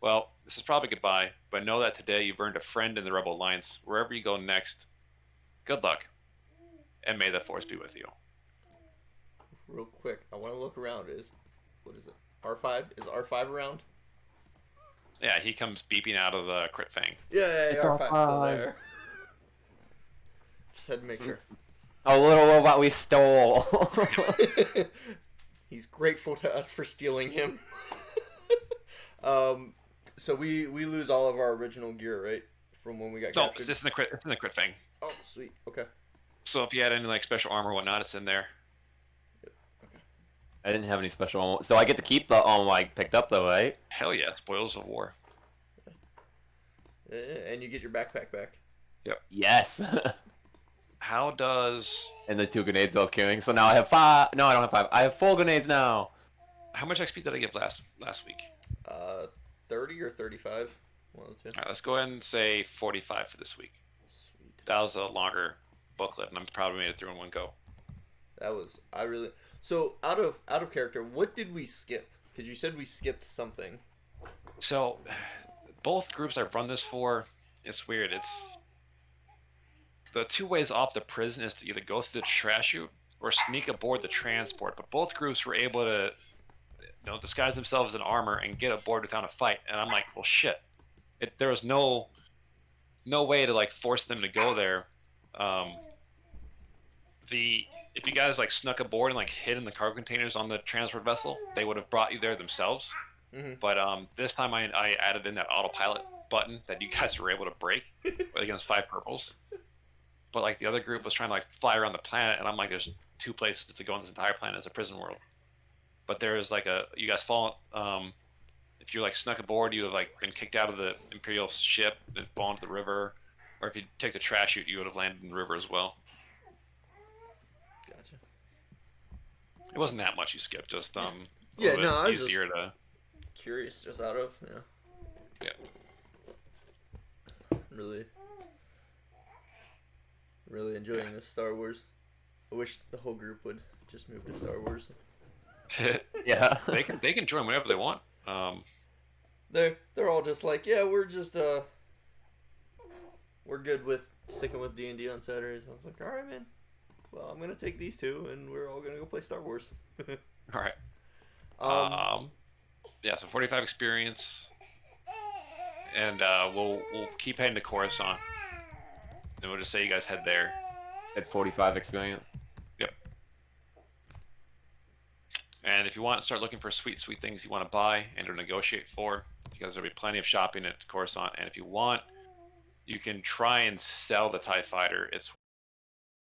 Well, this is probably goodbye, but know that today you've earned a friend in the Rebel Alliance. Wherever you go next, good luck, and may the Force be with you. Real quick, I want to look around. What is it? R5? Is R5 around? Yeah, he comes beeping out of the Crit Fang. Yeah, It's R5's still R5. there. Just had to make sure. A little robot we stole. He's grateful to us for stealing him. So we lose all of our original gear, right? From when we got No, captured. it's in the Crit Fang. Oh, sweet. Okay. So if you had any like special armor or whatnot, it's in there. I didn't have any special armor, so I get to keep the armor I picked up though, right? Hell yeah, spoils of war. And you get your backpack back. Yes. How does And the 2 grenades I was carrying. So now I have 5. No, I don't have 5. I have 4 grenades now. how much XP did I give last week? 30 or 35. One of the two. All right, let's go ahead and say 45 for this week. Sweet. That was a longer booklet, and I'm probably made it through in one go. That was So out of character, what did we skip? Because you said we skipped something. So, both groups I've run this for, it's weird. It's the 2 ways off the prison is to either go through the trash chute or sneak aboard the transport. But both groups were able to, disguise themselves in armor and get aboard without a fight. And I'm like, well, shit. There was no way to like force them to go there. If you guys like snuck aboard and like hid in the cargo containers on the transport vessel, they would have brought you there themselves. Mm-hmm. But this time I added in that autopilot button that you guys were able to break against 5 purples. but like the other group was trying to like fly around the planet, and I'm like, there's 2 places to go on this entire planet as a prison world. But there is like you guys fall. If you like snuck aboard, you have like been kicked out of the Imperial ship and fallen into the river, or if you take the trash chute, you would have landed in the river as well. Gotcha. It wasn't that much you skipped, just a Yeah, little no, bit I was easier to. Curious, just out of Yeah. Really, really enjoying this Star Wars. I wish the whole group would just move to Star Wars. Yeah. they can join whenever they want. They're all just like, yeah, we're just we're good with sticking with D&D on Saturdays. I was like, all right, man. Well, I'm gonna take these 2, and we're all gonna go play Star Wars. All right. Yeah, so 45 experience, and we'll keep heading to Coruscant, and we'll just say you guys head there. At 45 experience. Yep. And if you want to start looking for sweet things you want to buy and or negotiate for, because there'll be plenty of shopping at Coruscant. And if you want, you can try and sell the TIE fighter. It's